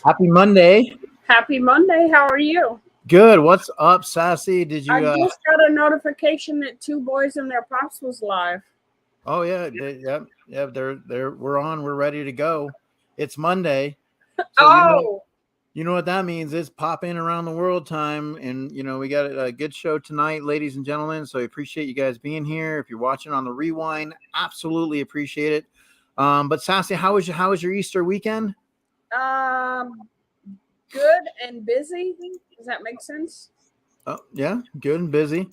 Happy Monday. Happy Monday. How are you? Good. What's up, Sassy? Did you? I just got a notification that Two Boys and Their Pops was live. Oh yeah, They're we're on. We're ready to go. It's Monday. So you know what that means? It's pop in around the world time, and we got a good show tonight, ladies and gentlemen. So I appreciate you guys being here. If you're watching on the rewind, absolutely appreciate it. But Sassy, how was your Easter weekend? Good and busy. Does that make sense? Oh yeah, good and busy.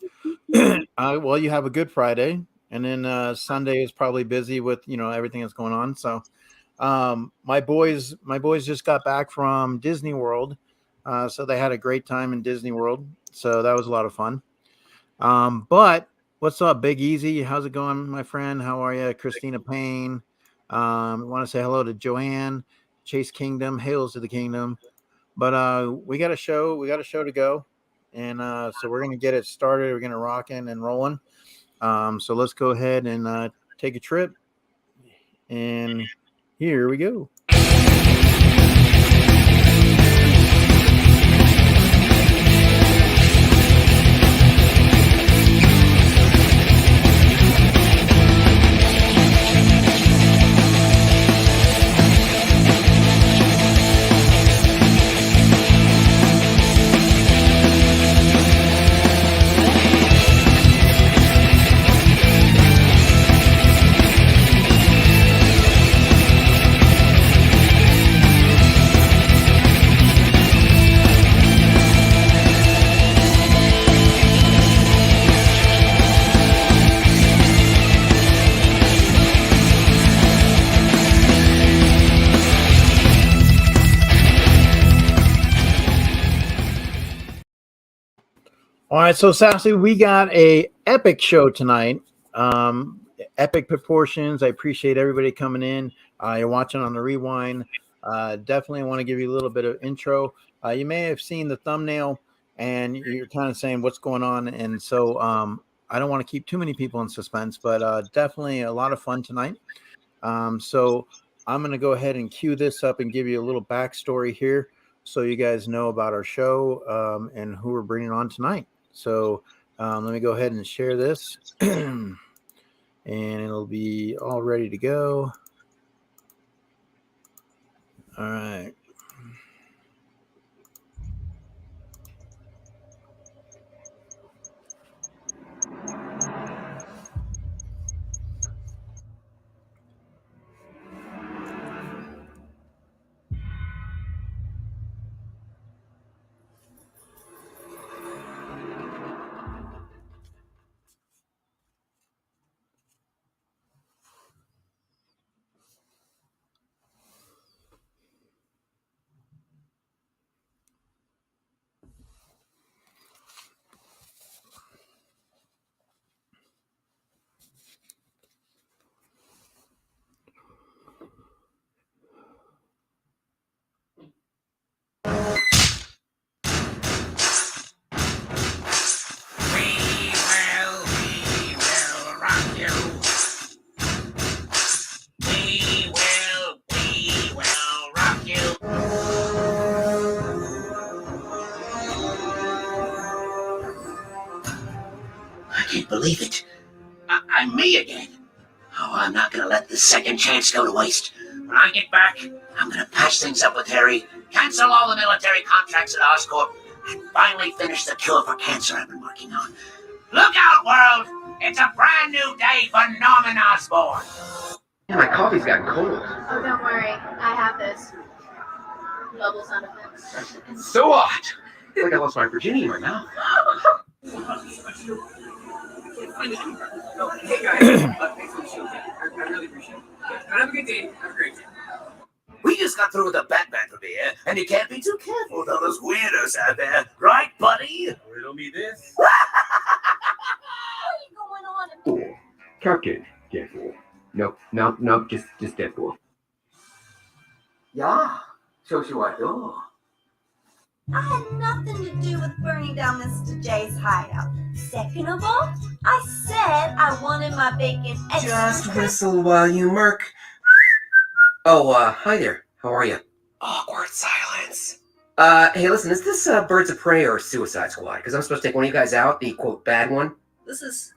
Well, you have a Good Friday, and then Sunday is probably busy with everything that's going on. So my boys just got back from Disney World, so they had a great time in Disney World. So that was a lot of fun. But what's up, Big Easy? How's it going, my friend? How are you, Christina Payne? Want to say hello to Joanne, Chase Kingdom, hails to the kingdom. But we got a show to go, and so we're gonna get it started. We're gonna rocking and rolling. So let's go ahead and take a trip, and here we go. All right, so Sassy, we got a epic show tonight. Epic proportions. I appreciate everybody coming in. You're watching on the rewind. Definitely want to give you a little bit of intro. You may have seen the thumbnail, and you're kind of saying what's going on. And so I don't want to keep too many people in suspense, but definitely a lot of fun tonight. So I'm going to go ahead and cue this up and give you a little backstory here, so you guys know about our show and who we're bringing on tonight. So let me go ahead and share this, and it'll be all ready to go. All right. Believe it. I'm me again. Oh, I'm not gonna let this second chance go to waste. When I get back, I'm gonna patch things up with Harry, cancel all the military contracts at Oscorp, and finally finish the cure for cancer I've been working on. Look out, world! It's a brand new day for Norman Osborn. Yeah, my coffee's gotten cold. Oh, don't worry. I have this. Bubble sound effects. It's so hot. I feel like I lost my virginity in my mouth. Hey guys, thanks for the show. I really appreciate it. Have a good day. Have a great day. We just got through with the Batman premiere, and you can't be too careful with all those weirdos out there, right, buddy? Riddle me this. What is going on? Cool. Captain Deadpool. Nope, just Deadpool. Yeah, shows you what I do. I had nothing to do with burning down Mr. J's hideout. Second of all, I said I wanted my bacon extra. Just whistle while you murk. Oh, hi there. How are you? Awkward silence. Hey, listen, is this Birds of Prey or Suicide Squad? Because I'm supposed to take one of you guys out, the quote bad one. This is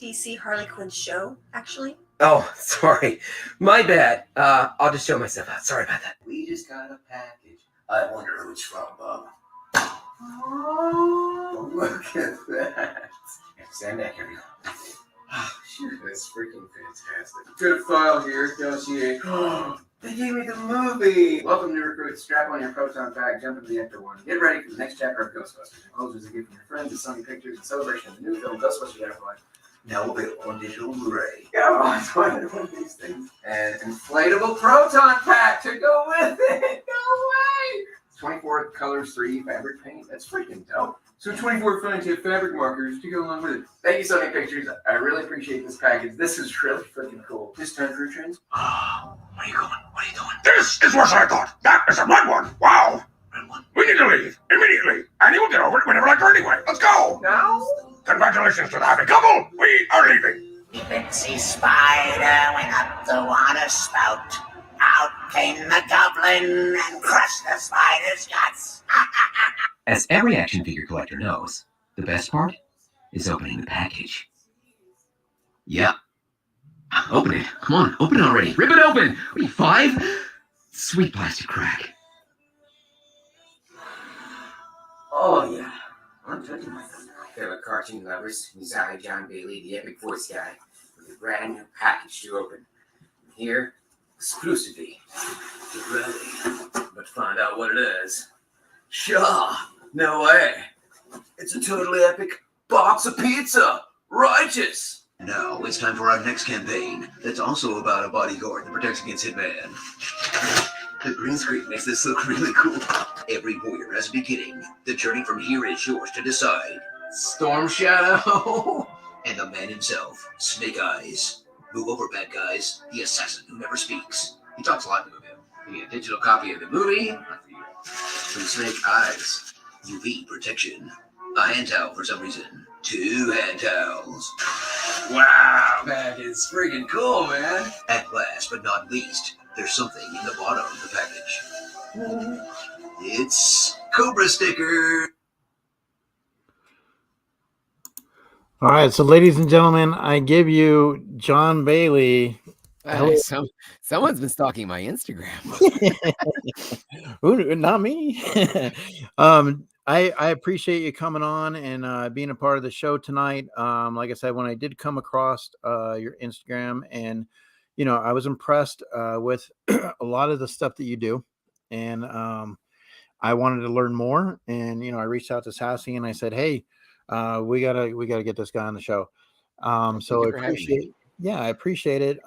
DC Harley Quinn's show, actually. Oh, sorry. My bad. I'll just show myself out. Sorry about that. We just got a package. I wonder who it's from, Bob. Oh, look at that. Stand back, here we go. Oh, shoot, that's freaking fantastic. Good file here, dossier. They gave me the movie. Welcome, new recruits. Strap on your proton pack, jump into the Ecto one. Get ready for the next chapter of Ghostbusters. Enclosures a gift from your friends, the Sony Pictures, and celebration of the new film Ghostbusters Afterlife. Now available on digital Blu-ray. Come on, it's one of these things. And inflatable proton pack to go with it. No way! 24 colors, 3D fabric paint. That's freaking dope. So 24 Frontier fabric markers to go along with it. Thank you, Sony Pictures. I really appreciate this package. This is really freaking cool. This time for trends. Oh, where are you going? What are you doing? This is what I thought. That is a red one. Wow. Red one. We need to leave immediately. And he will get over it whenever I turn anyway. Let's go. Now? Congratulations to the happy couple. We are leaving. Bitsy Spider went up the water spout. Out came the goblin and crushed the spider's guts. As every action figure collector knows, the best part is opening the package. Yeah. Open it. Come on, open it already. Rip it open. What are you, 5? Sweet plastic crack. Oh, yeah. I'm touching myself. Fellow cartoon lovers, Messiah John Bailey, the epic voice guy, with a brand new package to open. And here, exclusively, get ready. But find out what it is. Sure. No way. It's a totally epic box of pizza. Righteous. Now it's time for our next campaign. That's also about a bodyguard that protects against Hitman. The green screen makes this look really cool. Every warrior has a beginning. The journey from here is yours to decide. Storm Shadow. And the man himself, Snake Eyes. Move over, bad guys. The assassin who never speaks. He talks a lot, move him. You get a digital copy of the movie. Not for you. From Snake Eyes. UV protection. A hand towel for some reason. 2 hand towels. Wow, that is freaking cool, man. And last but not least, there's something in the bottom of the package. It's Cobra sticker. All right, so ladies and gentlemen, I give you John Bailey. Someone's been stalking my Instagram. Ooh, not me. I appreciate you coming on and being a part of the show tonight. Like I said, when I did come across your Instagram, and I was impressed with a lot of the stuff that you do, and I wanted to learn more. And I reached out to Sassy and I said, "Hey, we gotta get this guy on the show." So I appreciate, I appreciate it.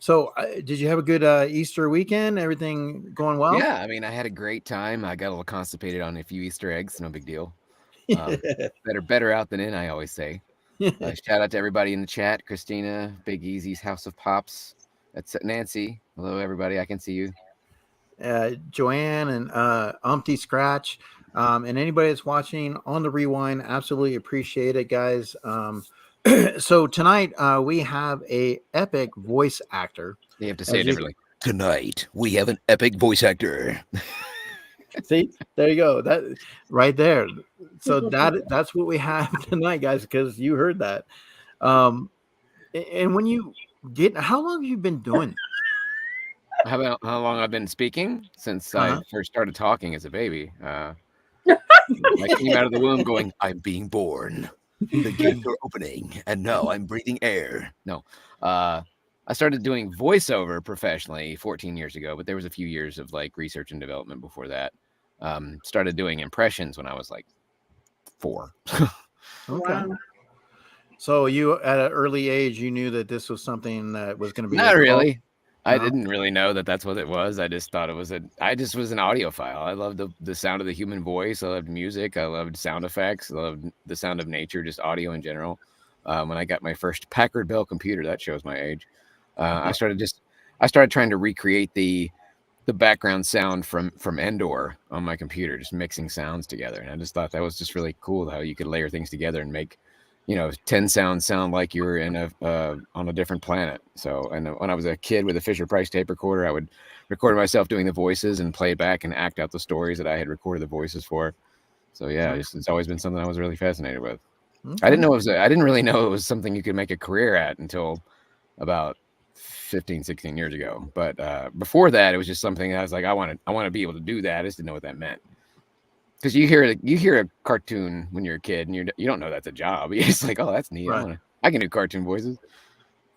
So did you have a good Easter weekend? Everything going well? Yeah, I mean, I had a great time. I got a little constipated on a few Easter eggs. No big deal. Better out than in, I always say. Shout out to everybody in the chat. Christina, Big Easy's House of Pops. That's Nancy. Hello, everybody. I can see you. Joanne and Umpty Scratch. And anybody that's watching on the rewind, absolutely appreciate it, guys. So tonight we have a epic voice actor. You have to say it differently. Tonight we have an epic voice actor. See, there you go. That right there. So that's what we have tonight, guys, because you heard that. And when you get, how long have you been doing this? How long I've been speaking? Since I first started talking as a baby. I came out of the womb going, I'm being born. The gates are opening, and now I'm breathing air. No, I started doing voiceover professionally 14 years ago, but there was a few years of research and development before that. Started doing impressions when I was 4. Okay. Wow. So you, at an early age, you knew that this was something that was going to be not really. I didn't really know that that's what it was. I just thought it was I just was an audiophile. I loved the sound of the human voice. I loved music. I loved sound effects. I loved the sound of nature, just audio in general. When I got my first Packard Bell computer, that shows my age. I started trying to recreate the background sound from Endor on my computer, just mixing sounds together. And I just thought that was just really cool how you could layer things together and make 10 sounds sound like you were in on a different planet. So, and when I was a kid with a Fisher-Price tape recorder, I would recorded myself doing the voices and play it back and act out the stories that I had recorded the voices for. So yeah, it's always been something I was really fascinated with. Okay. I didn't really know it was something you could make a career at until about 15, 16 years ago. But before that, it was just something I was like, I want to be able to do that. I just didn't know what that meant. Because you hear a cartoon when you're a kid and you don't know that's a job. You're just like, oh, that's neat. Right. I can do cartoon voices.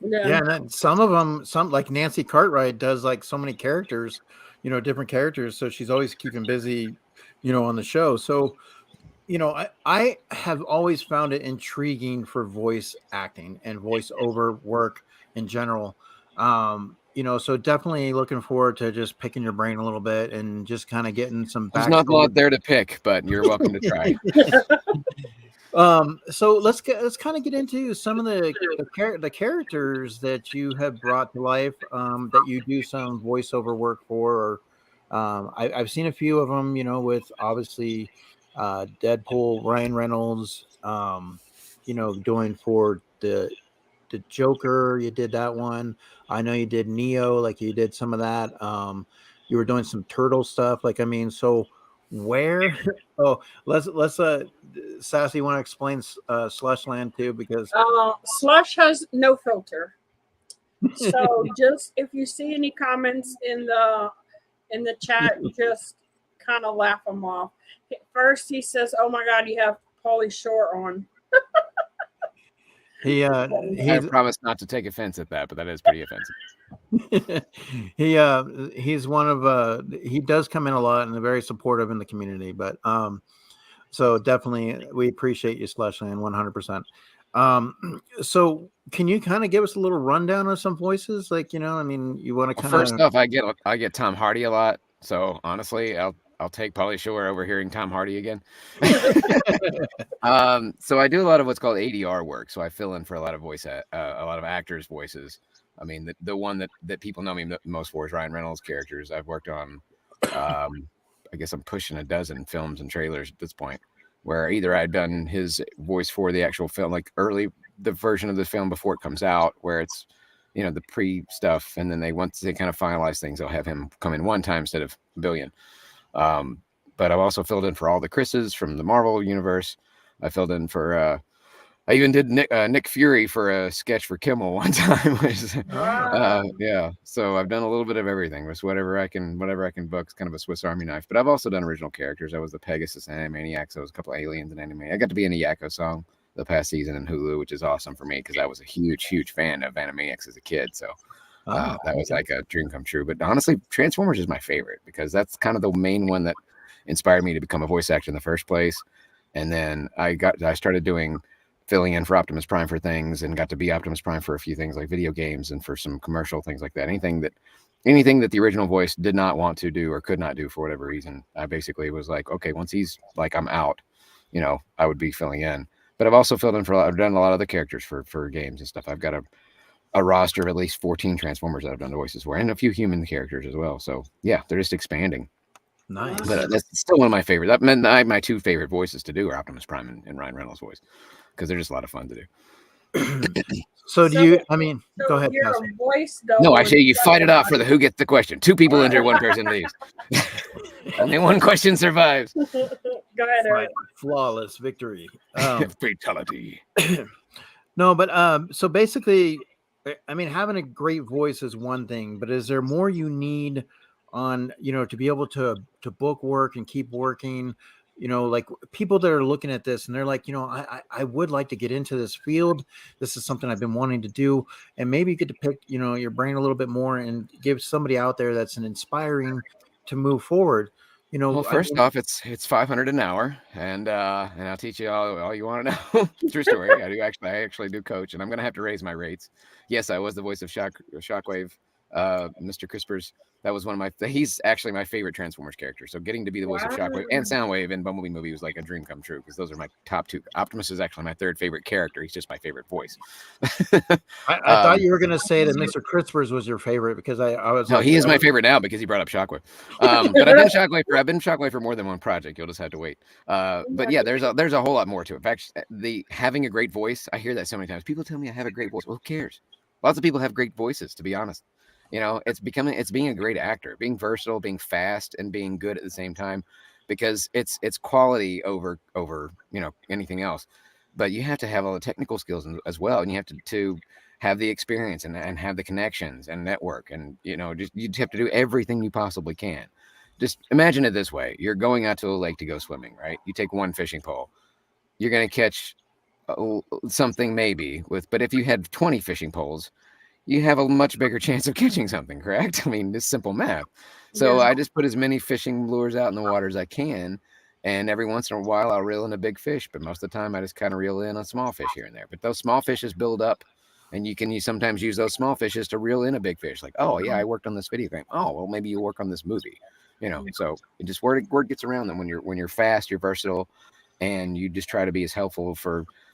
Yeah, and then some of them, like Nancy Cartwright does like so many characters, different characters. So she's always keeping busy, on the show. So, I have always found it intriguing for voice acting and voiceover work in general. So definitely looking forward to just picking your brain a little bit and just kind of getting some There's not a lot there to pick, but you're welcome to try. So let's kind of get into some of the characters that you have brought to life, that you do some voiceover work for. Or I've seen a few of them, with obviously Deadpool, Ryan Reynolds, doing for the Joker. You did that one. I know you did Neo, like you did some of that. You were doing some turtle stuff. Like, I mean, so where? Oh, let's Sassy, want to explain Slushland too, because Slush has no filter. So just if you see any comments in the chat, just kind of laugh them off. First, he says, "Oh my God, you have Pauly Shore on." I promise not to take offense at that, but that is pretty offensive. He's one of he does come in a lot and very supportive in the community, but so definitely we appreciate you, Slushland, 100%. So can you kind of give us a little rundown of some voices? Like, I mean, you want to kind of first off, I get Tom Hardy a lot, so honestly, I'll take Pauly Shore over hearing Tom Hardy again. So I do a lot of what's called ADR work. So I fill in for a lot of a lot of actors' voices. I mean, the one that people know me most for is Ryan Reynolds' characters. I've worked on, I guess I'm pushing a dozen films and trailers at this point, where either I'd done his voice for the actual film, like the version of the film before it comes out, where it's, the pre stuff. And then once they kind of finalize things, they'll have him come in one time instead of a billion. But I've also filled in for all the Chris's from the Marvel universe. I filled in for, I even did Nick Fury for a sketch for Kimmel one time. Yeah. So I've done a little bit of everything. Just whatever I can book. It's kind of a Swiss Army knife. But I've also done original characters. I was the Pegasus in Animaniacs. I was a couple of aliens in Animaniacs. I got to be in a Yakko song the past season in Hulu, which is awesome for me because I was a huge fan of Animaniacs as a kid. So that was like a dream come true. But honestly, Transformers is my favorite because that's kind of the main one that inspired me to become a voice actor in the first place. And then I started filling in for Optimus Prime for things and got to be Optimus Prime for a few things like video games and for some commercial things like that. Anything that the original voice did not want to do or could not do for whatever reason, I basically was like, okay, once he's like, I'm out, I would be filling in. But I've also filled in I've done a lot of other characters for games and stuff. I've got a roster of at least 14 Transformers that I've done the voices for and a few human characters as well. So yeah, they're just expanding. Nice. But that's still one of my favorites. That meant my two favorite voices to do are Optimus Prime and Ryan Reynolds' voice because they're just a lot of fun to do. So go ahead. You're a voice, though, no, actually, you fight it out for the who gets the question. Two people enter, one person leaves. Only one question survives. Go ahead, Eric. Flawless victory. Fatality. No, but so basically, I mean, having a great voice is one thing, but is there more you need on, to be able to book work and keep working? Like people that are looking at this and they're like, I would like to get into this field. This is something I've been wanting to do. And maybe you get to pick, your brain a little bit more and give somebody out there that's an inspiring to move forward. Well, first off, it's $500 an hour, and I'll teach you all you want to know. True story. I actually do coach, and I'm gonna have to raise my rates. Yes, I was the voice of Shockwave, Mr. Crispers. That was he's actually my favorite Transformers character. So getting to be the voice of Shockwave and Soundwave in Bumblebee movie was like a dream come true because those are my top two. Optimus is actually my third favorite character. He's just my favorite voice. I thought you were going to say that Mr. Crispers was your favorite because I was. No, he is my favorite now because he brought up Shockwave. But I've been Shockwave for more than one project. You'll just have to wait. But yeah, there's a whole lot more to it. In fact, having a great voice, I hear that so many times. People tell me I have a great voice. Well, who cares? Lots of people have great voices, to be honest. You know, it's being a great actor, being versatile, being fast, and being good at the same time, because it's quality over anything else. But you have to have all the technical skills as well, and you have to have the experience and have the connections and network, and just you have to do everything you possibly can. Just imagine it this way: you're going out to a lake to go swimming, right? You take one fishing pole, you're going to catch something maybe but if you had 20 fishing poles, you have a much bigger chance of catching something, correct? I mean, it's simple math. So Yeah. I just put as many fishing lures out in the water as I can. And every once in a while, I'll reel in a big fish. But most of the time, I just kind of reel in a small fish here and there. But those small fishes build up. And you sometimes use those small fishes to reel in a big fish. Like, oh, yeah, I worked on this video game. Oh, well, maybe you work on this movie. So it just word gets around them when you're fast, you're versatile, and you just try to be as helpful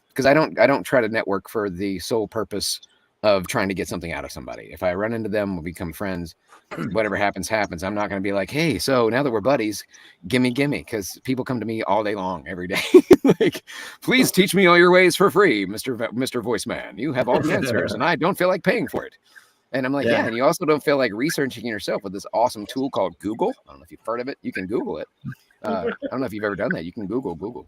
because I don't try to network for the sole purpose of trying to get something out of somebody. If I run into them, we'll become friends. Whatever happens. I'm not going to be like, hey, so now that we're buddies, gimme, because people come to me all day long, every day. Like, please teach me all your ways for free, Mr. Voice Man. You have all the answers, and I don't feel like paying for it. And I'm like, yeah, and you also don't feel like researching yourself with this awesome tool called Google. I don't know if you've heard of it. You can Google it. I don't know if you've ever done that. You can Google.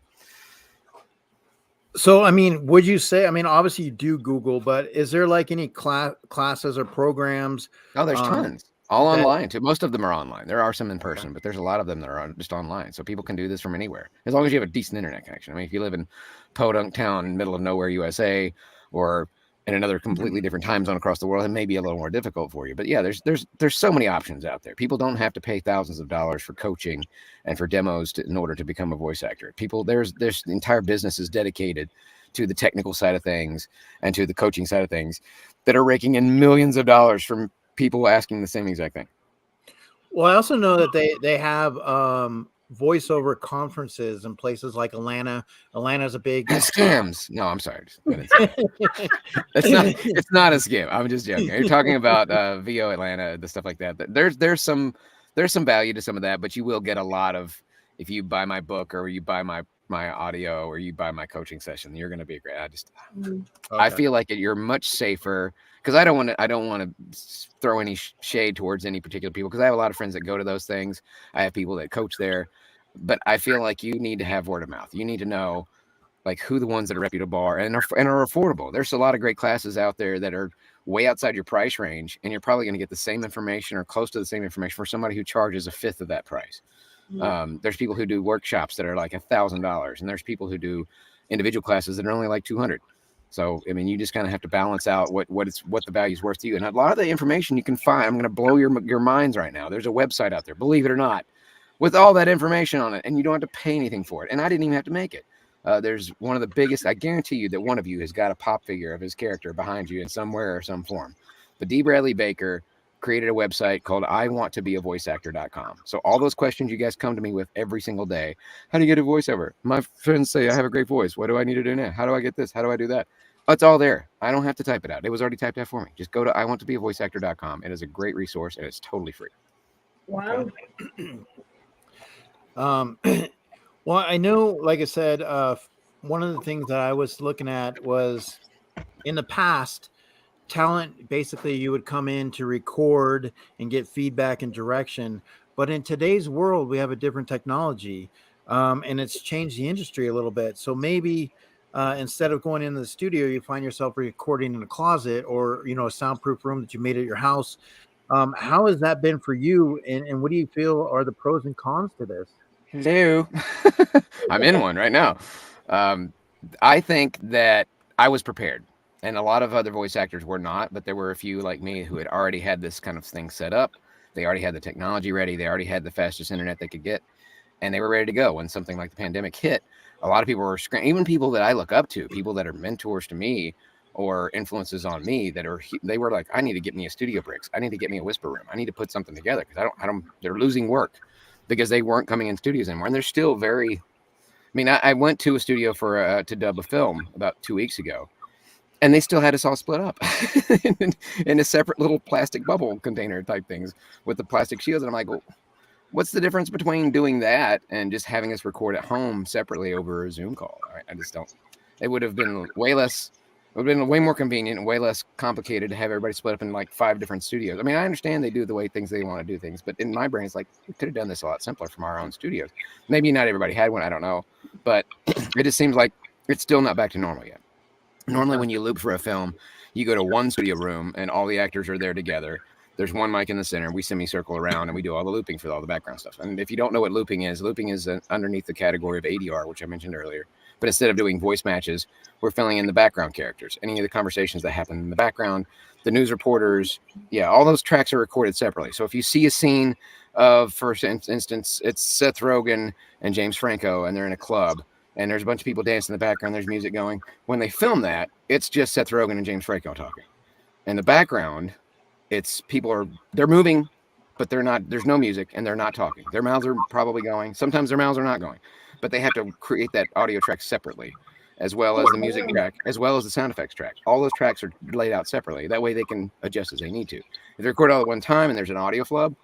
So, I mean, would you say, I mean, obviously you do Google, but is there like any classes or programs? Oh, there's tons. All online too. Most of them are online. There are some in person, but there's a lot of them that are just online. So people can do this from anywhere, as long as you have a decent internet connection. I mean, if you live in Podunk Town, middle of nowhere, USA, or in another completely different time zone across the world, it may be a little more difficult for you. But yeah, there's so many options out there. People don't have to pay thousands of dollars for coaching and for demos in order to become a voice actor. There's entire businesses dedicated to the technical side of things and to the coaching side of things that are raking in millions of dollars from people asking the same exact thing. Well, I also know that they have voiceover conferences in places like Atlanta. Atlanta's a big scams. No, I'm sorry. It's not a scam. I'm just joking. You're talking about VO Atlanta, the stuff like that. There's some value to some of that, but you will get a lot of, if you buy my book or you buy my audio or you buy my coaching session, you're going to be great. I feel like you're much safer, because I don't want to throw any shade towards any particular people, because I have a lot of friends that go to those things. I have people that coach there, but I feel like you need to have word of mouth. You need to know like who the ones that are reputable are and are affordable. There's a lot of great classes out there that are way outside your price range, and you're probably going to get the same information or close to the same information for somebody who charges a fifth of that price. There's people who do workshops that are like $1,000, and there's people who do individual classes that are only like $200. So, I mean, you just kind of have to balance out what the value is worth to you. And a lot of the information you can find, I'm going to blow your minds right now. There's a website out there, believe it or not, with all that information on it, and you don't have to pay anything for it. And I didn't even have to make it. There's one of the biggest, I guarantee you that one of you has got a pop figure of his character behind you in somewhere or some form. But D. Bradley Baker created a website called iwanttobeavoiceactor.com. So all those questions you guys come to me with every single day. How do you get a voiceover? My friends say I have a great voice. What do I need to do now? How do I get this? How do I do that? It's all there. I don't have to type it out. It was already typed out for me. Just go to iwanttobeavoiceactor.com. It is a great resource, and it's totally free. Wow. Well, I know, like I said, one of the things that I was looking at was in the past, talent, basically you would come in to record and get feedback and direction. But in today's world, we have a different technology, and it's changed the industry a little bit. So maybe instead of going into the studio, you find yourself recording in a closet or, a soundproof room that you made at your house. How has that been for you? And what do you feel are the pros and cons to this? Hello. I'm in one right now. I think that I was prepared, and a lot of other voice actors were not, but there were a few like me who had already had this kind of thing set up. They already had the technology ready. They already had the fastest internet they could get, and they were ready to go when something like the pandemic hit. A lot of people were even people that I look up to, people that are mentors to me or influences on me they were like, I need to get me a studio bricks. I need to get me a whisper room. I need to put something together because they're losing work because they weren't coming in studios anymore. And they're still I went to a studio to dub a film about 2 weeks ago, and they still had us all split up in a separate little plastic bubble container type things with the plastic shields. And I'm like, well, what's the difference between doing that and just having us record at home separately over a Zoom call? I just don't. It would have been way less It would have been way more convenient and way less complicated to have everybody split up in like 5 different studios. I mean, I understand they do the way they want to do things, but in my brain, it's like, we could have done this a lot simpler from our own studios. Maybe not everybody had one, I don't know, but it just seems like it's still not back to normal yet. Normally, when you loop for a film, you go to one studio room and all the actors are there together. There's one mic in the center. We semicircle around and we do all the looping for all the background stuff. And if you don't know what looping is underneath the category of ADR, which I mentioned earlier. But instead of doing voice matches, we're filling in the background characters, any of the conversations that happen in the background, the news reporters. Yeah, all those tracks are recorded separately. So if you see a scene of, for instance, it's Seth Rogen and James Franco, and they're in a club, and there's a bunch of people dancing in the background, there's music going. When they film that, it's just Seth Rogen and James Franco talking. In the background, it's they're moving, but there's no music, and they're not talking. Their mouths are probably going. Sometimes their mouths are not going. But they have to create that audio track separately, as well as the music track, as well as the sound effects track. All those tracks are laid out separately. That way they can adjust as they need to. If they record all at one time and there's an audio flub,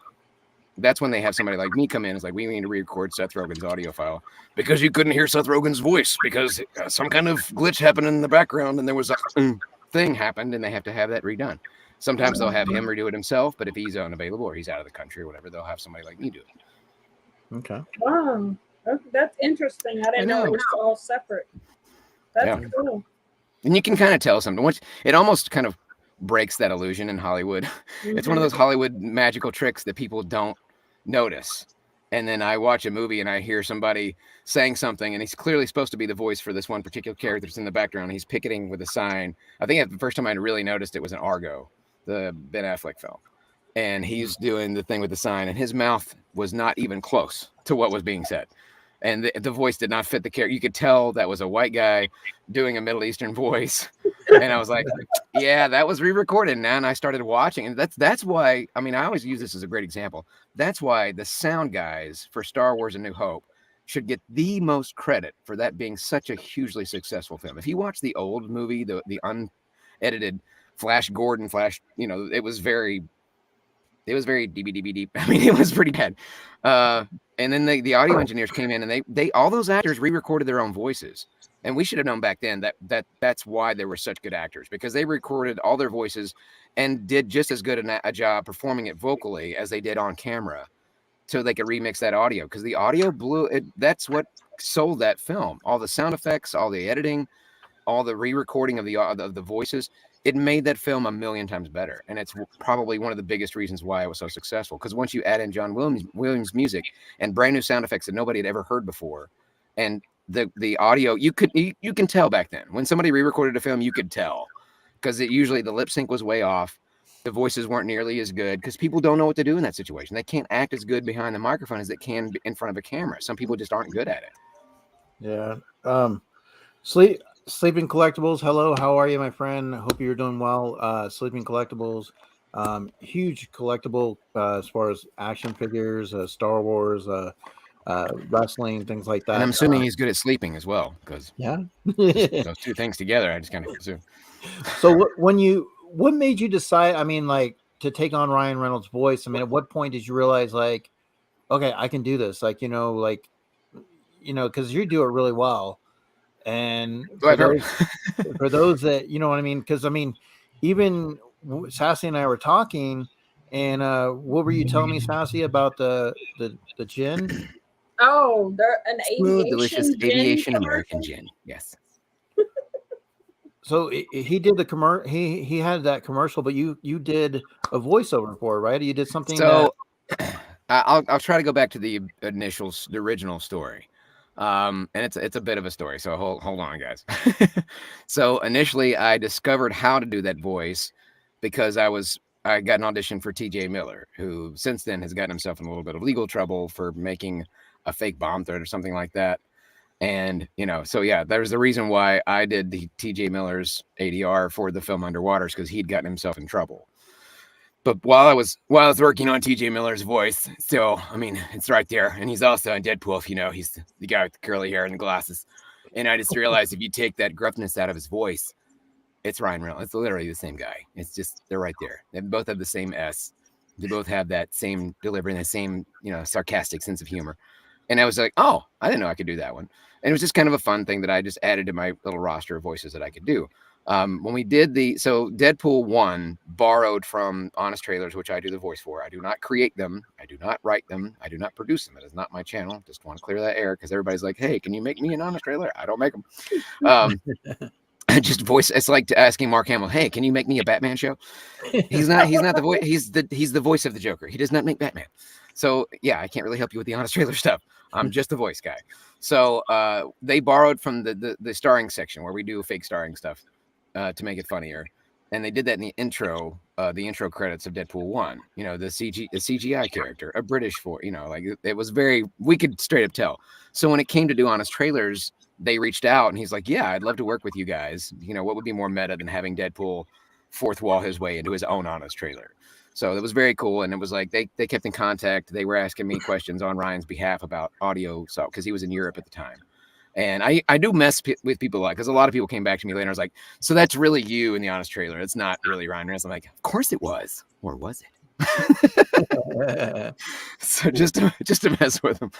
that's when they have somebody like me come in. It's like, we need to re-record Seth Rogen's audio file because you couldn't hear Seth Rogen's voice because some kind of glitch happened in the background and there was a thing happened and they have to have that redone. Sometimes they'll have him redo it himself, but if he's unavailable or he's out of the country or whatever, they'll have somebody like me do it. Okay. Wow. That's interesting. I didn't know it was all separate. That's cool. And you can kind of tell something. Once it almost kind of breaks that illusion in Hollywood. Mm-hmm. It's one of those Hollywood magical tricks that people don't notice. And then I watch a movie and I hear somebody saying something, and he's clearly supposed to be the voice for this one particular character that's in the background. He's picketing with a sign. I think the first time I really noticed it was in Argo, the Ben Affleck film. And he's doing the thing with the sign, and his mouth was not even close to what was being said. And the voice did not fit the character. You could tell that was a white guy doing a Middle Eastern voice. And I was like, yeah, that was re-recorded now. And I started watching. And that's why, I mean, I always use this as a great example. That's why the sound guys for Star Wars A New Hope should get the most credit for that being such a hugely successful film. If you watch the old movie, the unedited Flash Gordon, it was very deep. I mean, it was pretty bad. And then the audio engineers came in and they all those actors re-recorded their own voices. And we should have known back then that's why they were such good actors, because they recorded all their voices and did just as good a job performing it vocally as they did on camera, so they could remix that audio. Because the audio that's what sold that film. All the sound effects, all the editing, all the re-recording of the voices. It made that film a million times better. And it's probably one of the biggest reasons why it was so successful. Because once you add in John Williams music and brand new sound effects that nobody had ever heard before, and the audio, you can tell back then. When somebody re-recorded a film, you could tell. Because usually the lip sync was way off. The voices weren't nearly as good because people don't know what to do in that situation. They can't act as good behind the microphone as they can in front of a camera. Some people just aren't good at it. Yeah. Sleeping Collectibles, hello, how are you, my friend? Hope you're doing well. Sleeping Collectibles, huge collectible as far as action figures, Star Wars, wrestling, things like that. And I'm assuming he's good at sleeping as well, because those two things together, I just kind of assume. So what made you decide, I mean, like, to take on Ryan Reynolds' voice? I mean, at what point did you realize, like, okay, I can do this? Like, because you do it really well. And for those that, you know what I mean? Because, I mean, even Sassy and I were talking, and what were you telling me, Sassy, about the gin? Oh, they're an smooth, delicious aviation American gin. Yes. So he did the he had that commercial, but you did a voiceover for it, right? You did something. So I'll try to go back to the original story. And it's a bit of a story, so hold on, guys. So initially I discovered how to do that voice because I got an audition for TJ Miller, who since then has gotten himself in a little bit of legal trouble for making a fake bomb threat or something like that. And so yeah, there's the reason why I did the TJ Miller's ADR for the film Underwaters, because he'd gotten himself in trouble. But while I was working on TJ Miller's voice, so I mean, it's right there. And he's also in Deadpool, he's the guy with the curly hair and the glasses. And I just realized if you take that gruffness out of his voice, it's Ryan Reynolds. It's literally the same guy. It's just, they're right there. They both have the same S. They both have that same delivery and the same, sarcastic sense of humor. And I was like, oh, I didn't know I could do that one. And it was just kind of a fun thing that I just added to my little roster of voices that I could do. When we did Deadpool 1 borrowed from Honest Trailers, which I do the voice for. I do not create them. I do not write them. I do not produce them. It is not my channel. Just want to clear that air because everybody's like, hey, can you make me an Honest Trailer? I don't make them. Just voice. It's like asking Mark Hamill, hey, can you make me a Batman show? He's not the voice. He's the voice of the Joker. He does not make Batman. So yeah, I can't really help you with the Honest Trailer stuff. I'm just the voice guy. So they borrowed from the starring section where we do fake starring stuff. To make it funnier, and they did that in the intro credits of Deadpool 1. You know, the CGI character, a British like it was we could straight up tell. So when it came to do Honest Trailers, they reached out and he's like, yeah, I'd love to work with you guys. You know, what would be more meta than having Deadpool fourth wall his way into his own Honest Trailer? So it was very cool, and it was like they kept in contact. They were asking me questions on Ryan's behalf about audio, so because he was in Europe at the time. And I do mess with people a lot because a lot of people came back to me later and was like, so that's really you in the Honest Trailer. It's not really Ryan Reynolds. I'm like, of course it was. Or was it? So just to mess with them.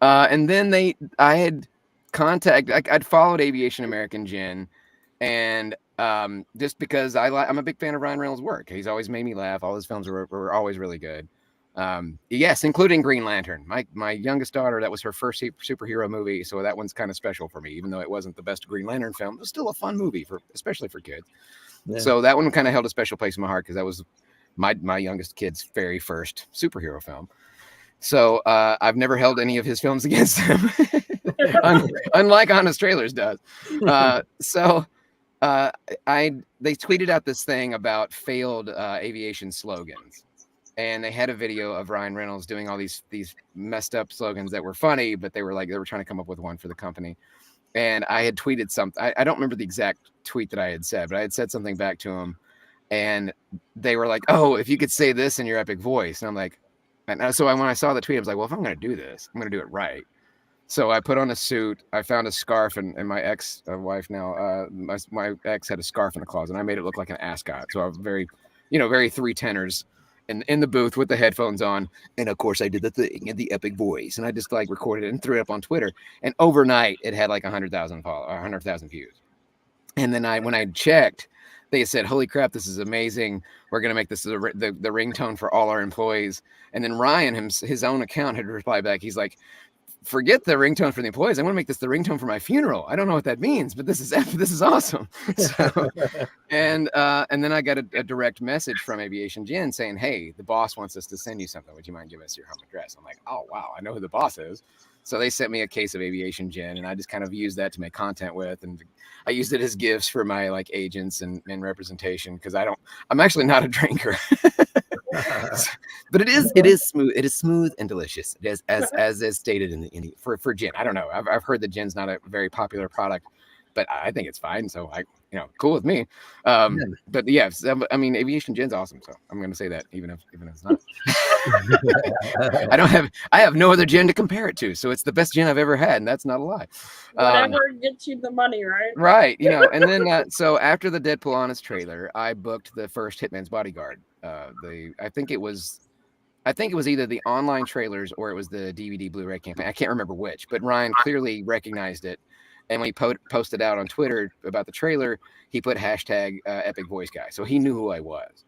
And then I'd followed Aviation American Jen. And just because I'm a big fan of Ryan Reynolds' work. He's always made me laugh. All his films were always really good. Yes, including Green Lantern. My youngest daughter, that was her first superhero movie, so that one's kind of special for me, even though it wasn't the best Green Lantern film. It was still a fun movie especially for kids. Yeah. So that one kind of held a special place in my heart because that was my youngest kid's very first superhero film. So I've never held any of his films against him, unlike Honest Trailers does. So they tweeted out this thing about failed aviation slogans. And they had a video of Ryan Reynolds doing all these messed up slogans that were funny, but they were trying to come up with one for the company. And I had tweeted something. I don't remember the exact tweet that I had said, but I had said something back to him. And they were like, oh, if you could say this in your epic voice. And I'm like, so when I saw the tweet, I was like, well, if I'm going to do this, I'm going to do it right. So I put on a suit. I found a scarf, and my ex-wife now, my ex had a scarf in the closet, and I made it look like an ascot. So I was very 3 tenors. In the booth with the headphones on, and of course I did the thing in the epic voice, and I just recorded it and threw it up on Twitter, and overnight it had 100,000 views. And then when I checked, they said, holy crap, this is amazing, we're going to make this the ringtone for all our employees. And then Ryan, his own account, had replied back, he's like, forget the ringtone for the employees. I want to make this the ringtone for my funeral. I don't know what that means, but this is awesome. So, and then I got a direct message from Aviation Jen saying, hey, the boss wants us to send you something. Would you mind giving us your home address? I'm like, oh, wow, I know who the boss is. So they sent me a case of Aviation Jen, and I just kind of used that to make content with. And I used it as gifts for my agents and representation because I'm actually not a drinker. But it is smooth. It is smooth and delicious. It is as is stated in for gin. I don't know. I've heard that gin's not a very popular product, but I think it's fine. So cool with me. But yeah, I mean, Aviation Gin's awesome. So I'm going to say that even if it's not. I have no other gin to compare it to. So it's the best gin I've ever had, and that's not a lie. Whatever gets you the money, right? Right. And then so after the Deadpool Honest Trailer, I booked the first Hitman's Bodyguard. I think it was either the online trailers or it was the DVD Blu-ray campaign. I can't remember which, but Ryan clearly recognized it. And when he posted out on Twitter about the trailer, he put hashtag epic voice guy. So he knew who I was.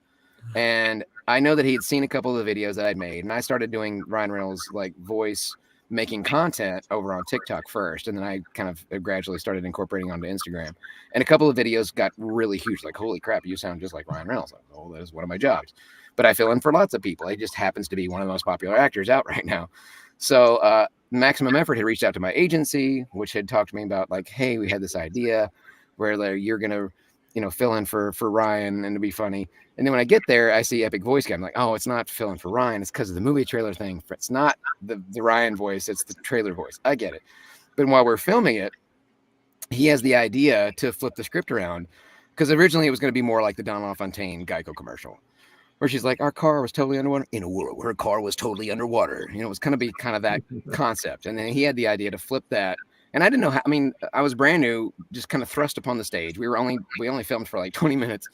And I know that he had seen a couple of the videos that I'd made. And I started doing Ryan Reynolds voice making content over on TikTok first. And then I kind of gradually started incorporating onto Instagram. And a couple of videos got really huge. Holy crap, you sound just like Ryan Reynolds. Oh, that is one of my jobs. But I fill in for lots of people. He just happens to be one of the most popular actors out right now. So Maximum Effort had reached out to my agency, which had talked to me about hey, we had this idea where you're going to, fill in for Ryan and to be funny. And then when I get there, I see epic voice guy. I'm like, oh, it's not filling for Ryan. It's because of the movie trailer thing. It's not the Ryan voice. It's the trailer voice. I get it. But while we're filming it, he has the idea to flip the script around because originally it was going to be more like the Don LaFontaine Geico commercial, where she's like, our car was totally underwater in a world where her car was totally underwater. It was going to be kind of that concept. And then he had the idea to flip that. And I didn't know how, I was brand new, just kind of thrust upon the stage. We only filmed for 20 minutes.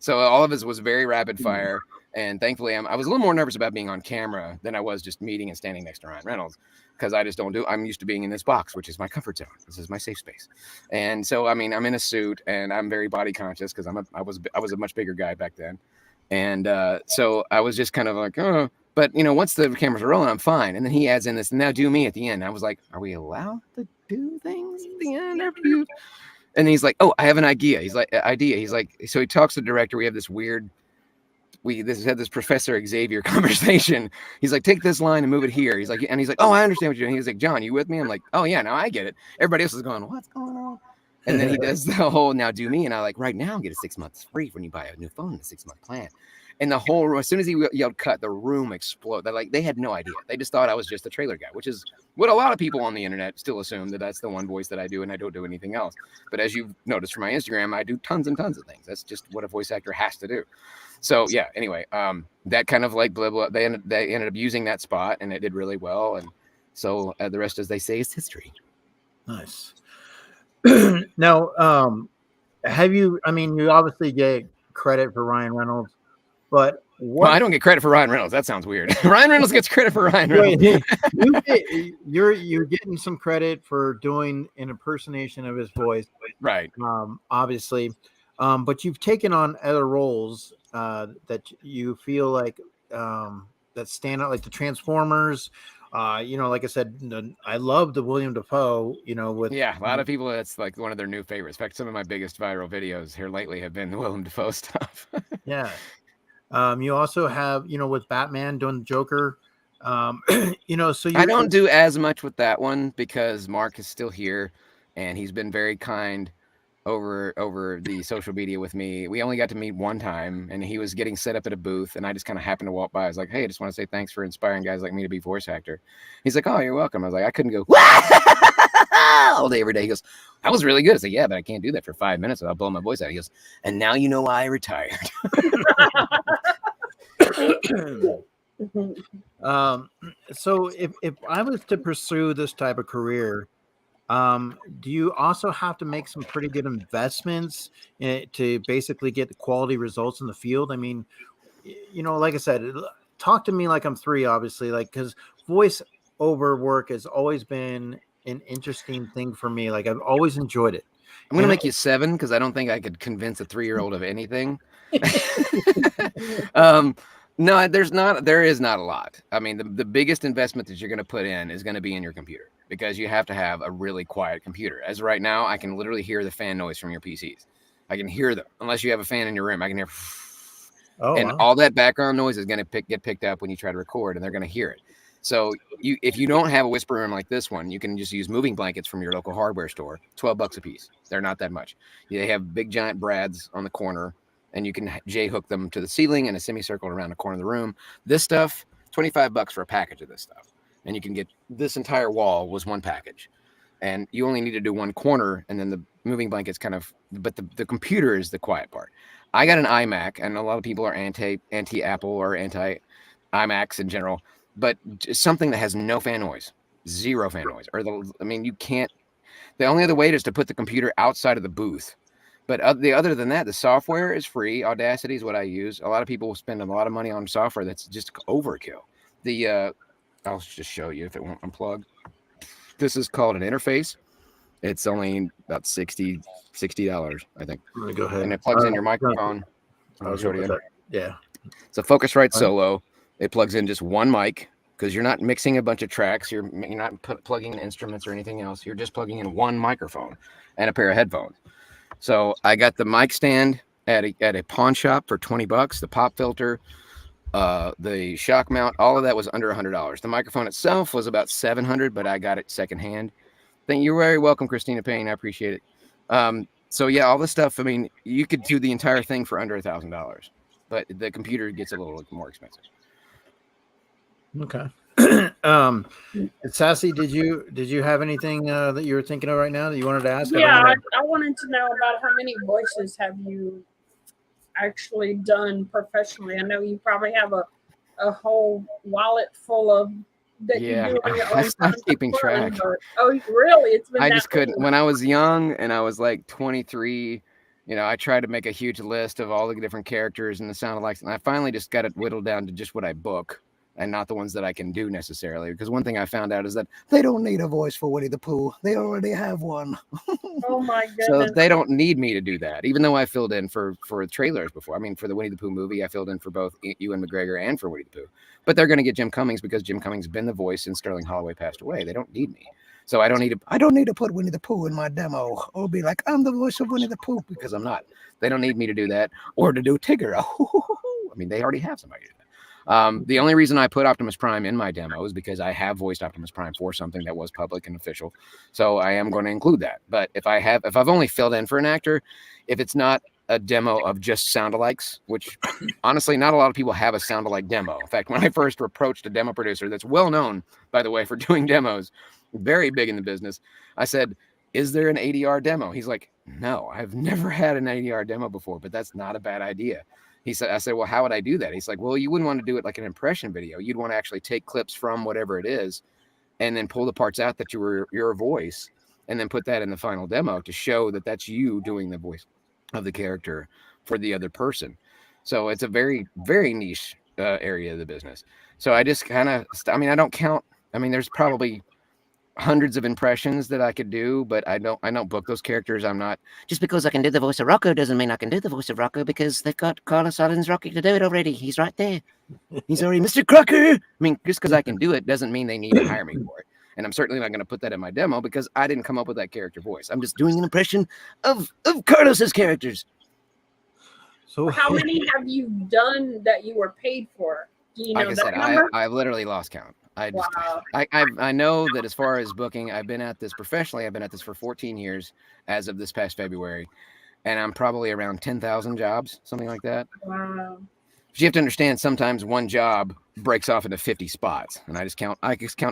So all of it was very rapid fire. And thankfully, I was a little more nervous about being on camera than I was just meeting and standing next to Ryan Reynolds, because I just I'm used to being in this box, which is my comfort zone. This is my safe space. And so, I mean, I'm in a suit and I'm very body conscious because I was a much bigger guy back then. And so I was just kind of like, oh, but once the cameras are rolling, I'm fine. And then he adds in this, now do me at the end. I was like, are we allowed to do things at the end after you? And he's like, oh, I have an idea. He's like, so he talks to the director. We have this weird, had this Professor Xavier conversation. He's like, take this line and move it here. He's like, oh, I understand what you're doing. He's like, John, you with me? I'm like, oh yeah, now I get it. Everybody else is going, what's going on? And then he does the whole now do me. And I like, right now, get a 6 months free when you buy a new phone in a 6-month plan. And the whole room, as soon as he yelled cut, the room exploded. They had no idea. They just thought I was just a trailer guy, which is what a lot of people on the internet still assume, that that's the one voice that I do and I don't do anything else. But as you've noticed from my Instagram, I do tons and tons of things. That's just what a voice actor has to do. So yeah, anyway, that kind of like blah, blah, they ended up using that spot and it did really well. And so the rest, as they say, is history. Nice. Now, you obviously get credit for Ryan Reynolds, but well, I don't get credit for Ryan Reynolds. That sounds weird. Ryan Reynolds gets credit for Ryan Reynolds. You're getting some credit for doing an impersonation of his voice, right? Obviously, but you've taken on other roles that you feel like that stand out, like the Transformers. Like I said, I love the William Dafoe. With a lot of people, that's like one of their new favorites. In fact, some of my biggest viral videos here lately have been the William Dafoe stuff. Yeah. You also have, with Batman doing the Joker, so I don't do as much with that one because Mark is still here and he's been very kind over the social media with me. We only got to meet one time and he was getting set up at a booth and I just kind of happened to walk by. I was like, hey, I just want to say thanks for inspiring guys like me to be voice actor. He's like, oh, you're welcome. I was like, I couldn't go all day, every day. He goes, that was really good. I said, yeah, but I can't do that for 5 minutes without blowing my voice out. He goes, and now you know why I retired. So if I was to pursue this type of career, do you also have to make some pretty good investments to basically get the quality results in the field? I mean, like I said, talk to me like I'm 3, obviously, because voice over work has always been an interesting thing for me. Like I've always enjoyed it. I'm going to make you 7 because I don't think I could convince a 3-year-old of anything. No, there is not a lot. I mean, the biggest investment that you're going to put in is going to be in your computer because you have to have a really quiet computer. As right now, I can literally hear the fan noise from your PCs. I can hear them. Unless you have a fan in your room, I can hear. All that background noise is going to get picked up when you try to record, and they're going to hear it. So if you don't have a whisper room like this one, you can just use moving blankets from your local hardware store, $12 a piece. They're not that much. They have big giant brads on the corner, and you can J-hook them to the ceiling and a semicircle around the corner of the room. This stuff, $25 for a package of this stuff. And you can get this entire wall was one package. And you only need to do one corner, and then the moving blankets but the computer is the quiet part. I got an iMac, and a lot of people are anti-Apple or anti-iMacs in general, but just something that has no fan noise, 0 fan noise. You can't. The only other way is to put the computer outside of the booth. But other than that, the software is free. Audacity is what I use. A lot of people will spend a lot of money on software that's just overkill. I'll just show you if it won't unplug. This is called an interface. It's only about $60, I think. Go ahead. And it plugs in your microphone. Yeah. It's a Focusrite Solo. It plugs in just one mic because you're not mixing a bunch of tracks. You're not plugging in instruments or anything else. You're just plugging in one microphone and a pair of headphones. So I got the mic stand at a pawn shop for $20. The pop filter, the shock mount, all of that was under $100. The microphone itself was about $700, but I got it secondhand. You're very welcome, Christina Payne. I appreciate it. So yeah, all this stuff. I mean, you could do the entire thing for under $1,000, but the computer gets a little more expensive. Okay. Sassy, did you have anything that you were thinking of right now that you wanted to ask? Yeah, I wanted to know about how many voices have you actually done professionally. I know you probably have a whole wallet full of that you do on your own. I stopped keeping track. Oh, really? It's been I just couldn't. When I was young and I was like 23, You know, I tried to make a huge list of all the different characters and the sound alikes, and I finally just got it whittled down to just what I book and not the ones that I can do necessarily. Because one thing I found out is that they don't need a voice for Winnie the Pooh. They already have one. Oh my So goodness. they don't need me to do that, even though I filled in for trailers before. I mean, for the Winnie the Pooh movie, I filled in for both Ewan McGregor and for Winnie the Pooh. But they're going to get Jim Cummings because Jim Cummings has been the voice since Sterling Holloway passed away. They don't need me. So I don't need to put Winnie the Pooh in my demo or be like, I'm the voice of Winnie the Pooh, because I'm not. They don't need me to do that or to do Tigger. I mean, they already have somebody to do that. The only reason I put Optimus Prime in my demo is because I have voiced Optimus Prime for something that was public and official. So I am going to include that. But if I've only filled in for an actor, if it's not a demo of just sound-alikes, which honestly, not a lot of people have a sound-alike demo. In fact, when I first approached a demo producer that's well known, by the way, for doing demos, very big in the business, I said, is there an ADR demo? He's like, no, I've never had an ADR demo before, but that's not a bad idea. I said, well, how would I do that? He's like, well, you wouldn't want to do it like an impression video. You'd want to actually take clips from whatever it is and then pull the parts out that your voice and then put that in the final demo to show that that's you doing the voice of the character for the other person. So it's a very, very niche area of the business. So I just kind of, I don't count. I mean, there's probably hundreds of impressions that I could do, but I don't book those characters. I'm not, just because I can do the voice of Rocco doesn't mean I can do the voice of Rocco, because they've got Carlos Allen's Rocky to do it already. He's right there. He's already Mr. Crocker. I mean, just because I can do it doesn't mean they need to hire me for it. And I'm certainly not going to put that in my demo because I didn't come up with that character voice. I'm just doing an impression of Carlos's characters. So how many have you done that you were paid for? Do you know like I said, number? I literally lost count. Wow. I know that as far as booking, I've been at this professionally. I've been at this for 14 years as of this past February, and I'm probably around 10,000 jobs, something like that. Wow. But you have to understand, sometimes one job breaks off into 50 spots, and I just count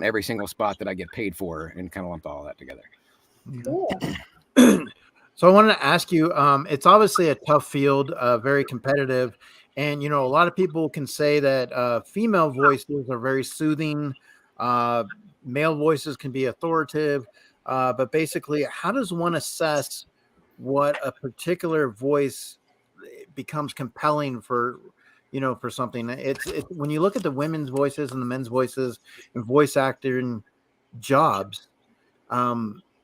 every single spot that I get paid for and kind of lump all that together. Cool. So I wanted to ask you, it's obviously a tough field, very competitive. And, you know, a lot of people can say that female voices are very soothing. Male voices can be authoritative. But basically, how does one assess what a particular voice becomes compelling for, you know, for something? It's when you look at the women's voices and the men's voices and voice acting jobs,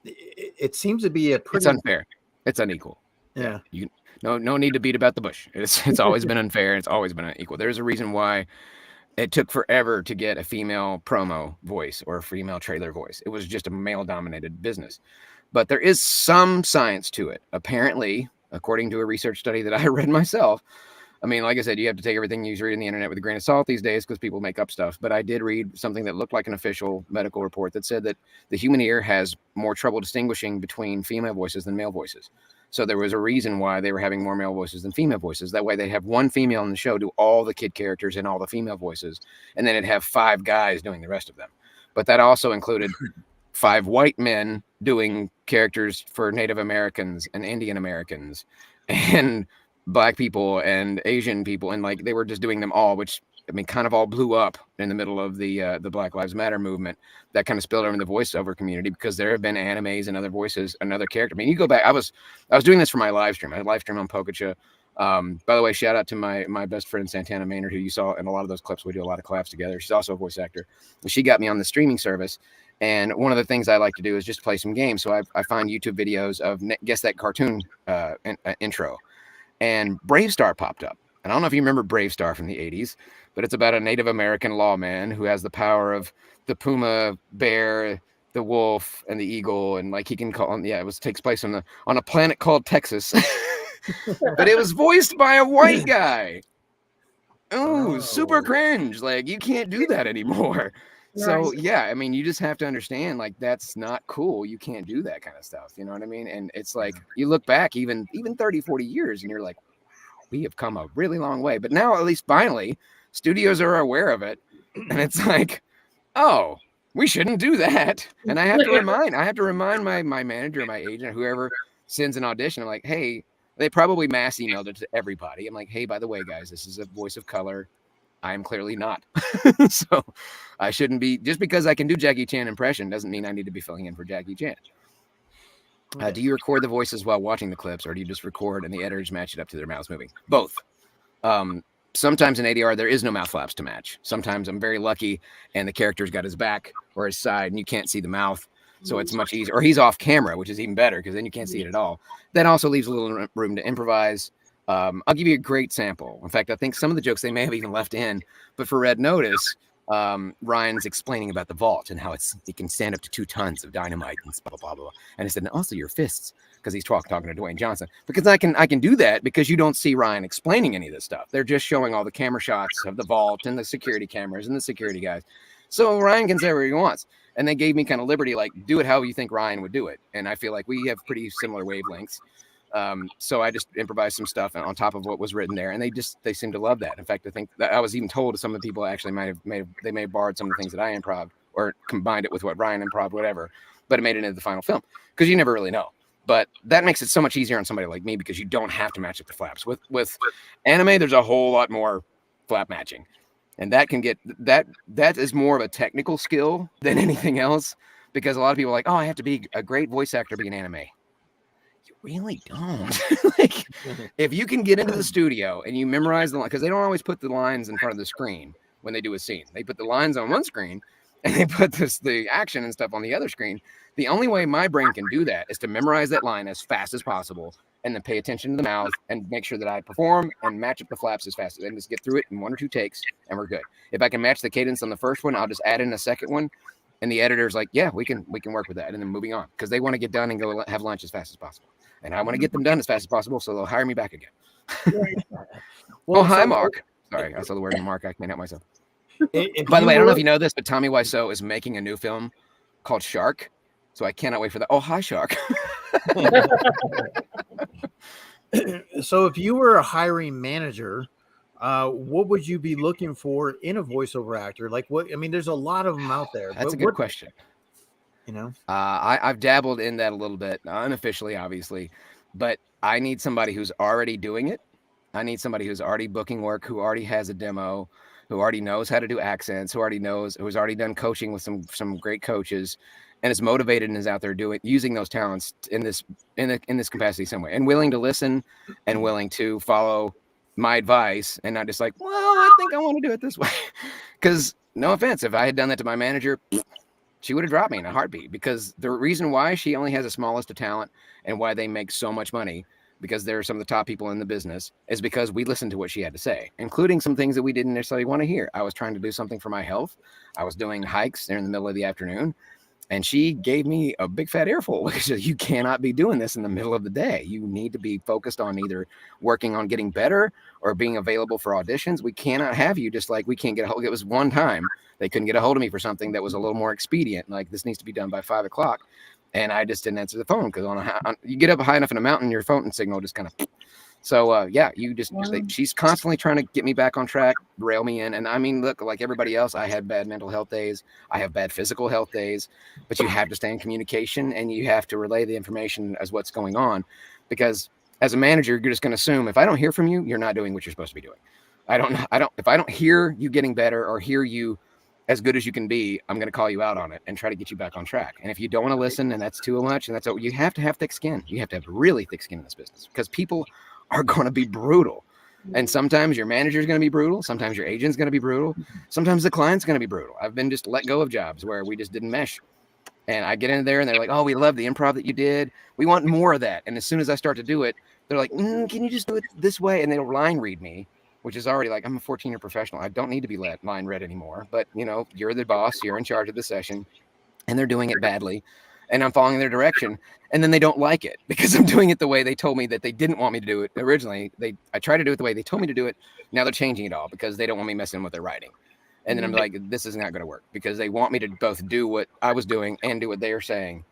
it seems to be a pretty... It's unfair. It's unequal. Yeah. No need to beat about the bush. It's always been unfair. It's always been unequal. There's a reason why it took forever to get a female promo voice or a female trailer voice. It was just a male-dominated business. But there is some science to it. Apparently, according to a research study that I read myself, I mean, like I said, you have to take everything you read on the internet with a grain of salt these days because people make up stuff. But I did read something that looked like an official medical report that said that the human ear has more trouble distinguishing between female voices than male voices. So there was a reason why they were having more male voices than female voices. That way they have one female in the show do all the kid characters and all the female voices, and then it'd have 5 guys doing the rest of them. But that also included 5 white men doing characters for Native Americans and Indian Americans and Black people and Asian people. And like, they were just doing them all, which, I mean, kind of all blew up in the middle of the Black Lives Matter movement. That kind of spilled over in the voiceover community because there have been animes and other voices, another character. I mean, you go back, I was doing this for my live stream. I live stream on Pokecha. By the way, shout out to my best friend, Santana Maynard, who you saw in a lot of those clips. We do a lot of collabs together. She's also a voice actor. She got me on the streaming service. And one of the things I like to do is just play some games. So I find YouTube videos of Guess That Cartoon intro. And Brave Star popped up. And I don't know if you remember Brave Star from the 80s, but it's about a Native American lawman who has the power of the bear, the wolf, and the eagle, and like he can call on. Yeah, takes place on a planet called Texas, but it was voiced by a white guy. Oh, super cringe! Like, you can't do that anymore. So yeah, I mean, you just have to understand, like, that's not cool. You can't do that kind of stuff. You know what I mean? And it's like, you look back even 30, 40 years, and you're like, we have come a really long way. But now, at least finally, studios are aware of it, and it's like, oh, we shouldn't do that. And I have to remind my manager, my agent, whoever sends an audition. I'm like, hey, they probably mass emailed it to everybody. I'm like, hey, by the way, guys, this is a voice of color. I am clearly not. So I shouldn't be, just because I can do Jackie Chan impression doesn't mean I need to be filling in for Jackie Chan. Do you record the voices while watching the clips, or do you just record and the editors match it up to their mouths moving? Both. Sometimes in ADR, there is no mouth flaps to match. Sometimes I'm very lucky and the character's got his back or his side and you can't see the mouth. So it's much easier. Or he's off camera, which is even better because then you can't see it at all. That also leaves a little room to improvise. I'll give you a great sample. In fact, I think some of the jokes they may have even left in. But for Red Notice, Ryan's explaining about the vault and how it can stand up to 2 tons of dynamite and blah, blah, blah. And he said, and also your fists, because he's talking to Dwayne Johnson. Because I can do that because you don't see Ryan explaining any of this stuff. They're just showing all the camera shots of the vault and the security cameras and the security guys. So Ryan can say whatever he wants. And they gave me kind of liberty, like, do it how you think Ryan would do it. And I feel like we have pretty similar wavelengths. So I just improvised some stuff on top of what was written there, and they seem to love that. In fact, I think that I was even told some of the people actually may have borrowed some of the things that I improv or combined it with what Ryan improv, whatever, but it made it into the final film because you never really know. But that makes it so much easier on somebody like me because you don't have to match up the flaps. With anime, there's a whole lot more flap matching, and that can get that is more of a technical skill than anything else because a lot of people are like, oh, I have to be a great voice actor to be an anime. Really don't. Like, if you can get into the studio and you memorize the line, because they don't always put the lines in front of the screen when they do a scene. They put the lines on one screen and they put the action and stuff on the other screen. The only way my brain can do that is to memorize that line as fast as possible and then pay attention to the mouth and make sure that I perform and match up the flaps as fast as and just get through it in 1 or 2 takes and we're good. If I can match the cadence on the first one, I'll just add in a second one. And the editor's like, yeah, we can work with that. And then moving on because they want to get done and go have lunch as fast as possible. And I want to get them done as fast as possible, so they'll hire me back again. Well, hi, Mark. Sorry, I saw the word Mark. I can't help myself. By the way, I don't know if you know this, but Tommy Wiseau is making a new film called Shark. So I cannot wait for that. Oh, hi, Shark. So if you were a hiring manager, what would you be looking for in a voiceover actor? Like what? I mean, there's a lot of them out there. That's a good question. You know, I've dabbled in that a little bit, unofficially, obviously, but I need somebody who's already doing it. I need somebody who's already booking work, who already has a demo, who already knows how to do accents, who's already done coaching with some great coaches, and is motivated and is out there using those talents in this capacity some way, and willing to listen and willing to follow my advice and not just like, well, I think I want to do it this way. Because no offense, if I had done that to my manager, she would have dropped me in a heartbeat because the reason why she only has the smallest of talent and why they make so much money, because they're some of the top people in the business, is because we listened to what she had to say, including some things that we didn't necessarily want to hear. I was trying to do something for my health. I was doing hikes there in the middle of the afternoon, and she gave me a big fat earful. She said, you cannot be doing this in the middle of the day. You need to be focused on either working on getting better or being available for auditions. We cannot have you just like we can't get a hold. It was one time they couldn't get a hold of me for something that was a little more expedient. Like this needs to be done by 5 o'clock. And I just didn't answer the phone because you get up high enough in a mountain, your phone signal just kind of. So she's constantly trying to get me back on track, rail me in. And I mean, look, like everybody else, I had bad mental health days. I have bad physical health days, but you have to stay in communication and you have to relay the information as what's going on, because as a manager, you're just going to assume if I don't hear from you, you're not doing what you're supposed to be doing. If I don't hear you getting better or hear you as good as you can be, I'm going to call you out on it and try to get you back on track. And if you don't want to listen and that's too much, and you have to have thick skin. You have to have really thick skin in this business because people are going to be brutal. And sometimes your manager is going to be brutal. Sometimes your agent's going to be brutal. Sometimes the client's going to be brutal. I've been just let go of jobs where we just didn't mesh. And I get in there and they're like, oh, we love the improv that you did. We want more of that. And as soon as I start to do it, they're like, can you just do it this way? And they'll line read me, which is already like, I'm a 14-year professional. I don't need to be line read anymore. But, you're the boss. You're in charge of the session. And they're doing it badly. And I'm following their direction. And then they don't like it because I'm doing it the way they told me that they didn't want me to do it originally. I tried to do it the way they told me to do it. Now they're changing it all because they don't want me messing with their writing. And then I'm like, this is not going to work because they want me to both do what I was doing and do what they are saying.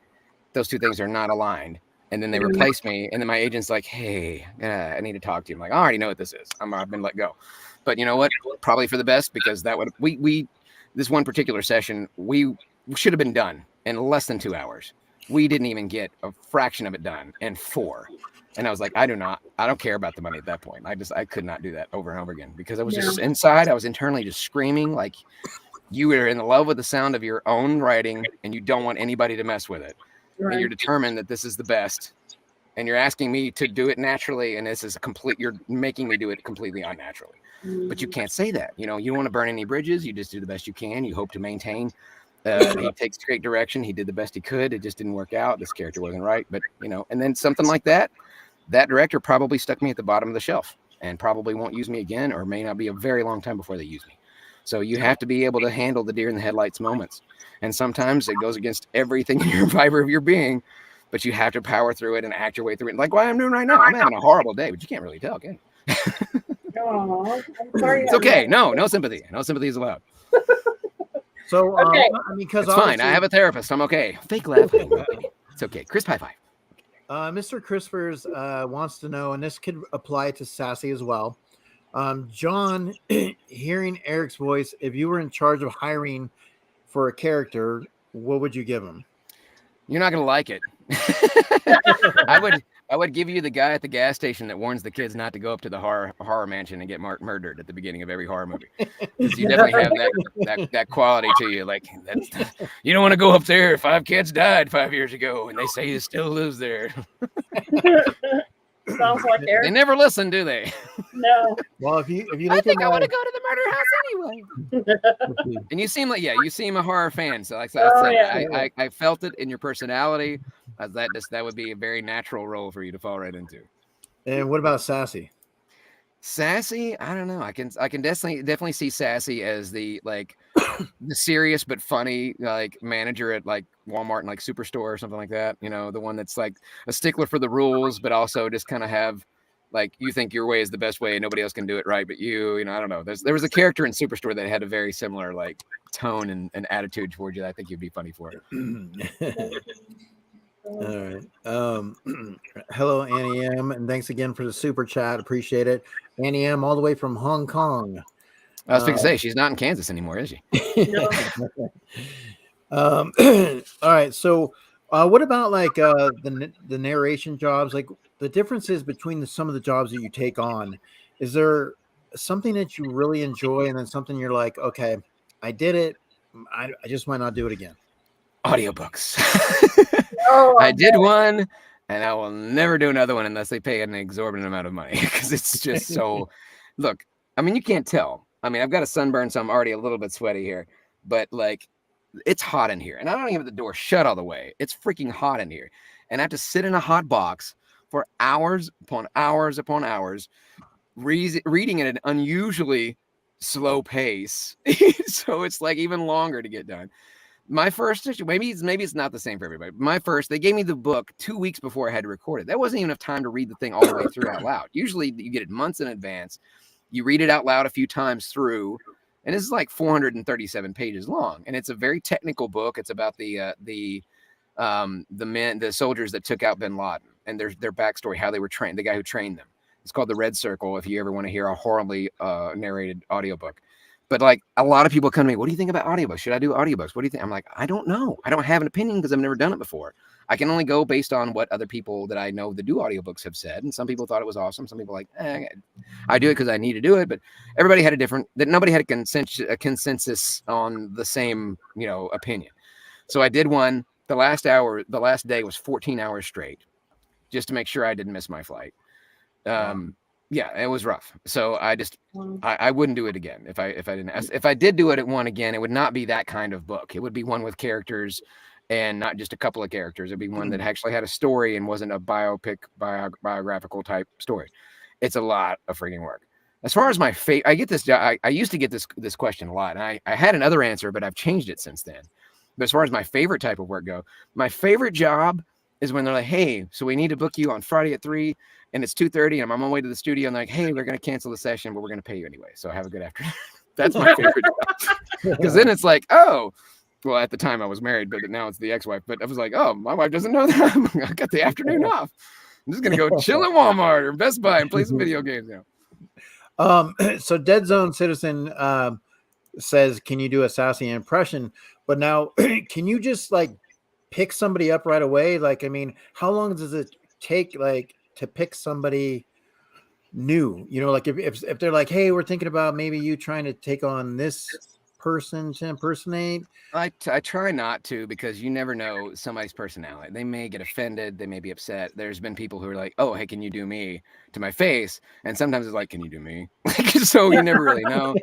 Those two things are not aligned. And then they replace me. And then my agent's like, hey, I need to talk to you. I'm like, I already know what this is. I've been let go. But you know what? Probably for the best because that would this one particular session, we should have been done in less than 2 hours. We didn't even get a fraction of it done in 4. And I was like, I don't care about the money at that point. I could not do that over and over again because I was just inside. I was internally just screaming like you were in love with the sound of your own writing and you don't want anybody to mess with it. Right. and you're determined that this is the best, and you're asking me to do it naturally, and this is you're making me do it completely unnaturally. But you can't say that. You don't want to burn any bridges. You just do the best you can. You hope to maintain. He takes great direction. He did the best he could. It just didn't work out. This character wasn't right. But, and then something like that director probably stuck me at the bottom of the shelf and probably won't use me again, or may not be a very long time before they use me. So you have to be able to handle the deer in the headlights moments. And sometimes it goes against everything in your fiber of your being, but you have to power through it and act your way through it. Like what I'm doing right now. I'm having a horrible day, but you can't really tell, can you? Oh, I'm sorry. It's okay. No sympathy. No sympathy is allowed. So, Okay. because It's fine. I have a therapist. I'm okay. Fake laugh. It's okay. Chris, high five. Mr. Crispers wants to know, and this could apply to Sassy as well. John, hearing Eric's voice, if you were in charge of hiring for a character, what would you give him? You're not gonna like it. I would give you the guy at the gas station that warns the kids not to go up to the horror mansion and get murdered at the beginning of every horror movie. Because you definitely have that quality to you. Like you don't want to go up there. 5 kids died 5 years ago, and they say he still lives there. Sounds like Eric. They never listen, do they? No. Well, if you I look think at I want to go to the murder house anyway. And you seem a horror fan. So like I felt it in your personality. That would be a very natural role for you to fall right into. And what about Sassy? Sassy, I don't know. I can definitely see Sassy as the the serious but funny manager at Walmart and Superstore or something like that. The one that's like a stickler for the rules, but also just kind of have you think your way is the best way and nobody else can do it right but you. I don't know. There was a character in Superstore that had a very similar tone and attitude towards you that I think you'd be funny for. All right. Hello, Annie M, and thanks again for the super chat. Appreciate it. Annie M, all the way from Hong Kong. I was going to say she's not in Kansas anymore, is she? All right. So, what about the narration jobs? The differences between some of the jobs that you take on. Is there something that you really enjoy, and then something you're like, okay, I did it. I just might not do it again. Audiobooks. Oh, I did one, and I will never do another one unless they pay an exorbitant amount of money because it's just so. Look, I mean, you can't tell. I mean, I've got a sunburn, so I'm already a little bit sweaty here, but it's hot in here, and I don't even have the door shut all the way. It's freaking hot in here, and I have to sit in a hot box for hours upon hours upon hours, reading at an unusually slow pace. So it's even longer to get done. My first issue, maybe it's not the same for everybody. They gave me the book 2 weeks before I had to record it. That wasn't even enough time to read the thing all the way through out loud. Usually you get it months in advance. You read it out loud a few times through, and this is 437 pages long. And it's a very technical book. It's about the soldiers that took out bin Laden and their backstory, how they were trained, the guy who trained them. It's called The Red Circle, if you ever want to hear a horribly narrated audiobook. But a lot of people come to me, what do you think about audiobooks? Should I do audiobooks? What do you think? I'm like, I don't know. I don't have an opinion because I've never done it before. I can only go based on what other people that I know that do audiobooks have said. And some people thought it was awesome. Some people I do it because I need to do it. But everybody had nobody had a consensus on the same, opinion. So I did one. The last day was 14 hours straight just to make sure I didn't miss my flight. Yeah, it was rough. So I wouldn't do it again. If I did do it at one again, it would not be that kind of book. It would be one with characters and not just a couple of characters. It'd be one that actually had a story and wasn't a biographical type story. It's a lot of freaking work. As far as my fate, I get this. I used to get this question a lot, and I had another answer, but I've changed it since then. But as far as my favorite type of work go, my favorite job is when they're like, hey, so we need to book you on Friday at 3 and it's 2:30 and I'm on my way to the studio and they're like, hey, we're going to cancel the session, but we're going to pay you anyway. So have a good afternoon. That's my favorite job. Because then it's like, oh, well, at the time I was married, but now it's the ex-wife. But I was like, oh, my wife doesn't know that. I got the afternoon off. I'm just going to go chill at Walmart or Best Buy and play some video games now. So Dead Zone Citizen says, can you do a Sassy impression? But now, can you just pick somebody up right away? How long does it take to pick somebody new? If they're like, hey, we're thinking about maybe you trying to take on this person to impersonate? I try not to, because you never know somebody's personality. They may get offended. They may be upset. There's been people who are like, oh, hey, can you do me to my face? And sometimes it's like, can you do me? So you never really know.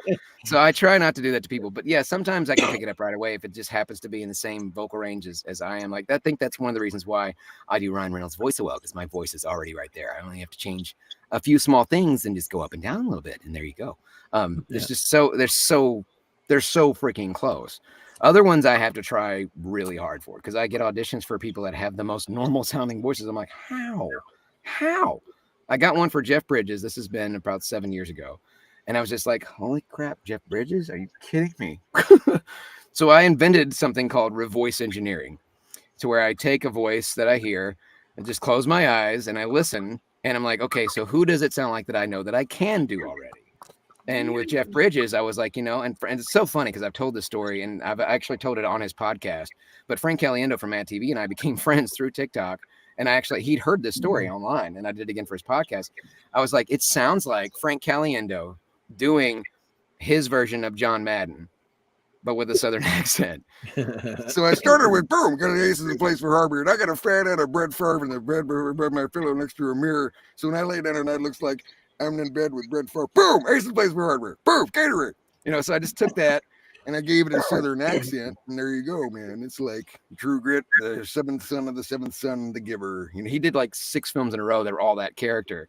So I try not to do that to people. But yeah, sometimes I can pick it up right away if it just happens to be in the same vocal range as I am. Like, I think that's one of the reasons why I do Ryan Reynolds' voice so well, because my voice is already right there. I only have to change a few small things and just go up and down a little bit. And there you go. There's just they're so freaking close. Other ones I have to try really hard for, because I get auditions for people that have the most normal sounding voices. I'm like, how? I got one for Jeff Bridges. This has been about 7 years ago. And I was just like, holy crap, Jeff Bridges? Are you kidding me? So I invented something called Revoice Engineering, to where I take a voice that I hear and just close my eyes and I listen. And I'm like, okay, so who does it sound like that I know that I can do already? And with Jeff Bridges, I was like, and it's so funny because I've told this story and I've actually told it on his podcast. But Frank Caliendo from Mad TV and I became friends through TikTok. And he'd heard this story online, and I did it again for his podcast. I was like, it sounds like Frank Caliendo doing his version of John Madden, but with a Southern accent. So I started with, boom, got an ace in the place for Harvey, and I got a fat head of Brett Favre in the bed by my pillow next to a mirror. So when I lay down at night, it looks like I'm in bed with Brett Favre. Boom, ace in the place for hardware. Boom, Gatorade. So I just took that and I gave it a Southern accent, and there you go, man. It's like True Grit, the seventh son of the seventh son, the giver. He did like 6 films in a row that were all that character.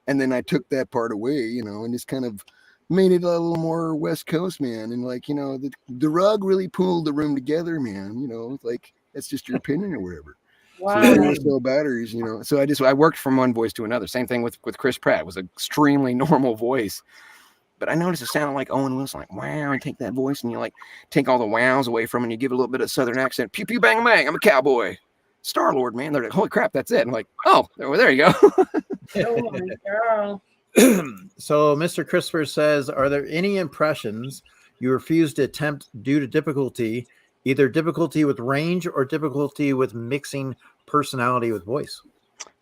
And then I took that part away, and just kind of made it a little more West Coast, man. And like, the rug really pulled the room together, man. Like, that's just your opinion or whatever. Wow. So batteries, So I worked from one voice to another. Same thing with Chris Pratt. It was an extremely normal voice, but I noticed it sounded like Owen Wilson. Like, wow, and take that voice and you like take all the wows away from it and you give it a little bit of Southern accent. Pew pew bang bang. I'm a cowboy. Star-Lord, man. They're like, holy crap, that's it. I'm like, oh, there you go. Oh my God. So Mr. Christopher says, are there any impressions you refuse to attempt due to difficulty, either difficulty with range or difficulty with mixing personality with voice?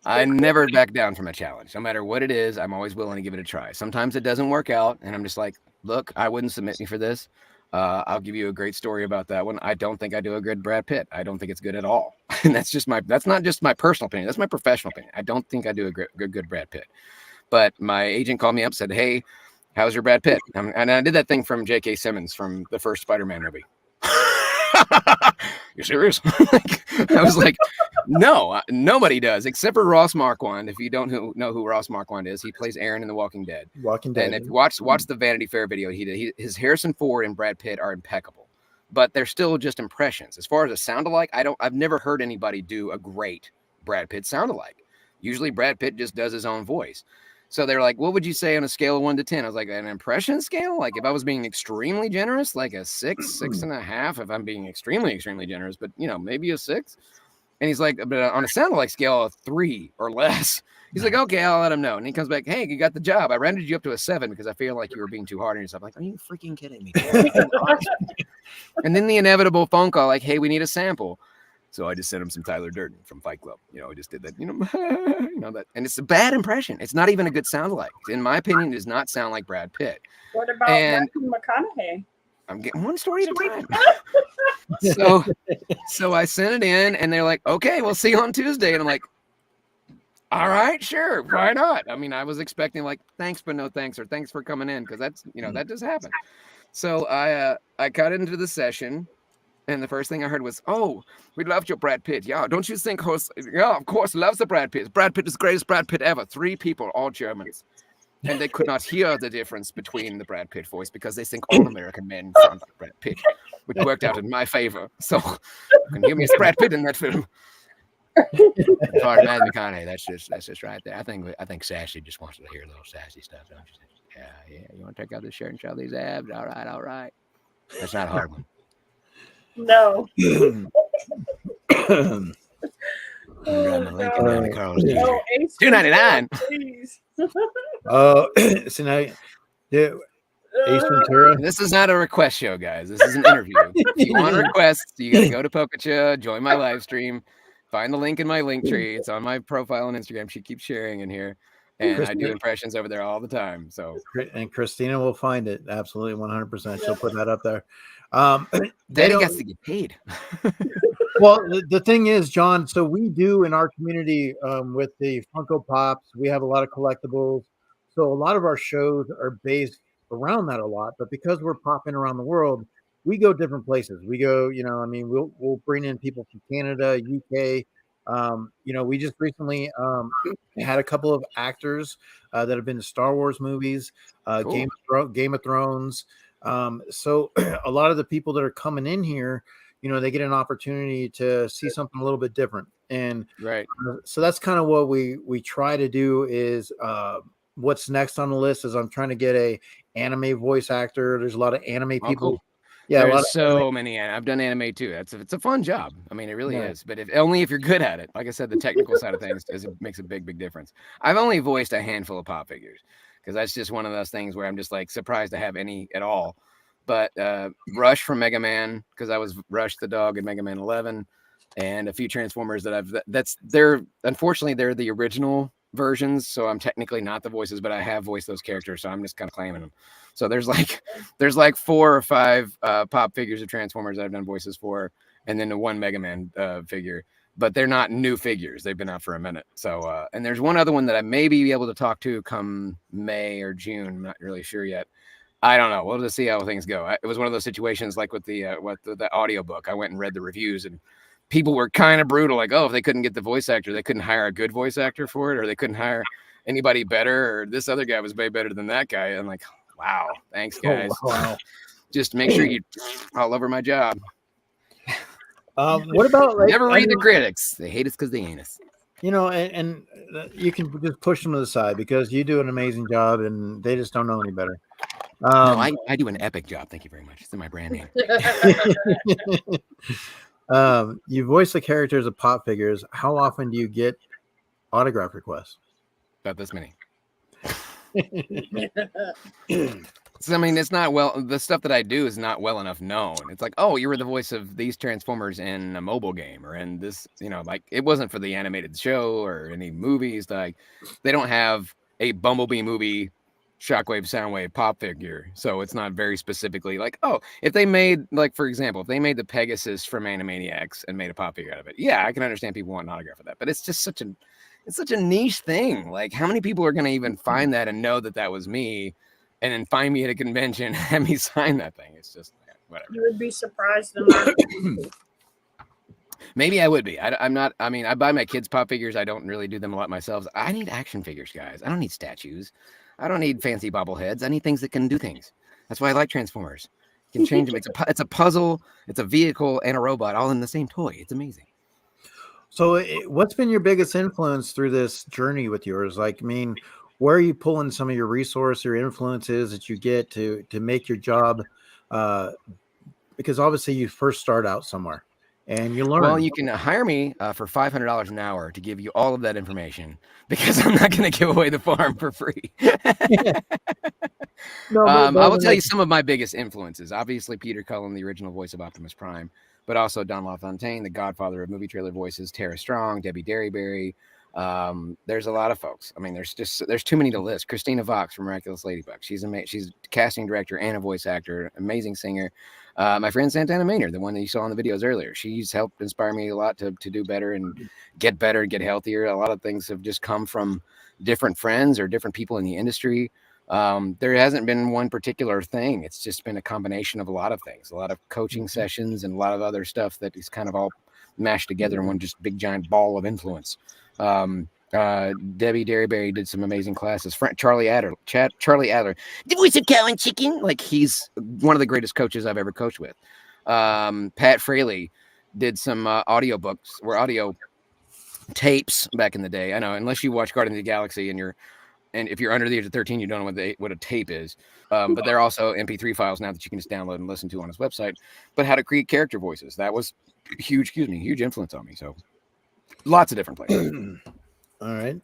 I never back down from a challenge. No matter what it is, I'm always willing to give it a try. Sometimes it doesn't work out, and I'm just like, look, I wouldn't submit me for this. I'll give you a great story about that one. I don't think I do a good Brad Pitt. I don't think it's good at all. And that's not just my personal opinion. That's my professional opinion. I don't think I do a good Brad Pitt. But my agent called me up, said, hey, how's your Brad Pitt? And I did that thing from J.K. Simmons from the first Spider-Man movie. You're serious? I was like, no, nobody does except for Ross Marquand. If you don't know who Ross Marquand is, he plays Aaron in The Walking Dead. And if you watch the Vanity Fair video he did, his Harrison Ford and Brad Pitt are impeccable, but they're still just impressions. As far as a sound-alike, I've never heard anybody do a great Brad Pitt sound-alike. Usually Brad Pitt just does his own voice. So they're like, what would you say on a scale of 1 to 10? I was like, an impression scale? Like if I was being extremely generous, like a 6.5, if I'm being extremely, extremely generous, but maybe a 6. And he's like, but on a sound-alike scale of 3 or less. He's like, okay, I'll let him know. And he comes back, hey, you got the job. I rounded you up to a 7 because I feel like you were being too hard on yourself. I'm like, are you freaking kidding me? And then the inevitable phone call, like, hey, we need a sample. So I just sent him some Tyler Durden from Fight Club. I just did that, that. And it's a bad impression. It's not even a good sound alike. In my opinion, it does not sound like Brad Pitt. What about Matthew McConaughey? I'm getting one story at a time. So I sent it in and they're like, okay, we'll see you on Tuesday. And I'm like, all right, sure. Why not? I mean, I was expecting like, thanks, but no thanks, or thanks for coming in. Cause that's, that does happen. So I cut into the session. And the first thing I heard was, oh, we loved your Brad Pitt. Yeah, don't you think, yeah, of course, loves the Brad Pitt. Brad Pitt is the greatest Brad Pitt ever. 3 people, all Germans. And they could not hear the difference between the Brad Pitt voice because they think all American men sound like Brad Pitt, which worked out in my favor. So you can hear me as Brad Pitt in that film. As far as Matthew McConaughey, that's just right there. I think Sassy just wants to hear a little Sassy stuff, don't you think? Yeah. You want to take out this shirt and show these abs? All right. That's not a hard one. No. $2.99. Oh, so now, Ace Ventura. This is not a request show, guys. This is an interview. If you want requests, you gotta go to Pokacha, join my live stream, find the link in my link tree. It's on my profile on Instagram. She keeps sharing in here. and I do impressions over there all the time. So, and Christina will find it absolutely 100%. She'll put that up there. Daddy gets to get paid. Well, the thing is, John, so we do in our community with the Funko Pops, we have a lot of collectibles. So a lot of our shows are based around that a lot, but because we're popping around the world, we go different places. We go, we'll bring in people from Canada, UK. We just recently had a couple of actors that have been to Star Wars movies, Cool. Game of Thrones. So a lot of the people that are coming in here, they get an opportunity to see something a little bit different. And right. So that's kind of what we try to do is what's next on the list is I'm trying to get a anime voice actor. There's a lot of anime people. Cool. Yeah, there's so many. I've done anime too. It's a fun job. I mean, it really is. But only if you're good at it. Like I said, the technical side of things makes a big difference. I've only voiced a handful of pop figures because that's just one of those things where I'm just like surprised to have any at all. But Rush from Mega Man, because I was Rush the dog in Mega Man 11, and a few Transformers that unfortunately they're the original versions, so I'm technically not the voices, but I have voiced those characters, so I'm just kind of claiming them. So there's like 4 or 5 pop figures of Transformers that I've done voices for, and then the one Mega Man figure, but they're not new figures. They've been out for a minute. So and there's one other one that I may be able to talk to come May or June. I'm not really sure yet. I don't know. We'll just see how things go. It was one of those situations like with the audiobook. I went and read the reviews, and people were kind of brutal. Like, oh, if they couldn't get the voice actor, they couldn't hire a good voice actor for it, or they couldn't hire anybody better, or this other guy was way better than that guy. I'm like, wow, thanks, guys. Oh, wow. Just make sure you all over my job. What about never read the critics? They hate us because they ain't us. And you can just push them to the side because you do an amazing job, and they just don't know any better. No, I do an epic job. Thank you very much. It's in my brand name. You voice the characters of pop figures. How often do you get autograph requests? About this many. So, I mean, it's not the stuff that I do is not well enough known. It's like, oh, you were the voice of these Transformers in a mobile game or in this, like it wasn't for the animated show or any movies. Like they don't have a Bumblebee movie Shockwave Soundwave pop figure, so it's not very specifically like, oh, if they made, like, for example, if they made the Pegasus from Animaniacs and made a pop figure out of it, yeah, I can understand people want an autograph of that, but it's just such a niche thing. Like, how many people are going to even find that and know that was me, and then find me at a convention and have me sign that thing? It's just whatever. You would be surprised. Maybe I would be. I'm not. I mean, I buy my kids pop figures. I don't really do them a lot myself. I need action figures, guys. I don't need statues. I don't need fancy bobbleheads. I need things that can do things. That's why I like Transformers. You can change them. It's a puzzle. It's a vehicle and a robot all in the same toy. It's amazing. So what's been your biggest influence through this journey with yours? Like, I mean, where are you pulling some of your resources, your influences that you get to make your job? Because obviously you first start out somewhere. And you learn. Well, you can hire me for $500 an hour to give you all of that information because I'm not going to give away the farm for free. I will tell you some of my biggest influences. Obviously, Peter Cullen, the original voice of Optimus Prime, but also Don LaFontaine, the godfather of movie trailer voices, Tara Strong, Debbie Derryberry. There's a lot of folks. I mean, there's too many to list. Christina Vox from Miraculous Ladybug. She's a casting director and a voice actor, amazing singer. My friend Santana Maynard, the one that you saw in the videos earlier, she's helped inspire me a lot to do better and get healthier. A lot of things have just come from different friends or different people in the industry. There hasn't been one particular thing. It's just been a combination of a lot of things, a lot of coaching sessions and a lot of other stuff that is kind of all mashed together in one just big giant ball of influence. Debbie Derryberry did some amazing classes. Charlie Adler, the voice of Cow and Chicken. Like, he's one of the greatest coaches I've ever coached with. Pat Fraley did some audio books or audio tapes back in the day. I know, unless you watch Guardians of the Galaxy and if you're under the age of 13, you don't know what a tape is. But they're also MP3 files now that you can just download and listen to on his website. But how to create character voices. That was huge influence on me. So lots of different places. All right.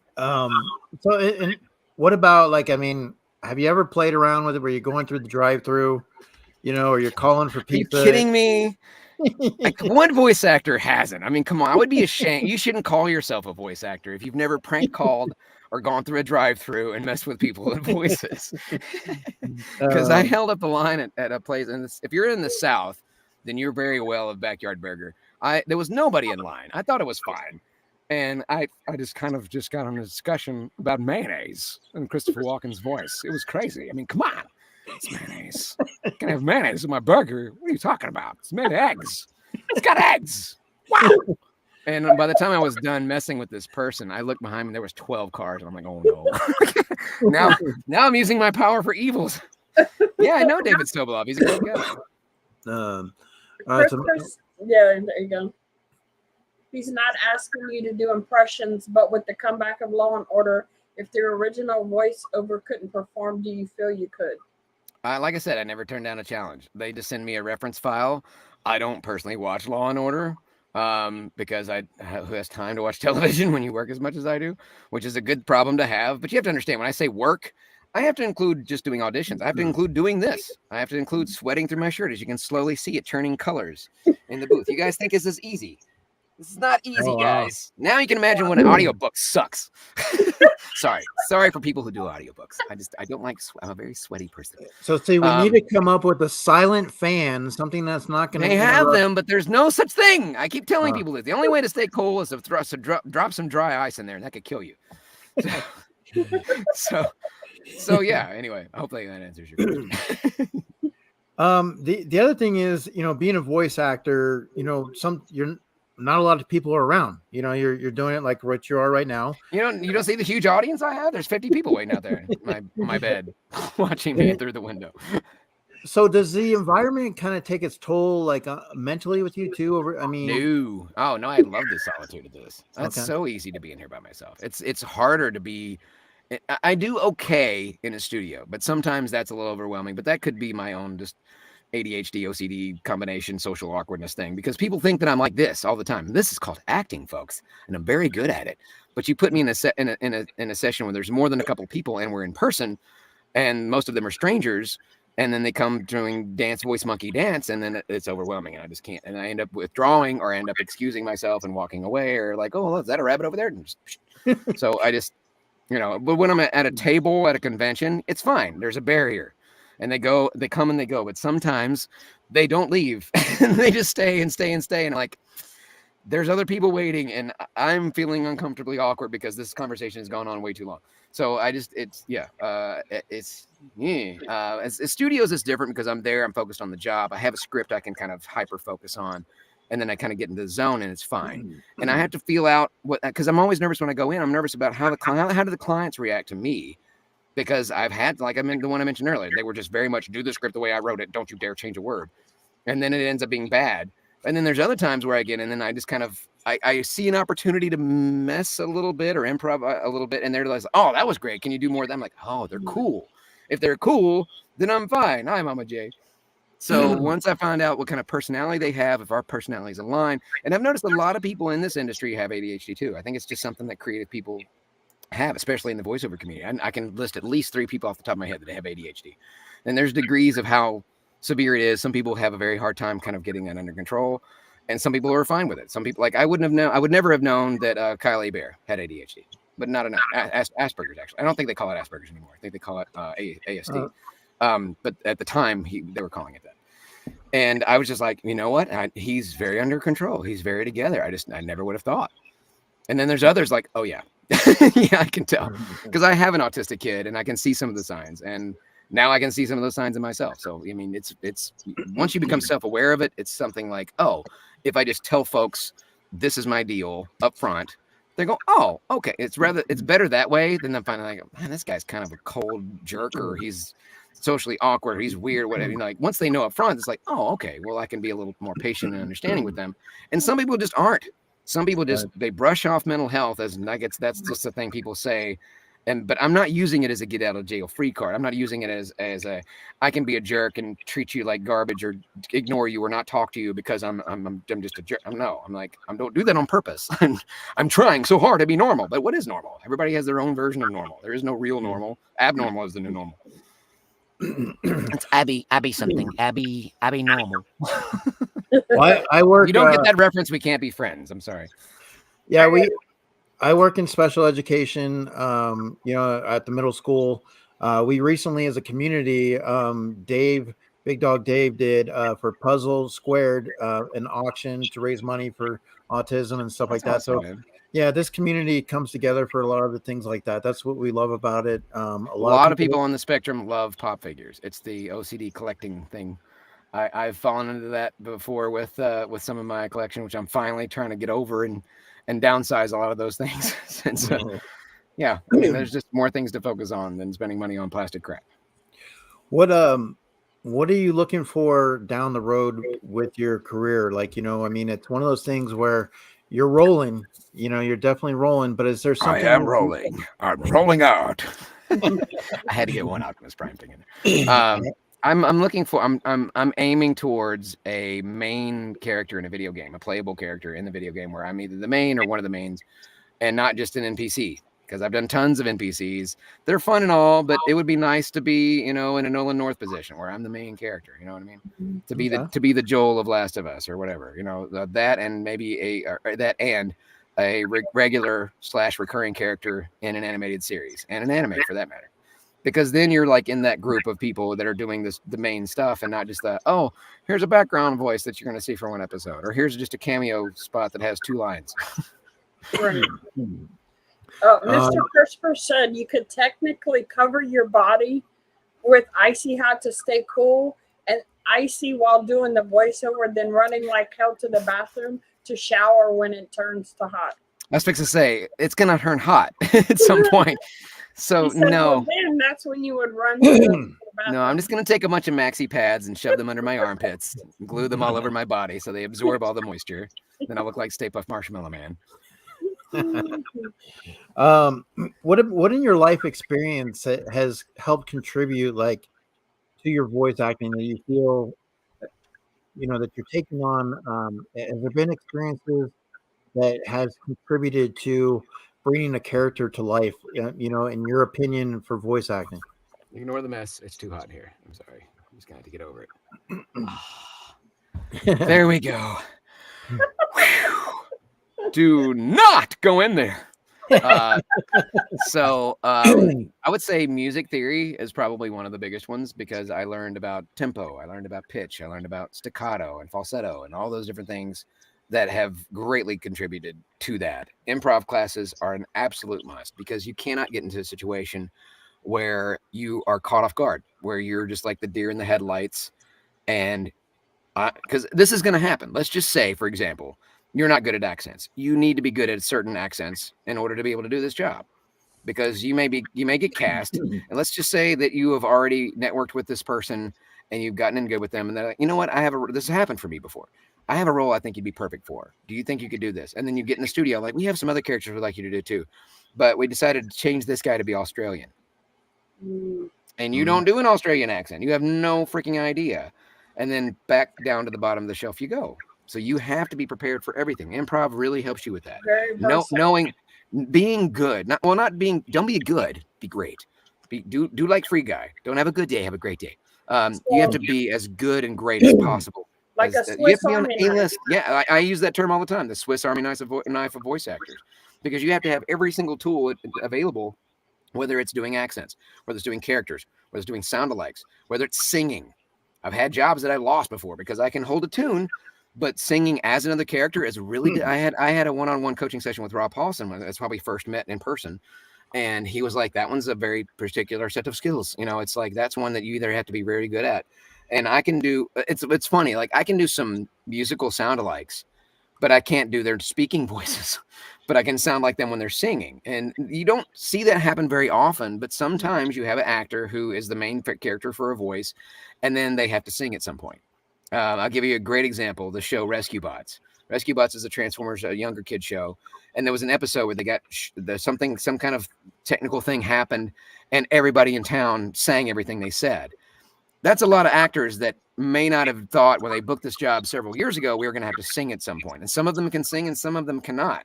So and what about, like, I mean, have you ever played around with it where you're going through the drive-through, or you're calling for pizza? Are you kidding me? Like, one voice actor hasn't. I mean, come on. I would be ashamed. You shouldn't call yourself a voice actor if you've never prank called or gone through a drive-through and messed with people and voices. Because I held up the line at a place, and if you're in the South, then you're very well of Backyard Burger. There was nobody in line. I thought it was fine. And I just kind of got on a discussion about mayonnaise in Christopher Walken's voice. It was crazy. I mean, come on. It's mayonnaise. Can I have mayonnaise in my burger? What are you talking about? It's made of eggs. It's got eggs. Wow. And by the time I was done messing with this person, I looked behind me and there was 12 cars. And I'm like, oh no. now I'm using my power for evils. Yeah, I know David Sobolov. He's a great guy. Yeah, there you go. He's not asking you to do impressions, but with the comeback of Law and Order, if their original voiceover couldn't perform, do you feel you could? Like I said, I never turned down a challenge. They just send me a reference file. I don't personally watch Law and Order because who has time to watch television when you work as much as I do, which is a good problem to have. But you have to understand, when I say work, I have to include just doing auditions. I have to include doing this. I have to include sweating through my shirt, as you can slowly see it turning colors in the booth. You guys think this is easy? This is not easy, guys. Now you can imagine when an audiobook sucks. Sorry for people who do audiobooks. I don't like, I'm a very sweaty person. So see, we need to come up with a silent fan, something that's not going to. They have them, but there's no such thing. I keep telling people that the only way to stay cool is to drop some dry ice in there, and that could kill you. So yeah, anyway, hopefully that answers your question. The other thing is, being a voice actor, you're not a lot of people are around. You're doing it like what you are right now. You don't see the huge audience I have. There's 50 people waiting out there in my bed watching me through the window. So does the environment kind of take its toll, like mentally with you too? No. Oh no, I love the solitude of this. That's so easy to be in here by myself. It's harder to be. I do okay in a studio, but sometimes that's a little overwhelming. But that could be my own just ADHD, OCD combination, social awkwardness thing, because people think that I'm like this all the time. This is called acting, folks, and I'm very good at it. But you put me in a session where there's more than a couple people and we're in person, and most of them are strangers, and then they come doing voice monkey dance, and then it's overwhelming, and I just can't. And I end up withdrawing, or I end up excusing myself and walking away, or like, oh, is that a rabbit over there? So I just, but when I'm at a table at a convention, it's fine. There's a barrier. And they come and they go, but sometimes they don't leave. They just stay and stay and stay. And like, there's other people waiting, and I'm feeling uncomfortably awkward because this conversation has gone on way too long. So as studios is different because I'm there, I'm focused on the job. I have a script I can kind of hyper focus on, and then I kind of get into the zone, and it's fine. And I have to feel out because I'm always nervous when I go in. I'm nervous about how do the clients react to me. Because I've had, like the one I mentioned earlier, they were just very much do the script the way I wrote it. Don't you dare change a word. And then it ends up being bad. And then there's other times where I get in and I just kind of, I see an opportunity to mess a little bit or improv a little bit. And they're like, oh, that was great. Can you do more of that? I'm like, oh, they're cool. If they're cool, then I'm fine. Hi, Mama J. So once I find out what kind of personality they have, if our personalities align, and I've noticed a lot of people in this industry have ADHD too. I think it's just something that creative people have, especially in the voiceover community. I can list at least 3 people off the top of my head that have ADHD. And there's degrees of how severe it is. Some people have a very hard time kind of getting that under control, and some people are fine with it. Some people, like I would never have known that Kyle Hebert had ADHD, but not enough. Asperger's, actually. I don't think they call it Asperger's anymore. I think they call it ASD. But at the time, they were calling it that. And I was just like, you know what? He's very under control. He's very together. I never would have thought. And then there's others like, oh yeah. Yeah, I can tell because I have an autistic kid and I can see some of the signs, and now I can see some of those signs in myself. So, I mean, it's once you become self-aware of it, it's something like, oh, if I just tell folks this is my deal up front, they go, oh, okay. It's better that way than them finding like, man, this guy's kind of a cold jerk, or he's socially awkward, or he's weird, whatever. Like once they know up front, it's like, oh, okay, well, I can be a little more patient and understanding with them. And some people just aren't. Some people just, they brush off mental health as nuggets. That's just the thing people say. But I'm not using it as a get out of jail free card. I'm not using it as a, I can be a jerk and treat you like garbage or ignore you or not talk to you because I'm just a jerk. No, I'm like, I don't do that on purpose. I'm trying so hard to be normal, but what is normal? Everybody has their own version of normal. There is no real normal. Abnormal is the new normal. It's Abby something. Abby normal. Well, I work. You don't get that reference. We can't be friends. I'm sorry. Yeah, I work in special education, at the middle school. We recently, as a community, Big Dog Dave did for Puzzle Squared an auction to raise money for autism and stuff like that. That's awesome, So, man. yeah, this community comes together for a lot of the things like that. That's what we love about it. A A lot lot of of people people. on the spectrum love pop figures. It's the OCD collecting thing. I've fallen into that before with some of my collection, which I'm finally trying to get over and downsize a lot of those things. Since yeah, I mean, there's just more things to focus on than spending money on plastic crap. What are you looking for down the road with your career? Like, I mean, it's one of those things where you're rolling, you're definitely rolling, but is there I something am rolling. I'm rolling out. I had to get one Optimus Prime thing in there. I'm looking for I'm aiming towards a main character in a video game, a playable character in the video game where I'm either the main or one of the mains, and not just an NPC. Because I've done tons of NPCs. They're fun and all, but it would be nice to be, in a Nolan North position where I'm the main character. You know what I mean? To be the Joel of Last of Us or whatever. That and maybe a regular / recurring character in an animated series and an anime for that matter. Because then you're like in that group of people that are doing the main stuff and not just here's a background voice that you're going to see for one episode, or here's just a cameo spot that has 2 lines. Right. Mr. Crisper said you could technically cover your body with icy hot to stay cool and icy while doing the voiceover, then running like hell to the bathroom to shower when it turns to hot. I was fixing to say it's gonna turn hot at some point. So He said, no. well, then that's when you would run to the bathroom. No, I'm just gonna take a bunch of maxi pads and shove them under my armpits, and glue them all over my body so they absorb all the moisture. Then I'll look like Stay Puft Marshmallow Man. What in your life experience has helped contribute like to your voice acting that you feel that you're taking on? Has there been experiences that has contributed to bringing a character to life, in your opinion, for voice acting? Ignore the mess. It's too hot in here. I'm sorry. I'm just gonna have to get over it. There we go. Do not go in there. I would say music theory is probably one of the biggest ones because I learned about tempo, I learned about pitch, I learned about staccato and falsetto and all those different things that have greatly contributed to that. Improv classes are an absolute must because you cannot get into a situation where you are caught off guard, where you're just like the deer in the headlights. And because this is going to happen. Let's just say, for example, you're not good at accents. You need to be good at certain accents in order to be able to do this job, because you may get cast. And let's just say that you have already networked with this person and you've gotten in good with them, and they're like, you know what, this has happened for me before. I have a role I think you'd be perfect for. Do you think you could do this? And then you get in the studio, like, we have some other characters we'd like you to do too, but we decided to change this guy to be Australian. And you don't do an Australian accent. You have no freaking idea. And then back down to the bottom of the shelf you go. So you have to be prepared for everything. Improv really helps you with that. Knowing, being good. Don't be good, be great. Do like Free Guy. Don't have a good day, have a great day. You have to be as good and great as possible. Like a Swiss Army knife. Yeah, I use that term all the time, the Swiss Army knife of voice actors, because you have to have every single tool available, whether it's doing accents, whether it's doing characters, whether it's doing sound-alikes, whether it's singing. I've had jobs that I lost before because I can hold a tune, but singing as another character is really. I had a one-on-one coaching session with Rob Paulson when that's probably first met in person, and he was like, "That one's a very particular set of skills. It's like that's one that you either have to be very good at." And I can do. It's funny. Like I can do some musical sound-alikes, but I can't do their speaking voices. But I can sound like them when they're singing, and you don't see that happen very often. But sometimes you have an actor who is the main character for a voice, and then they have to sing at some point. I'll give you a great example: the show Rescue Bots. Rescue Bots is a Transformers, a younger kid show, and there was an episode where they got some kind of technical thing happened, and everybody in town sang everything they said. That's a lot of actors that may not have thought when they booked this job several years ago, we were going to have to sing at some point. And some of them can sing and some of them cannot.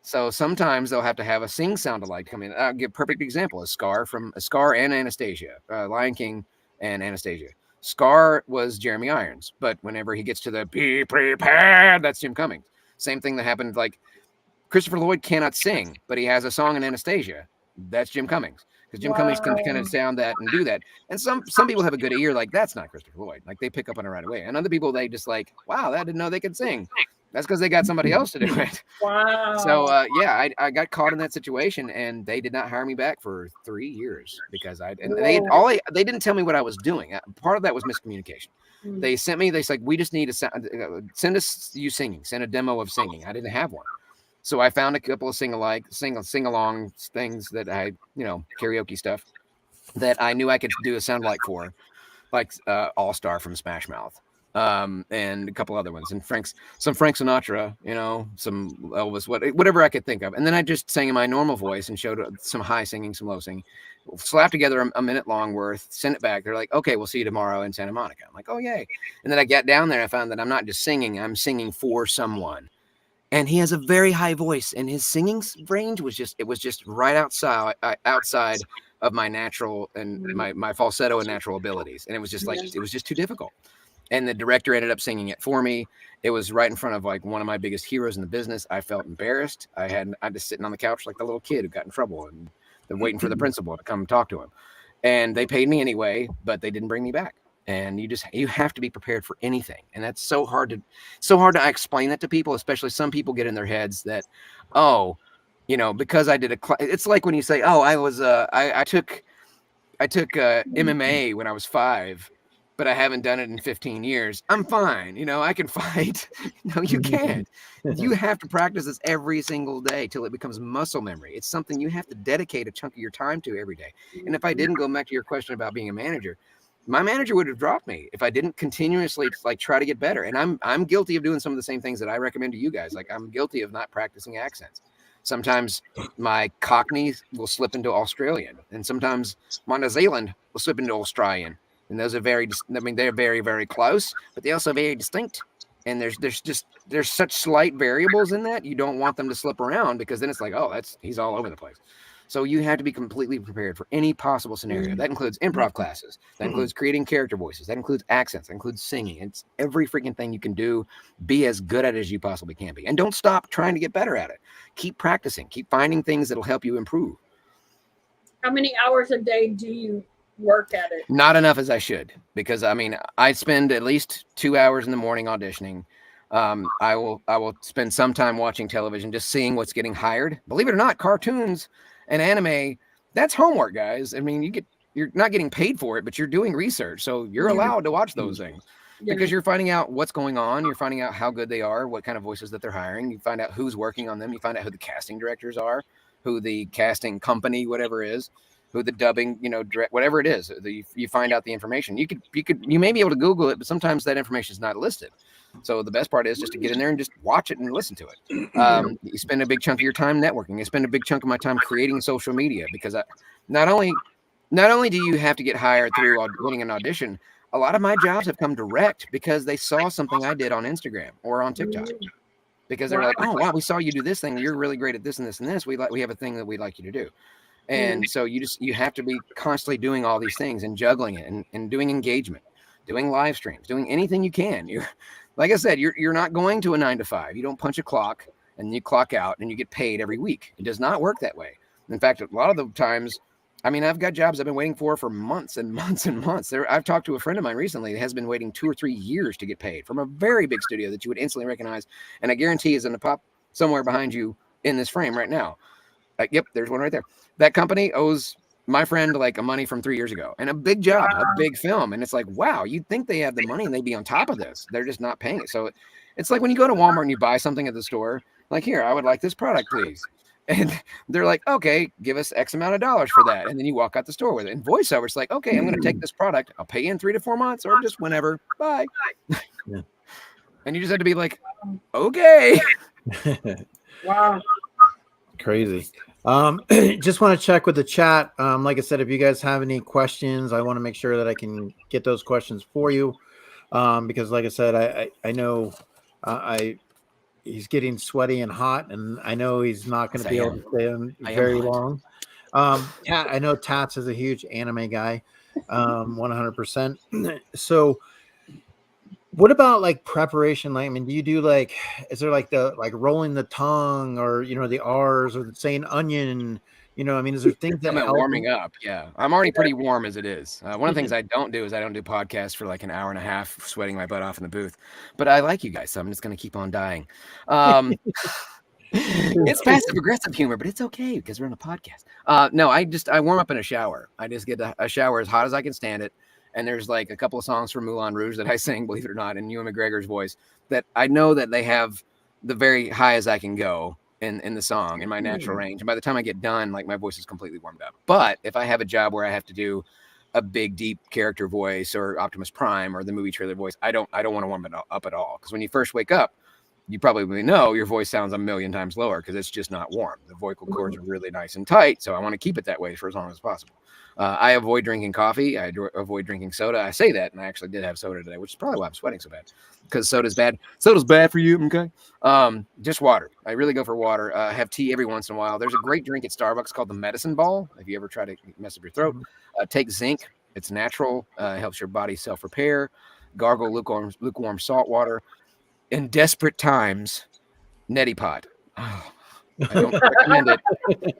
So sometimes they'll have to have a sing sound alike come in. I'll give a perfect example. A Scar and Anastasia, Lion King and Anastasia. Scar was Jeremy Irons, but whenever he gets to the be prepared, that's Jim Cummings. Same thing that happened like Christopher Lloyd cannot sing, but he has a song in Anastasia. That's Jim Cummings. Because Jim Cummings can kind of sound that and do that. And some people have a good ear, like that's not Christopher Lloyd. Like they pick up on it right away. And other people, they just like, wow, I didn't know they could sing. That's because they got somebody else to do it. Wow. So I got caught in that situation, and they did not hire me back for 3 years because they didn't tell me what I was doing. Part of that was miscommunication. They sent me. They said, we just need to send us you singing. Send a demo of singing. I didn't have one. So I found a couple of sing along things that I, karaoke stuff that I knew I could do a sound like for, like All Star from Smash Mouth, and a couple other ones, and some Frank Sinatra, some Elvis, whatever I could think of. And then I just sang in my normal voice and showed some high singing, some low singing, slapped together a minute long worth, sent it back. They're like, okay, we'll see you tomorrow in Santa Monica. I'm like, oh, yay. And then I got down there and I found that I'm not just singing, I'm singing for someone. And he has a very high voice, and his singing range was just right outside of my natural and my falsetto and natural abilities. And it was just too difficult. And the director ended up singing it for me. It was right in front of like one of my biggest heroes in the business. I felt embarrassed. I was sitting on the couch like the little kid who got in trouble and they're waiting for the principal to come talk to him. And they paid me anyway, but they didn't bring me back. And you have to be prepared for anything. And that's so hard to explain that to people, especially some people get in their heads that, because I did it's like when you say, oh, I took MMA when I was 5, but I haven't done it in 15 years. I'm fine. I can fight. No, you can't. You have to practice this every single day till it becomes muscle memory. It's something you have to dedicate a chunk of your time to every day. And if I didn't go back to your question about being a manager, my manager would have dropped me if I didn't continuously try to get better. And I'm guilty of doing some of the same things that I recommend to you guys. Like I'm guilty of not practicing accents. Sometimes my Cockney will slip into Australian, and sometimes my New Zealand will slip into Australian. And those are they're very, very close, but they're also very distinct. And there's such slight variables in that you don't want them to slip around, because then it's like, oh, he's all over the place. So you have to be completely prepared for any possible scenario. That includes improv classes. That includes creating character voices. That includes accents. That includes singing. It's every freaking thing you can do. Be as good at it as you possibly can be. And don't stop trying to get better at it. Keep practicing. Keep finding things that'll help you improve. How many hours a day do you work at it? Not enough as I should, because I spend at least 2 hours in the morning auditioning. I will spend some time watching television, just seeing what's getting hired. Believe it or not, cartoons and anime, that's homework, guys. I mean, you're not getting paid for it, but you're doing research. So you're allowed to watch those things because you're finding out what's going on. You're finding out how good they are, what kind of voices that they're hiring. You find out who's working on them. You find out who the casting directors are, who the casting company, whatever is, who the dubbing, whatever it is. You find out the information. You may be able to Google it, but sometimes that information is not listed. So the best part is just to get in there and just watch it and listen to it. You spend a big chunk of your time networking. I spend a big chunk of my time creating social media, because not only do you have to get hired through winning an audition, a lot of my jobs have come direct because they saw something I did on Instagram or on TikTok. Because they're like, oh wow, we saw you do this thing. You're really great at this and this and this. We have a thing that we'd like you to do. And so you have to be constantly doing all these things and juggling it and doing engagement, doing live streams, doing anything you can. Like I said, you're not going to a 9 to 5. You don't punch a clock and you clock out and you get paid every week. It does not work that way. In fact, a lot of the times, I've got jobs I've been waiting for months and months and months. I've talked to a friend of mine recently that has been waiting 2 or 3 years to get paid from a very big studio that you would instantly recognize. And I guarantee is in the pop somewhere behind you in this frame right now. Yep, there's one right there. That company owes my friend like money from 3 years ago, and a big job, a big film. And it's like, wow, you'd think they have the money and they'd be on top of this. They're just not paying it. So it's like when you go to Walmart and you buy something at the store, like, here, I would like this product, please. And they're like, okay, give us X amount of dollars for that. And then you walk out the store with it. And voiceover, it's like, okay, I'm going to take this product. I'll pay you in 3 to 4 months or just whenever. Bye. Yeah. And you just have to be like, okay. Wow. Crazy. Just want to check with the chat. Like I said, if you guys have any questions, I want to make sure that I can get those questions for you. Because like I said, I know he's getting sweaty and hot, and I know he's not going to be able to stay on very long. I know Tats is a huge anime guy, 100%. So What about like preparation? Like, I mean, do you do like, is there like the like rolling the tongue or the R's or saying onion? I mean, is there things that I'm at help? warming up. Yeah, I'm already pretty warm as it is. One of the things I don't do is I don't do podcasts for like an hour and a half, sweating my butt off in the booth. But I like you guys, so I'm just gonna keep on dying. It's passive aggressive humor, but it's okay because we're on a podcast. No, I warm up in a shower. I just get a shower as hot as I can stand it. And there's like a couple of songs from Moulin Rouge that I sing, believe it or not, in Ewan McGregor's voice that I know that they have the very high as I can go in the song in my natural range. And by the time I get done, like my voice is completely warmed up. But if I have a job where I have to do a big, deep character voice or Optimus Prime or the movie trailer voice, I don't want to warm it up at all. Because when you first wake up, you probably know your voice sounds a million times lower because it's just not warm. The vocal cords are really nice and tight. So I want to keep it that way for as long as possible. I avoid drinking coffee. I avoid drinking soda. I say that, and I actually did have soda today, which is probably why I'm sweating so bad, because soda's bad. Soda's bad for you, okay? Just water. I really go for water. Have tea every once in a while. There's a great drink at Starbucks called the Medicine Ball. If you ever try to mess up your throat, take zinc. It's natural. Helps your body self-repair. Gargle lukewarm salt water. In desperate times, neti pot. Oh, I don't recommend it.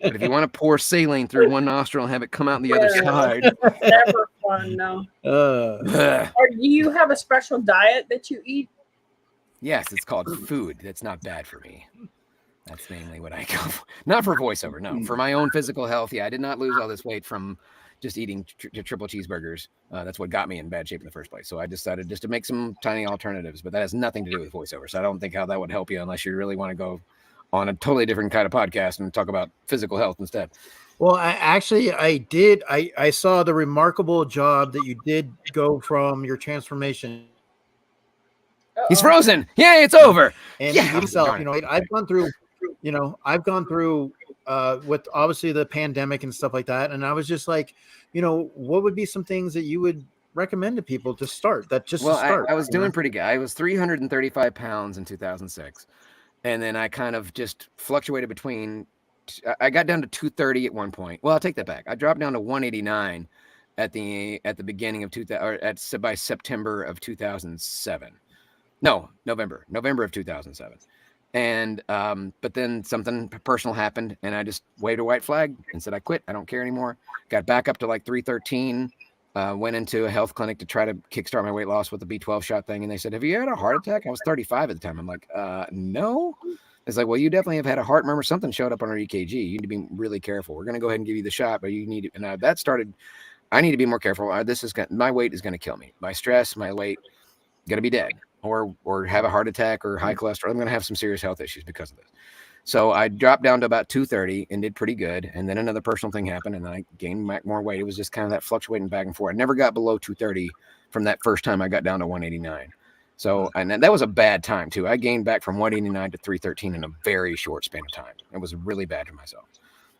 But if you want to pour saline through one nostril and have it come out the other side, Never fun, no. Or do you have a special diet that you eat? Yes, it's called food. That's not bad for me. That's mainly what I go for. Not for voiceover, no. For my own physical health, yeah. I did not lose all this weight from just eating triple cheeseburgers. That's what got me in bad shape in the first place. So I decided just to make some tiny alternatives, but that has nothing to do with voiceover. So I don't think how that would help you unless you really want to go on a totally different kind of podcast and talk about physical health instead. Well, I did. I saw the remarkable job that you did go from your transformation. He's frozen. Yay, it's over. And yeah, yourself, I've gone through, with obviously the pandemic and stuff like that. And I was just like, what would be some things that you would recommend to people to start to start? I was doing pretty good. I was 335 pounds in 2006. And then I kind of just fluctuated between, I got down to 230 at one point. Well, I'll take that back. I dropped down to 189 at the beginning of 2000, or by September of 2007. No, November of 2007. And, but then something personal happened and I just waved a white flag and said, I quit. I don't care anymore. Got back up to like 313. Went into a health clinic to try to kickstart my weight loss with the B12 shot thing. And they said, have you had a heart attack? I was 35 at the time. I'm like, no. It's like, well, you definitely have had a heart murmur. Something showed up on our EKG. You need to be really careful. We're going to go ahead and give you the shot, but you need it. And that started, I need to be more careful. My weight is going to kill me. My stress, my weight, going to be dead or have a heart attack or high cholesterol. I'm going to have some serious health issues because of this. So I dropped down to about 230 and did pretty good. And then another personal thing happened and I gained back more weight. It was just kind of that fluctuating back and forth. I never got below 230 from that first time I got down to 189. So, and that was a bad time too. I gained back from 189 to 313 in a very short span of time. It was really bad for myself.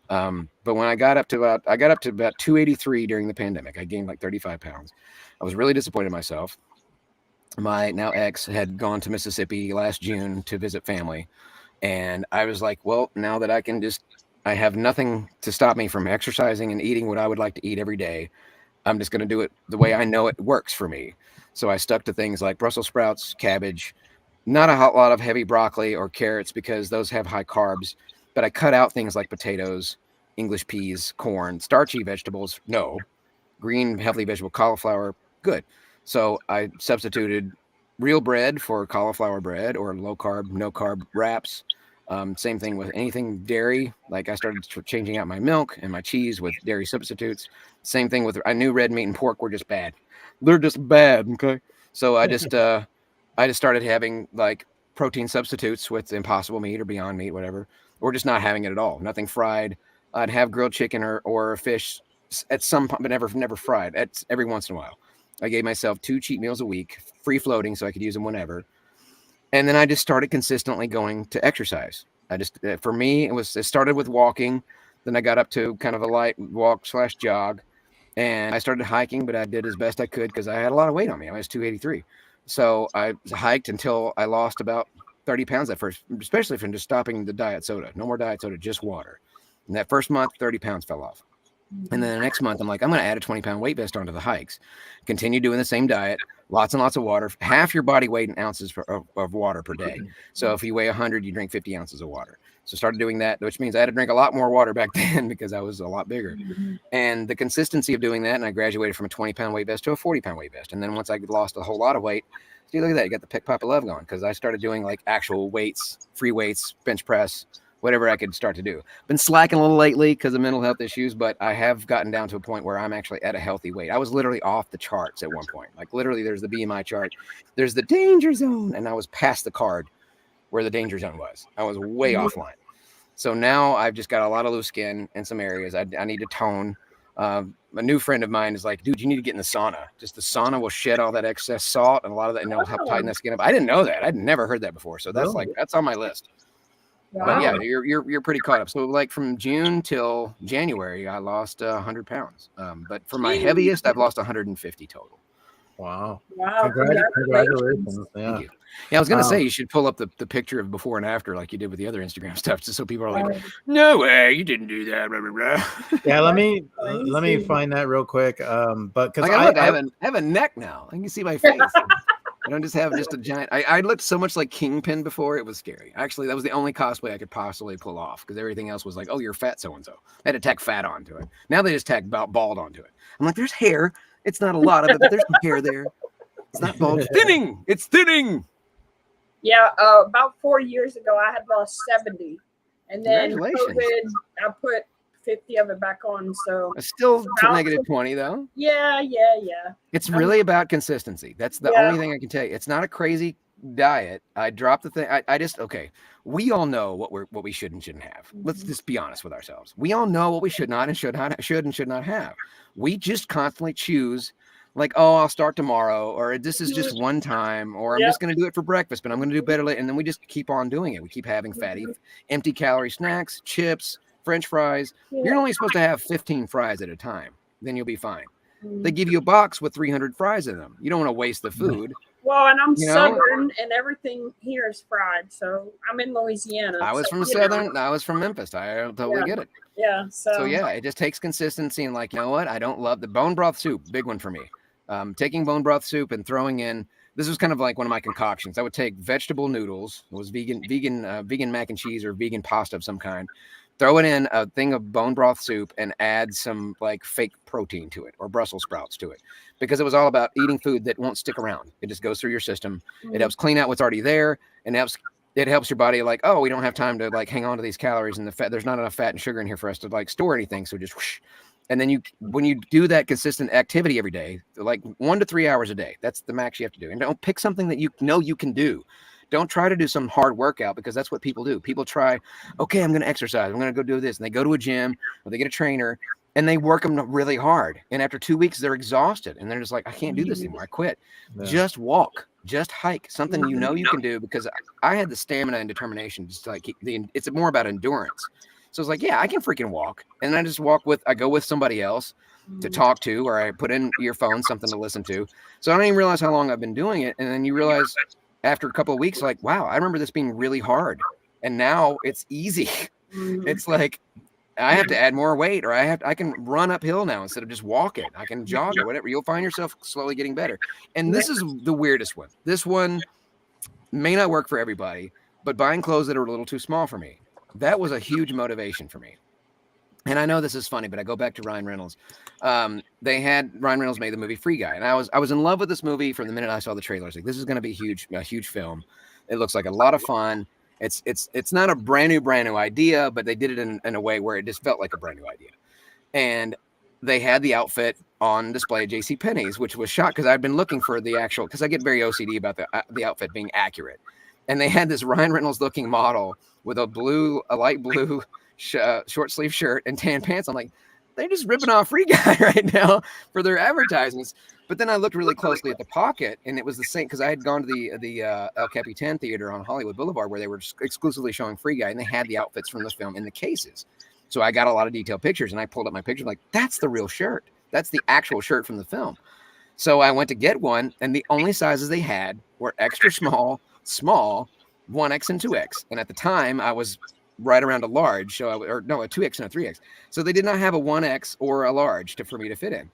But when I got up to about 283 during the pandemic, I gained like 35 pounds. I was really disappointed in myself. My now ex had gone to Mississippi last June to visit family. And I was like, well, now that I have nothing to stop me from exercising and eating what I would like to eat every day. I'm just going to do it the way I know it works for me. So I stuck to things like Brussels sprouts, cabbage, not a lot of heavy broccoli or carrots because those have high carbs, but I cut out things like potatoes, English peas, corn, starchy vegetables. No, green, healthy vegetable, cauliflower. Good. So I substituted real bread for cauliflower bread or low carb, no carb wraps. Same thing with anything dairy. Like I started changing out my milk and my cheese with dairy substitutes. Same thing with, I knew red meat and pork were just bad. They're just bad. Okay. So I just started having like protein substitutes with Impossible Meat or Beyond Meat, whatever, or just not having it at all. Nothing fried. I'd have grilled chicken or fish at some point, but never fried. Every once in a while. I gave myself 2 cheat meals a week, free floating, so I could use them whenever. And then I just started consistently going to exercise. For me, it started with walking. Then I got up to kind of a light walk / jog. And I started hiking, but I did as best I could because I had a lot of weight on me. I was 283. So I hiked until I lost about 30 pounds at first, especially from just stopping the diet soda. No more diet soda, just water. And that first month, 30 pounds fell off. And then the next month, I'm like, I'm going to add a 20-pound weight vest onto the hikes. Continue doing the same diet, Lots and lots of water. Half your body weight in ounces of water per day. So if you weigh 100, you drink 50 ounces of water. So started doing that, which means I had to drink a lot more water back then because I was a lot bigger. And the consistency of doing that, and I graduated from a 20-pound weight vest to a 40-pound weight vest. And then once I lost a whole lot of weight, see, look at that. You got the pick, pop, and love going, because I started doing like actual weights, free weights, bench press, whatever I could start to do. Been slacking a little lately because of mental health issues, but I have gotten down to a point where I'm actually at a healthy weight. I was literally off the charts at one point. Like literally there's the BMI chart, there's the danger zone, and I was past the card where the danger zone was. I was way offline. So now I've just got a lot of loose skin in some areas. I need to tone. A new friend of mine is like, dude, you need to get in the sauna. Just the sauna will shed all that excess salt and a lot of that, and it'll help tighten that skin up. I didn't know that. I'd never heard that before. So that's that's on my list. Wow. But yeah, you're pretty caught up. So like from June till January, I lost 100 pounds. But for my heaviest, I've lost 150 total. Wow. Wow. Congratulations. Yeah. Thank you. Yeah, I was gonna say you should pull up the picture of before and after like you did with the other Instagram stuff, just so people are like, no way, you didn't do that. Blah, blah, blah. Yeah, let me find that real quick. But because like, I have a neck now. I can see my face. I don't just have just a giant. I looked so much like Kingpin before, it was scary. Actually, that was the only cosplay I could possibly pull off because everything else was like, oh, you're fat so and so. I had to tack fat onto it. Now they just tack bald onto it. I'm like, there's hair. It's not a lot of it, but there's some hair there. It's not bald. It's thinning. It's thinning. Yeah, about 4 years ago, I had lost 70, and then COVID, I put 50 of it back on. So it's still negative 20 though. Yeah. It's really about consistency. That's the only thing I can tell you. It's not a crazy diet. I dropped the thing. I just we all know what we should and shouldn't have. Let's just be honest with ourselves. We all know what we should not and should not have. We just constantly choose. Like, oh, I'll start tomorrow, or this is just one time, or I'm just going to do it for breakfast, but I'm going to do better later. And then we just keep on doing it. We keep having fatty, empty calorie snacks, chips, French fries. You're only supposed to have 15 fries at a time. Then you'll be fine. They give you a box with 300 fries in them. You don't want to waste the food. Well, and I'm Southern, and everything here is fried. So I'm in Louisiana. I was from Southern. I was from Memphis. I totally get it. Yeah. So yeah, it just takes consistency and like, you know what? I don't love the bone broth soup. Big one for me. Taking bone broth soup and throwing in, this was kind of like one of my concoctions. I would take vegetable noodles. It was vegan mac and cheese or vegan pasta of some kind. Throw it in a thing of bone broth soup and add some like fake protein to it or Brussels sprouts to it, because it was all about eating food that won't stick around. It just goes through your system. It helps clean out what's already there, and it helps your body like, oh, we don't have time to like hang on to these calories and the fat. There's not enough fat and sugar in here for us to like store anything. So just whoosh. And then when you do that consistent activity every day, like 1 to 3 hours a day, that's the max you have to do. And don't pick something that you know you can do. Don't try to do some hard workout, because that's what people do. People try, okay, I'm going to exercise. I'm going to go do this. And they go to a gym or they get a trainer and they work them really hard. And after 2 weeks, they're exhausted. And they're just like, I can't do this anymore. I quit. Yeah. Just walk, just hike, something you know you can do, because I had the stamina and determination. Just like it's more about endurance. So it's like, yeah, I can freaking walk. And I just I go with somebody else to talk to, or I put in earphones, something to listen to. So I don't even realize how long I've been doing it. And then you realize after a couple of weeks, like, wow, I remember this being really hard. And now it's easy. It's like, I have to add more weight, or I can run uphill now instead of just walking. I can jog or whatever. You'll find yourself slowly getting better. And this is the weirdest one. This one may not work for everybody, but buying clothes that are a little too small for me. That was a huge motivation for me. And I know this is funny, but I go back to Ryan Reynolds. Ryan Reynolds made the movie Free Guy. And I was in love with this movie from the minute I saw the trailer. I was like, this is going to be a huge film. It looks like a lot of fun. It's not a brand new idea, but they did it in a way where it just felt like a brand new idea. And they had the outfit on display at JCPenney's, which was shot because I'd been looking for the actual, because I get very OCD about the outfit being accurate. And they had this Ryan Reynolds looking model with a light blue short sleeve shirt and tan pants. I'm like, they're just ripping off Free Guy right now for their advertisements. But then I looked really closely at the pocket, and it was the same, because I had gone to the El Capitan Theater on Hollywood Boulevard, where they were exclusively showing Free Guy, and they had the outfits from this film in the cases. So I got a lot of detailed pictures, and I pulled up my picture, like, that's the real shirt. That's the actual shirt from the film. So I went to get one, and the only sizes they had were extra small, 1X and 2X. And at the time, I was right around a large, a 2X and a 3X. So they did not have a 1X or a large for me to fit in.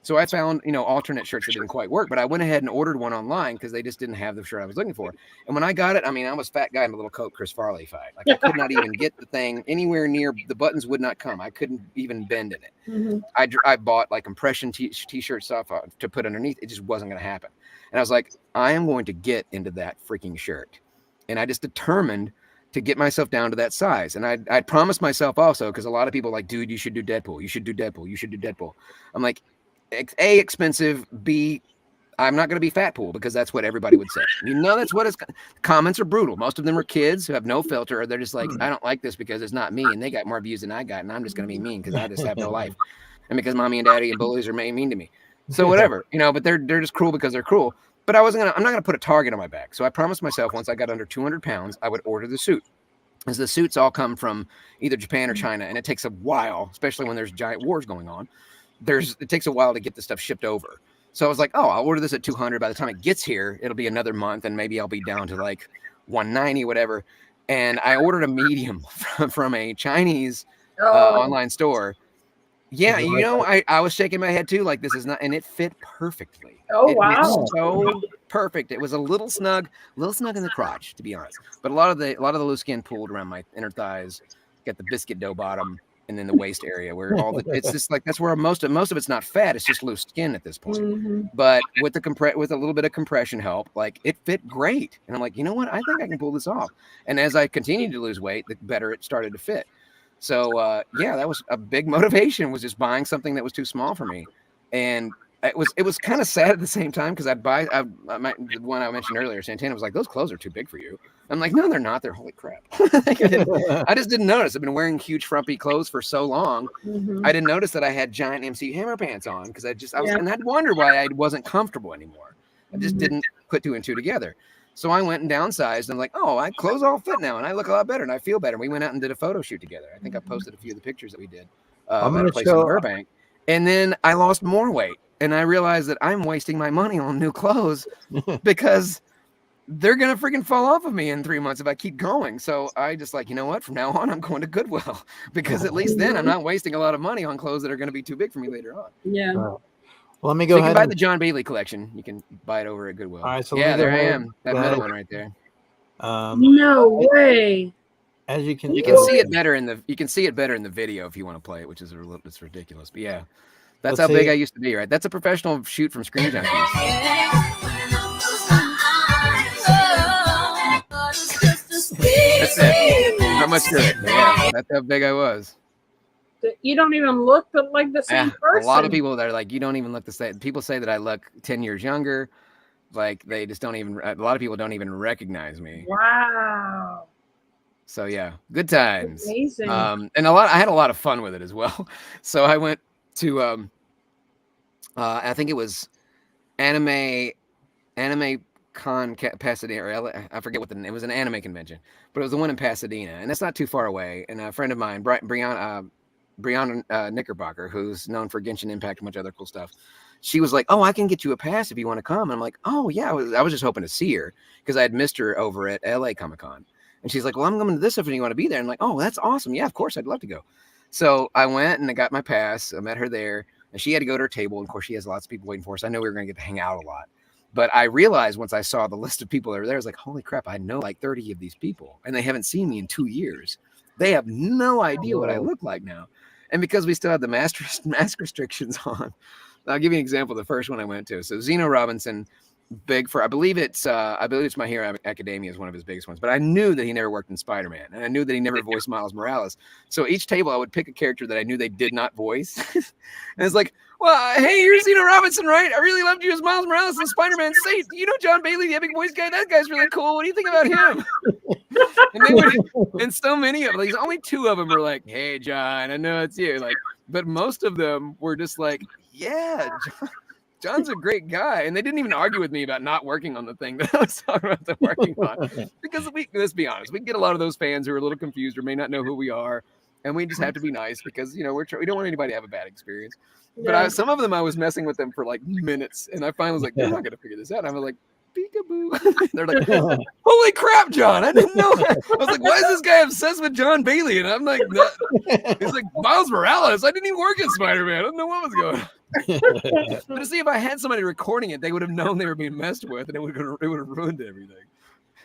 So I found, alternate shirts that didn't quite work, but I went ahead and ordered one online because they just didn't have the shirt I was looking for. And when I got it, I mean, I was fat guy in a little coat, Chris Farley fight. Like I could not even get the thing anywhere near, the buttons would not come. I couldn't even bend in it. Mm-hmm. I bought like compression t-shirt stuff to put underneath. It just wasn't going to happen. And I was like, I am going to get into that freaking shirt. And I just determined to get myself down to that size. And I promised myself also, because a lot of people are like, dude, you should do Deadpool. You should do Deadpool. You should do Deadpool. I'm like, A, expensive, B, I'm not going to be fat pool because that's what everybody would say. That's what it's. Comments are brutal. Most of them are kids who have no filter. Or they're just like, I don't like this because it's not me. And they got more views than I got. And I'm just going to be mean because I just have no life. And because mommy and daddy and bullies are mean to me. So whatever, but they're just cruel because they're cruel. But I'm not going to put a target on my back. So I promised myself once I got under 200 pounds, I would order the suit. As the suits all come from either Japan or China. And it takes a while, especially when there's giant wars going on. It takes a while to get the stuff shipped over. So I was like, I'll order this at 200. By the time it gets here, it'll be another month and maybe I'll be down to like 190, whatever. And I ordered a medium from a Chinese online store. Yeah. I was shaking my head too. Like this is not, and it fit perfectly. Oh, it wow. fit so perfect. It was a little snug in the crotch, to be honest. But a lot of the loose skin pulled around my inner thighs, got the biscuit dough bottom. And then the waist area where it's just like, that's where most of it's not fat. It's just loose skin at this point. Mm-hmm. But with with a little bit of compression help, like it fit great. And I'm like, you know what? I think I can pull this off. And as I continued to lose weight, the better it started to fit. So that was a big motivation, was just buying something that was too small for me. And it was kind of sad at the same time because the one I mentioned earlier, Santana was like, those clothes are too big for you. I'm like, no, they're not. They're holy crap. I just didn't notice. I've been wearing huge frumpy clothes for so long. Mm-hmm. I didn't notice that I had giant MC Hammer pants on because and I'd wonder why I wasn't comfortable anymore. I just didn't put two and two together. So I went and downsized and I'm like, my clothes all fit now and I look a lot better and I feel better. We went out and did a photo shoot together. I think I posted a few of the pictures that we did at a place in Burbank. And then I lost more weight. And I realized that I'm wasting my money on new clothes because they're going to freaking fall off of me in 3 months if I keep going. So I just like, you know what? From now on, I'm going to Goodwill because at least then I'm not wasting a lot of money on clothes that are going to be too big for me later on. Yeah. Well, let me go ahead. You can buy the John Bailey collection. You can buy it over at Goodwill. All right, so yeah, there I am. That middle one right there. No way. As you can see it better in the video if you want to play it, which is it's ridiculous. But yeah. That's how big I used to be, right? That's a professional shoot from Screen Junkies. That's it. Not much to it. Yeah, that's how big I was. You don't even look like the same person. A lot of people that are like, you don't even look the same. People say that I look 10 years younger. Like they just don't even. A lot of people don't even recognize me. Wow. So yeah, good times. Amazing. And I had a lot of fun with it as well. So I went to I think it was Anime Con Pasadena, or I forget it was an anime convention, but it was the one in Pasadena, and that's not too far away. And a friend of mine, Brianna Knickerbocker, who's known for Genshin Impact and a bunch of other cool stuff, she was like, "Oh, I can get you a pass if you want to come." And I'm like, "Oh yeah," I was just hoping to see her because I had missed her over at LA Comic Con, and she's like, "Well, I'm coming to this stuff, and you want to be there?" And I'm like, "Oh, that's awesome! Yeah, of course, I'd love to go." So I went and I got my pass. I met her there, and she had to go to her table. And of course, she has lots of people waiting for us. I know we were going to get to hang out a lot. But I realized once I saw the list of people that were there, I was like, holy crap, I know like 30 of these people, and they haven't seen me in 2 years. They have no idea what I look like now. And because we still have the mask restrictions on, I'll give you an example. The first one I went to. So Zeno Robinson, big for, I believe it's My Hero Academia is one of his biggest ones, but I knew that he never worked in Spider-Man, and I knew that he never voiced Miles Morales. So each table I would pick a character that I knew they did not voice. And it's like, well, hey, you're Zeno Robinson, right? I really loved you as Miles Morales in Spider-Man. Say, you know John Bailey, the epic voice guy? That guy's really cool. What do you think about him? And so many of them, like, only 2 of them were like, hey, John, I know it's you. Like, but most of them were just like, yeah, John's a great guy. And they didn't even argue with me about not working on the thing that I was talking about them working on. Because let's be honest, we get a lot of those fans who are a little confused or may not know who we are. And we just have to be nice because, you know, we don't want anybody to have a bad experience. But some of them, I was messing with them for like minutes. And I finally was like, they're not going to figure this out. And I was like, peekaboo. They're like, holy crap, John. I didn't know that. I was like, why is this guy obsessed with John Bailey? And I'm like, he's like, Miles Morales. I didn't even work in Spider-Man. I don't know what was going on. But to see if I had somebody recording it, they would have known they were being messed with, and it would have ruined everything.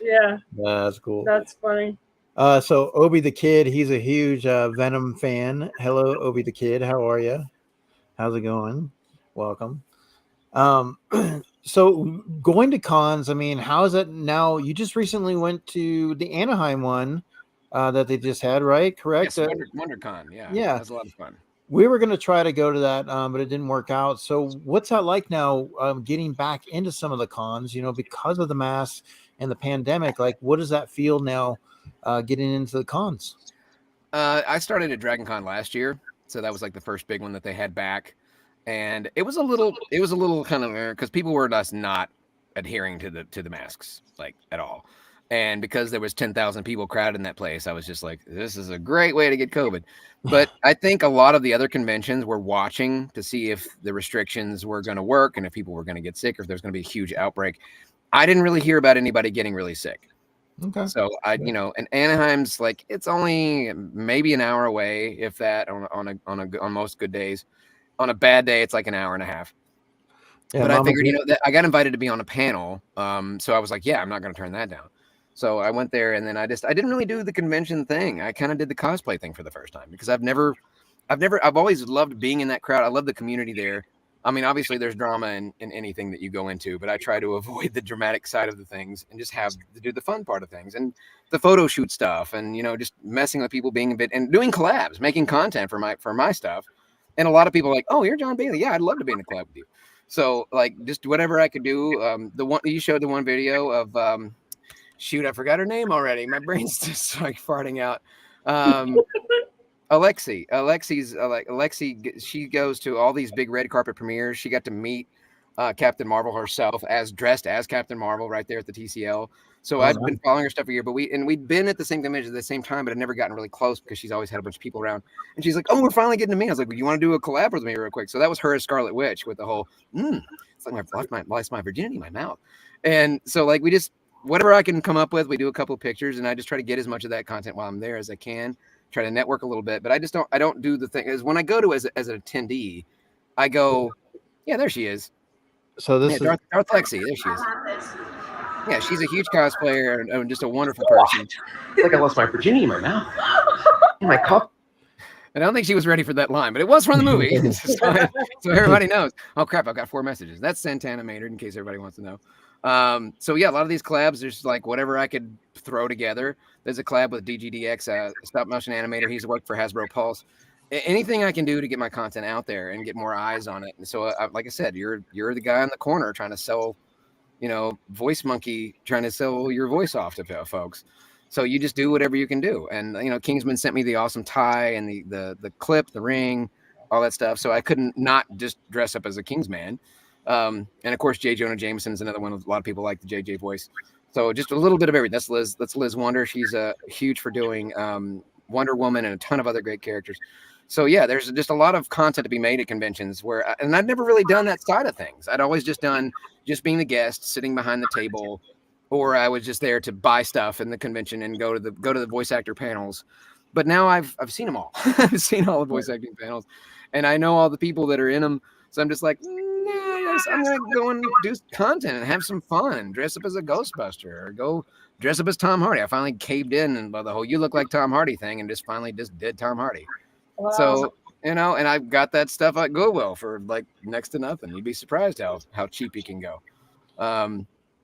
Yeah, That's cool. that's funny. So Obi the Kid, he's a huge Venom fan. Hello, Obi the Kid. How are you? How's it going? Welcome. So going to cons, I mean, how is it now? You just recently went to the Anaheim one that they just had, right? Correct? Yes, WonderCon. Yeah. Yeah. That was a lot of fun. We were going to try to go to that, but it didn't work out. So what's that like now, getting back into some of the cons, because of the masks and the pandemic? Like, what does that feel now, getting into the cons? I started at Dragon Con last year, so that was like the first big one that they had back. And it was a little kind of because people were just not adhering to the masks like at all. And because there was 10,000 people crowded in that place, I was just like, this is a great way to get COVID. But I think a lot of the other conventions were watching to see if the restrictions were going to work and if people were going to get sick or if there's going to be a huge outbreak. I didn't really hear about anybody getting really sick. Okay. So and Anaheim's like, it's only maybe an hour away, if that, on most good days. On a bad day, it's like an hour and a half. Yeah, but I figured, that I got invited to be on a panel. So I was like, yeah, I'm not going to turn that down. So I went there, and then I didn't really do the convention thing. I kind of did the cosplay thing for the first time because I've always loved being in that crowd. I love the community there. I mean, obviously there's drama in anything that you go into, but I try to avoid the dramatic side of the things and just do the fun part of things and the photo shoot stuff and, just messing with people, being a bit and doing collabs, making content for my stuff. And a lot of people are like, oh, you're John Bailey. Yeah, I'd love to be in a collab with you. So like just whatever I could do. The one you showed the one video of shoot, I forgot her name already. My brain's just like farting out. Alexi, she goes to all these big red carpet premieres. She got to meet Captain Marvel herself dressed as Captain Marvel right there at the TCL. So I've been following her stuff for a year, but we'd been at the same convention at the same time, but I'd never gotten really close because she's always had a bunch of people around. And she's like, oh, we're finally getting to me. I was like, well, you want to do a collab with me real quick? So that was her as Scarlet Witch with the whole, it's like lost my virginity in my mouth. And so like, we just, whatever I can come up with, we do a couple of pictures and I just try to get as much of that content while I'm there as I can, try to network a little bit, but I don't do the thing is when I go to as an attendee, I go, yeah, there she is. So this is Darth Lexi. There she is. Yeah, she's a huge cosplayer and just a wonderful person. I feel like I lost my virginity in my mouth. In my cup. And I don't think she was ready for that line, but it was from the movie. So everybody knows. Oh, crap. I've got 4 messages. That's Santana Maynard, in case everybody wants to know. So, yeah, a lot of these collabs, there's like whatever I could throw together. There's a collab with DGDX, stop motion animator. He's worked for Hasbro Pulse. Anything I can do to get my content out there and get more eyes on it. And so, like I said, you're the guy in the corner trying to sell, voice monkey, trying to sell your voice off to folks. So you just do whatever you can do. And, Kingsman sent me the awesome tie and the clip, the ring, all that stuff. So I couldn't not just dress up as a Kingsman. And of course, J. Jonah Jameson is another one. A lot of people like the JJ voice. So just a little bit of everything. That's Liz Wonder. She's huge for doing Wonder Woman and a ton of other great characters. So yeah, there's just a lot of content to be made at conventions and I've never really done that side of things. I'd always just done being the guest, sitting behind the table, or I was just there to buy stuff in the convention and go to the voice actor panels. But now I've seen them all. I've seen all the voice acting panels, and I know all the people that are in them. So I'm just like, I'm gonna go and do content and have some fun. Dress up as a Ghostbuster or go dress up as Tom Hardy. I finally caved in and by the whole "you look like Tom Hardy" thing, and finally did Tom Hardy. Wow. So and I've got that stuff at Goodwill for like next to nothing. You'd be surprised how cheap you can go.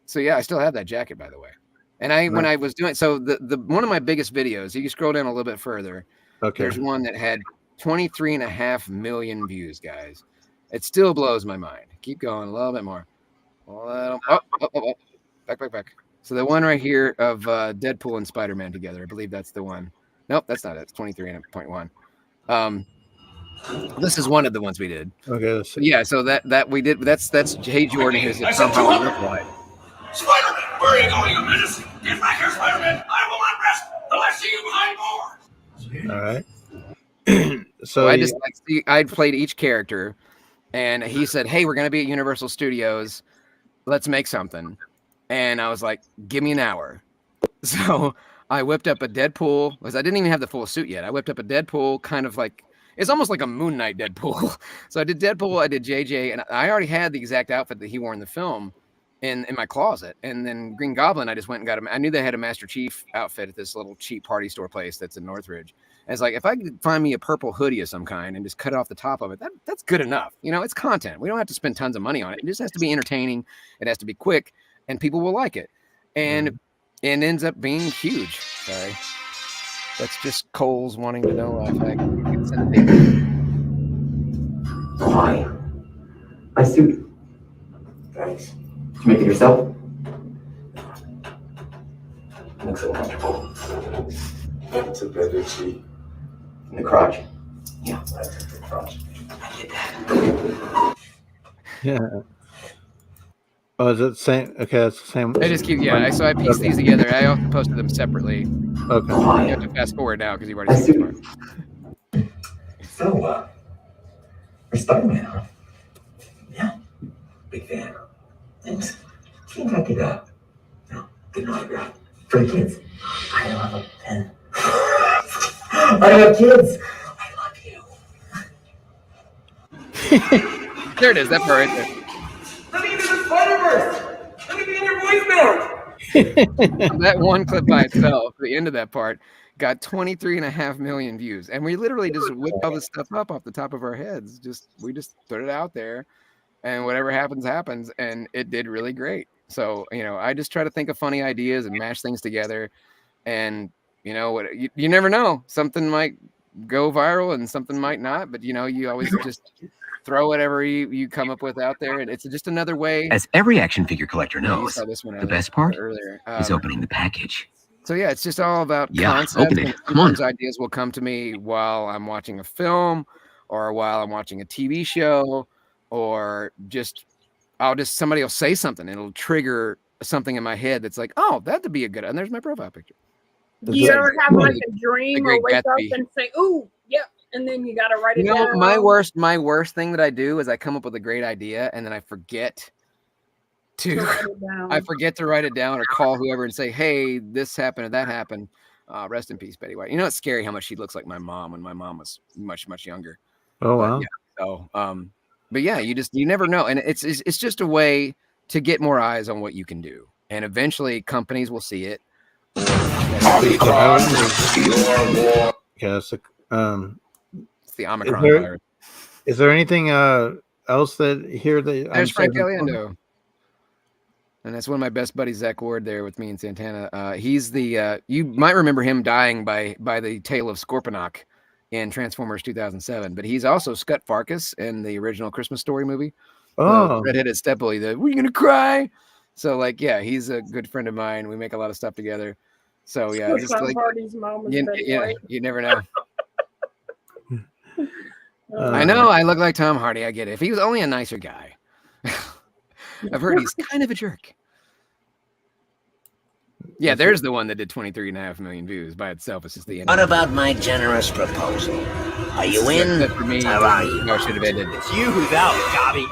So yeah, I still have that jacket, by the way. And when I was doing the one of my biggest videos, you can scroll down a little bit further. Okay. There's one that had 23.5 million views, guys. It still blows my mind. Keep going a little bit more. Back. So the one right here of Deadpool and Spider-Man together, I believe that's the one. Nope, that's not it. It's 23.1. This is one of the ones we did. Okay. Yeah, so that we did. That's Jay Jordan, who's a Tom Holland lookalike. Spider-Man, where are you going, you menace? Get back here, Spider-Man. I will not rest till I see you behind bars. All right. So I played each character, and he said, "Hey, we're gonna be at Universal Studios. Let's make something." And I was like, "Give me an hour." So I whipped up a Deadpool, because I didn't even have the full suit yet. I whipped up a Deadpool, kind of like It's almost like a Moon Knight Deadpool. So I did Deadpool, I did JJ, and I already had the exact outfit that he wore in the film in my closet. And then Green Goblin, I just went and got him. I knew they had a Master Chief outfit at this little cheap party store place that's in Northridge. And it's like, if I could find me a purple hoodie of some kind and just cut off the top of it, that's good enough. You know, it's content. We don't have to spend tons of money on it. It just has to be entertaining. It has to be quick, and people will like it. And it ends up being huge. Sorry. That's just Cole's wanting to know if I can send a Hi. My suit. Thanks. Did you make it yourself? Looks so comfortable. It's a bit itchy. In the crotch? Yeah, I took the crotch. I did that. Yeah. Oh, is it the same? Okay, it's the same. I just keep, so I pieced these together. I also posted them separately. Okay. You have to fast forward now because you've already seen this part. So, you're Spider-Man, huh? Yeah. Big fan. Thanks. Think I could, get an autograph for the kids. I love a pen. I have kids. I love you. There it is, that part right there. Let me into the Spider-Verse. Let me be in your voicemail. That one clip by itself, the end of that part, got 23.5 million views. And we literally just whipped all this stuff up off the top of our heads. We just put it out there, and whatever happens, happens. And it did really great. So, you know, I just try to think of funny ideas and mash things together. And, you know, what you never know. Something might go viral and something might not. But, you know, you always just throw whatever you come up with out there. And it's just another way. As every action figure collector knows, this one the best part earlier. is opening the package. So yeah, it's just all about concepts. Open it. Come on. Sometimes ideas will come to me while I'm watching a film, or while I'm watching a TV show, or somebody will say something, and it'll trigger something in my head that's like, oh, that'd be a good. And there's my profile picture. Do you ever have like a dream or wake up and say, "Ooh, yep," and then you got to write it down? My worst thing that I do is I come up with a great idea and then I forget to write it down or call whoever and say, hey, this happened or that happened. Rest in peace, Betty White. You know, it's scary how much she looks like my mom when my mom was much, much younger. Oh, wow. But yeah, you never know. And it's just a way to get more eyes on what you can do. And eventually companies will see it. Yes. It's the Omicron virus. Is there anything else that there's Frank Caliendo? And that's one of my best buddies, Zach Ward, there with me in Santana. He's the you might remember him dying by the tail of Scorponok in Transformers 2007, but he's also Scut Farkas in the original Christmas Story movie. Oh, redheaded stepbully. Were you gonna cry? So like, yeah, he's a good friend of mine. We make a lot of stuff together. So yeah, just like you never know. I know I look like Tom Hardy. I get it. If he was only a nicer guy. I've heard he's kind of a jerk. Yeah, there's the one that did 23.5 million views by itself. It's just the end. What about my generous proposal? Are you in? For me, how are you? No, should have ended. It's you who's out, Gobby.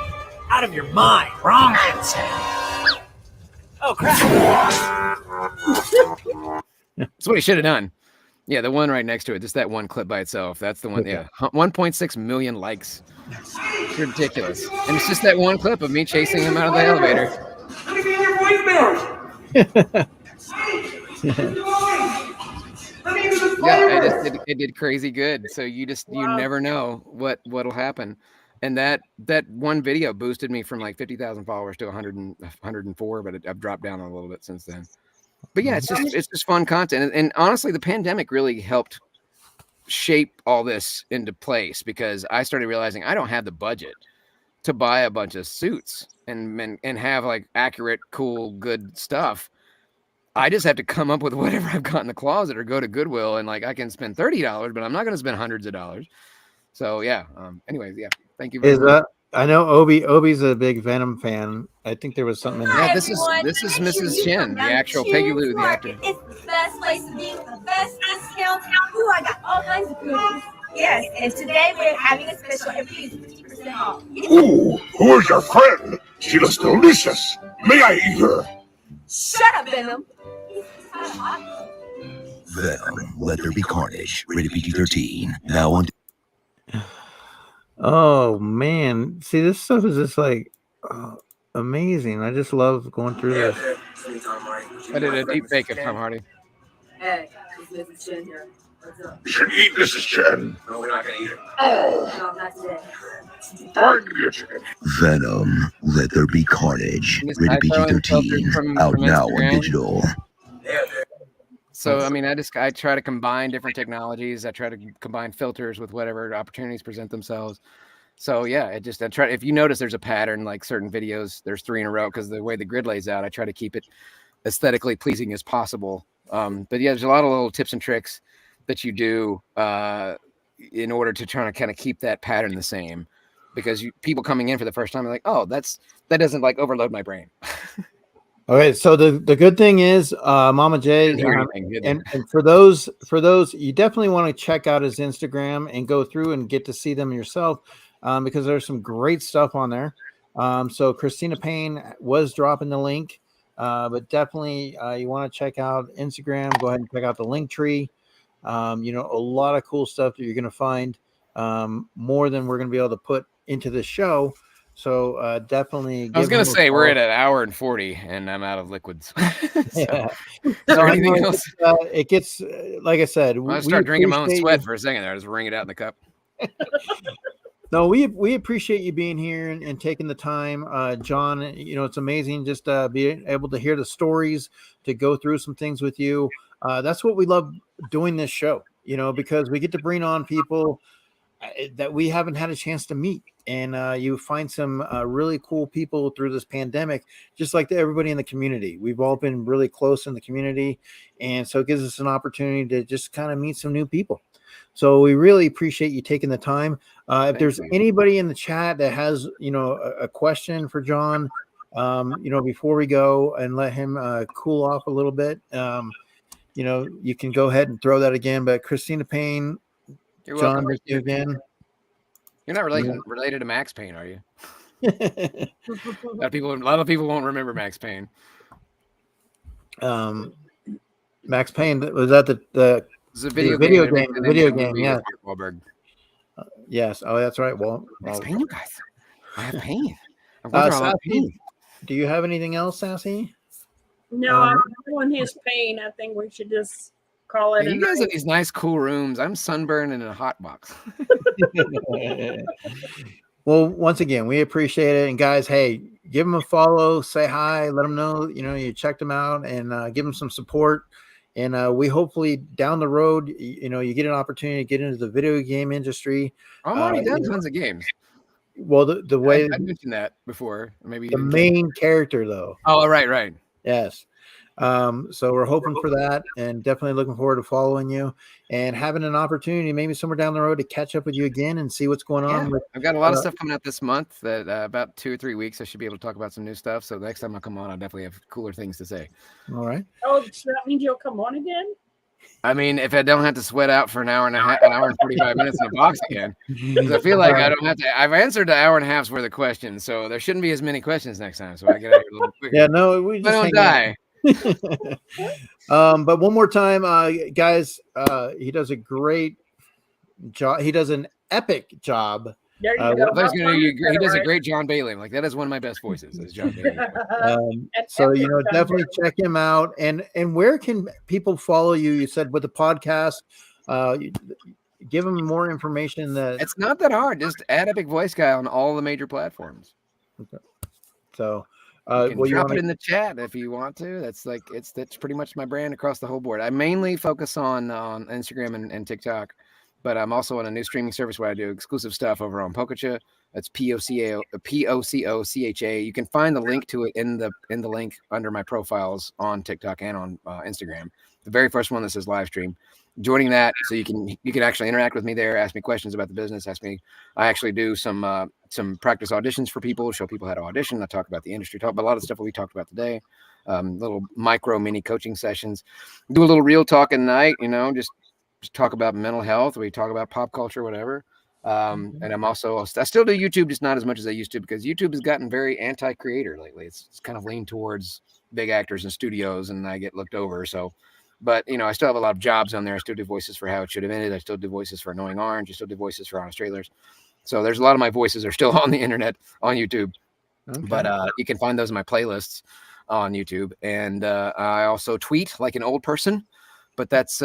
Out of your mind. Wrong answer. Oh, crap. That's what he should have done. Yeah, the one right next to it, just that one clip by itself. That's the one. Yeah, 1.6 million likes. It's ridiculous. And it's just that one clip of me chasing him out of the elevator. Let me be in your voicemail. Yeah, it did crazy good. So you never know what'll happen. And that one video boosted me from like 50,000 followers to 104, but I've dropped down a little bit since then. But yeah, it's just fun content. And honestly, the pandemic really helped shape all this into place, because I started realizing I don't have the budget to buy a bunch of suits and have like accurate, cool, good stuff. I just have to come up with whatever I've got in the closet or go to Goodwill, and like I can spend $30, but I'm not going to spend hundreds of dollars. So yeah. Anyways, yeah. Thank you very much. I know Obi's a big Venom fan. I think there was something in there. Yeah, this is Mrs. Chen, the actual Peggy Lou, the actor. It's the best place to be, the best discounts. Ooh, I got all kinds of goodies. Yes, and today we're having a special. Everything's 50% off. Ooh, who is your friend? She looks delicious. May I eat her? Shut up, Venom. Venom, Let There Be Carnage, rated PG-13. Now on. Oh man, see, this stuff is just like amazing. I just love going through this. I did a deep fake of Tom Hardy. Hey, this is Chin here. What's up? You should eat Mrs. Chen. No, we're not gonna eat her. Oh, No, not today. fine, your chicken. Venom, Let There Be Carnage, rated PG-13, out now on Instagram. digital. So I mean, I try to combine different technologies. I try to combine filters with whatever opportunities present themselves. So yeah, if you notice there's a pattern, like certain videos, there's 3 in a row because the way the grid lays out, I try to keep it aesthetically pleasing as possible. But yeah, there's a lot of little tips and tricks that you do in order to try to kind of keep that pattern the same, because people coming in for the first time are like, oh, that doesn't like overload my brain. Okay, so the good thing is, Mama J, and for those you definitely want to check out his Instagram and go through and get to see them yourself, because there's some great stuff on there. So Christina Payne was dropping the link, but definitely you want to check out Instagram. Go ahead and check out the link tree. A lot of cool stuff that you're going to find, more than we're going to be able to put into the show. So definitely. I was going to say we're at 1 hour and 40 and I'm out of liquids. Yeah. So anything else? It gets, like I said, I start drinking my own sweat for a second there. I just wring it out in the cup. No, we appreciate you being here and taking the time, John. It's amazing just being able to hear the stories, to go through some things with you. That's what we love doing this show, because we get to bring on people that we haven't had a chance to meet, and you find some really cool people through this pandemic, just like everybody in the community. We've all been really close in the community, and so it gives us an opportunity to just kind of meet some new people. So we really appreciate you taking the time. If there's anybody in the chat that has a question for John, before we go and let him cool off a little bit, you can go ahead and throw that again. But Christina Payne, John, with you again. You're not related to Max Payne, are you? A lot of people won't remember Max Payne. Max Payne, was that the video game? Yeah. Yes. Oh, that's right. Well, Max Payne, you guys. I have pain. Sassy, do you have anything else, Sassy? No, I'm doing his pain. I think we should just call it. Hey, you guys have these nice, cool rooms. I'm sunburned in a hot box. Well, once again, we appreciate it. And guys, hey, give them a follow, say hi, let them know, you checked them out, and give them some support. And we hopefully down the road, you get an opportunity to get into the video game industry. I'm already done tons of games. Well, the way I mentioned that before, maybe the main character though. Oh, right. Yes. So we're hoping for that, and definitely looking forward to following you and having an opportunity maybe somewhere down the road to catch up with you again and see what's going on. I've got a lot of stuff coming out this month that about 2 or 3 weeks I should be able to talk about some new stuff. So the next time I come on, I'll definitely have cooler things to say. All right. Oh, so that means you'll come on again? I mean, if I don't have to sweat out for an hour and 45 minutes in a box again, because I feel like I don't have to. I've answered the hour and a half's worth of questions, so there shouldn't be as many questions next time. So I get out here a little quicker. Yeah, no, we just don't die. But one more time, guys, he does a great job. He does an epic job. There you go. He does a great John Bailey. Like, that is one of my best voices, is John Bailey. So definitely check him out. And where can people follow you? You said with the podcast, give them more information. That it's not that hard. Just add Epic Voice Guy on all the major platforms. Okay. So you can drop it in the chat if you want to. That's pretty much my brand across the whole board. I mainly focus on Instagram and TikTok, but I'm also on a new streaming service where I do exclusive stuff over on Pococha. That's POCOCHA. You can find the link to it in the link under my profiles on TikTok and on Instagram. The very first one that says live stream. Joining that, so you can actually interact with me there, ask me questions about the business, I actually do some practice auditions for people, show people how to audition. I talk about the industry, talk about a lot of stuff we talked about today, little mini coaching sessions, do a little real talk at night, just talk about mental health. We talk about pop culture, whatever. And I still do YouTube, just not as much as I used to, because YouTube has gotten very anti-creator lately. It's kind of leaned towards big actors and studios, and I get looked over. So, but I still have a lot of jobs on there. I still do voices for How It Should Have Ended. I still do voices for Annoying Orange. I still do voices for Honest Trailers. So there's a lot of my voices are still on the internet on YouTube, but you can find those in my playlists on YouTube. And I also tweet like an old person, but that's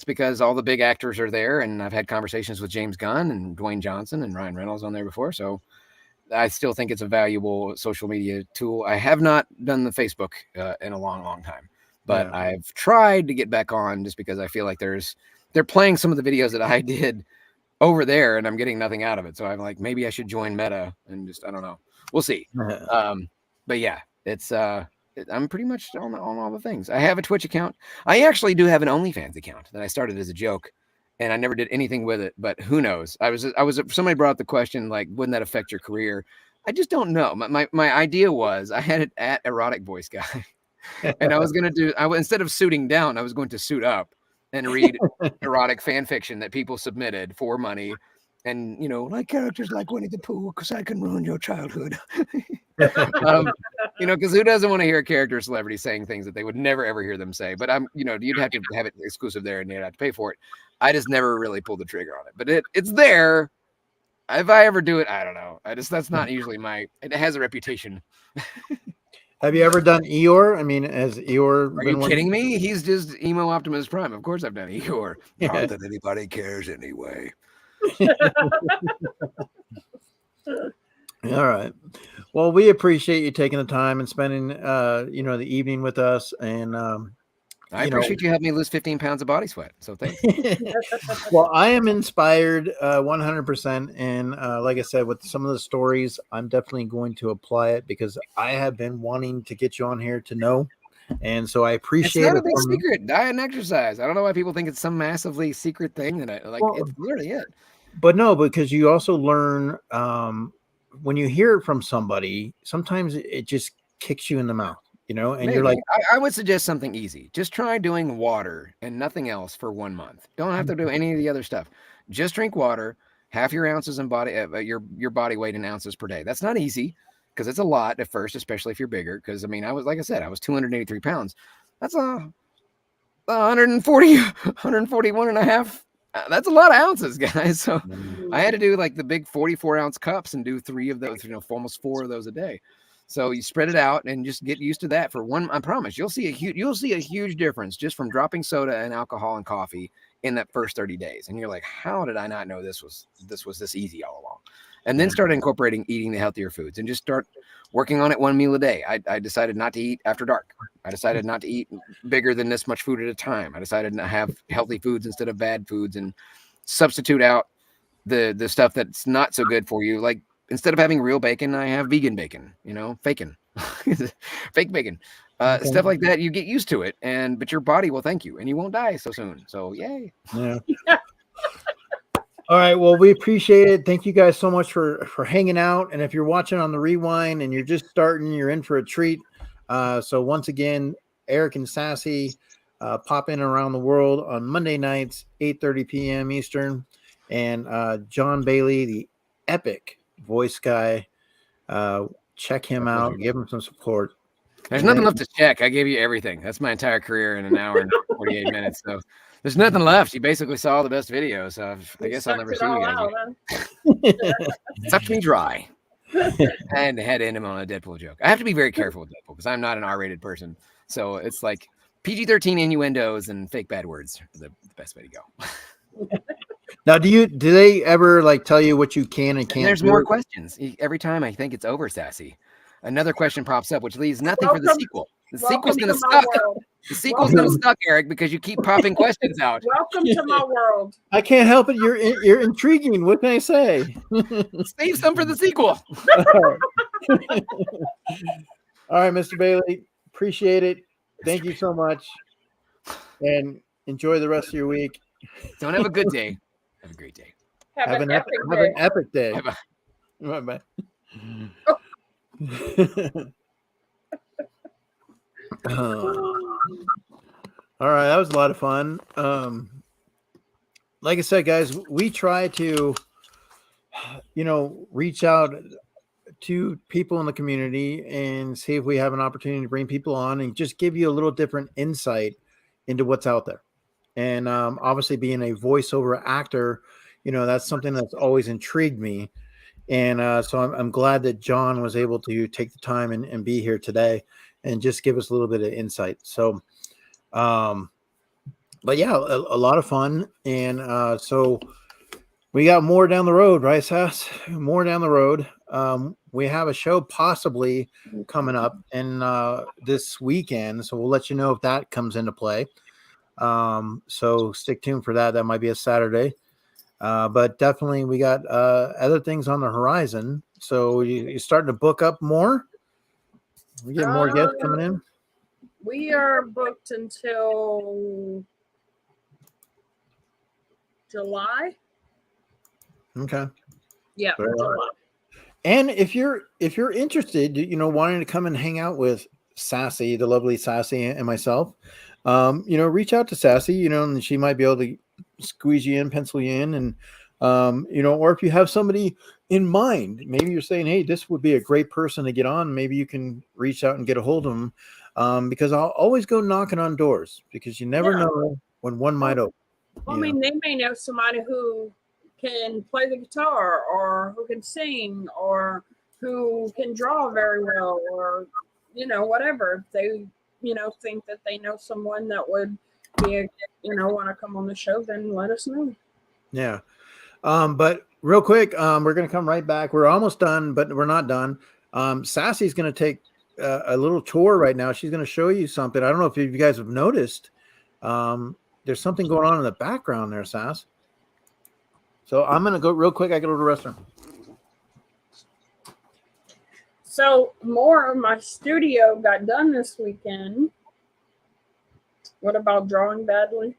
because all the big actors are there, and I've had conversations with James Gunn and Dwayne Johnson and Ryan Reynolds on there before. So I still think it's a valuable social media tool. I have not done the Facebook in a long, long time, but I've tried to get back on just because I feel like they're playing some of the videos that I did over there, and I'm getting nothing out of it. So I'm like, maybe I should join Meta and just, I don't know. We'll see. But yeah, it's I'm pretty much on all the things. I have a Twitch account. I actually do have an OnlyFans account that I started as a joke, and I never did anything with it. But who knows? I was somebody brought up the question, like, wouldn't that affect your career? I just don't know. My idea was I had it at Erotic Voice Guy, and I was gonna do. Instead of suiting down, I was going to suit up and read erotic fan fiction that people submitted for money. And, like characters like Winnie the Pooh, because I can ruin your childhood. Because who doesn't want to hear a character or celebrity saying things that they would never, ever hear them say? But you'd have to have it exclusive there, and you'd have to pay for it. I just never really pulled the trigger on it. But it's there. If I ever do it, I don't know. That's not usually it has a reputation. Have you ever done Eeyore? I mean, has Eeyore Are you kidding me? He's just emo Optimus Prime. Of course I've done Eeyore. Not that anybody cares anyway. All right. Well, we appreciate you taking the time and spending, the evening with us. And I appreciate you helping me lose 15 pounds of body sweat. So thanks. Well, I am inspired 100%. And like I said, with some of the stories, I'm definitely going to apply it because I have been wanting to get you on here to know. And so I appreciate it's not a big secret. Diet and exercise. I don't know why people think it's some massively secret thing that it's literally it. But no, because you also learn when you hear it from somebody, sometimes it just kicks you in the mouth, and Maybe. you're like, I would suggest something easy. Just try doing water and nothing else for 1 month. Don't have to do any of the other stuff. Just drink water, half your ounces in body, your body weight in ounces per day. That's not easy because it's a lot at first, especially if you're bigger. Because I was, like I said, I was 283 pounds. That's 141 and a half. That's a lot of ounces, guys. So I had to do like the big 44-ounce cups and do 3 of those, almost 4 of those a day. So you spread it out and just get used to that for one. I promise you'll see a huge difference just from dropping soda and alcohol and coffee in that first 30 days. And you're like, how did I not know this was this easy all along? And then start incorporating eating the healthier foods and just start working on it 1 meal a day. I decided not to eat after dark. I decided not to eat bigger than this much food at a time. I decided to have healthy foods instead of bad foods and substitute out the stuff that's not so good for you. Like instead of having real bacon, I have vegan bacon, fake bacon, stuff like that. You get used to it but your body will thank you and you won't die so soon. So yay. Yeah. All right. Well, we appreciate it. Thank you guys so much for hanging out. And if you're watching on the rewind and you're just starting, you're in for a treat. So once again, Eric and Sassy pop in around the world on Monday nights, 8:30 p.m. Eastern. And John Bailey, the epic voice guy, check him out. Give him some support. There's nothing left to check. I gave you everything. That's my entire career in an hour and 48 minutes. So there's nothing left. You basically saw all the best videos. So I guess I'll never see you guys again. Sucked me dry. And had to end him on a Deadpool joke. I have to be very careful with Deadpool because I'm not an R-rated person. So it's like PG-13 innuendos and fake bad words are the best way to go. Now, do they ever tell you what you can and can't? There's more questions every time. I think it's over, Sassy. Another question pops up, which leaves nothing for the sequel. The sequel's going to suck. The sequel's going to suck, Eric, because you keep popping questions out. Welcome to my world. I can't help it. You're intriguing. What can I say? Save some for the sequel. All right, Mr. Bailey. Appreciate it. Thank you so much. And enjoy the rest of your week. Don't have a good day. Have a great day. Have an epic day. Bye-bye. All right, that was a lot of fun. Like I said, guys, we try to reach out to people in the community and see if we have an opportunity to bring people on and just give you a little different insight into what's out there. And obviously being a voiceover actor, that's something that's always intrigued me. And so I'm glad that John was able to take the time and be here today and just give us a little bit of insight. So, but yeah, a lot of fun. And so we got more down the road, right, Sass? More down the road. We have a show possibly coming up in this weekend. So we'll let you know if that comes into play. So stick tuned for that. That might be a Saturday. But definitely we got other things on the horizon. So you're starting to book up more? We get more guests coming in? We are booked until July. Okay. Yeah, July. And if you're interested, wanting to come and hang out with Sassy, the lovely Sassy, and myself, reach out to Sassy, and she might be able to squeeze you in, pencil you in, and or if you have somebody in mind, maybe you're saying, hey, this would be a great person to get on. Maybe you can reach out and get a hold of them, because I'll always go knocking on doors, because you never know when one might open. I mean, they may know somebody who can play the guitar, or who can sing, or who can draw very well, or whatever. If they think that they know someone that would be want to come on the show, then let us know. Yeah. But real quick, we're gonna come right back. We're almost done, but we're not done. Sassy's gonna take a little tour right now. She's gonna show you something. I don't know if you guys have noticed. There's something going on in the background there, Sass. So I'm gonna go real quick. I gotta go to the restroom. So more of my studio got done this weekend. What about drawing badly?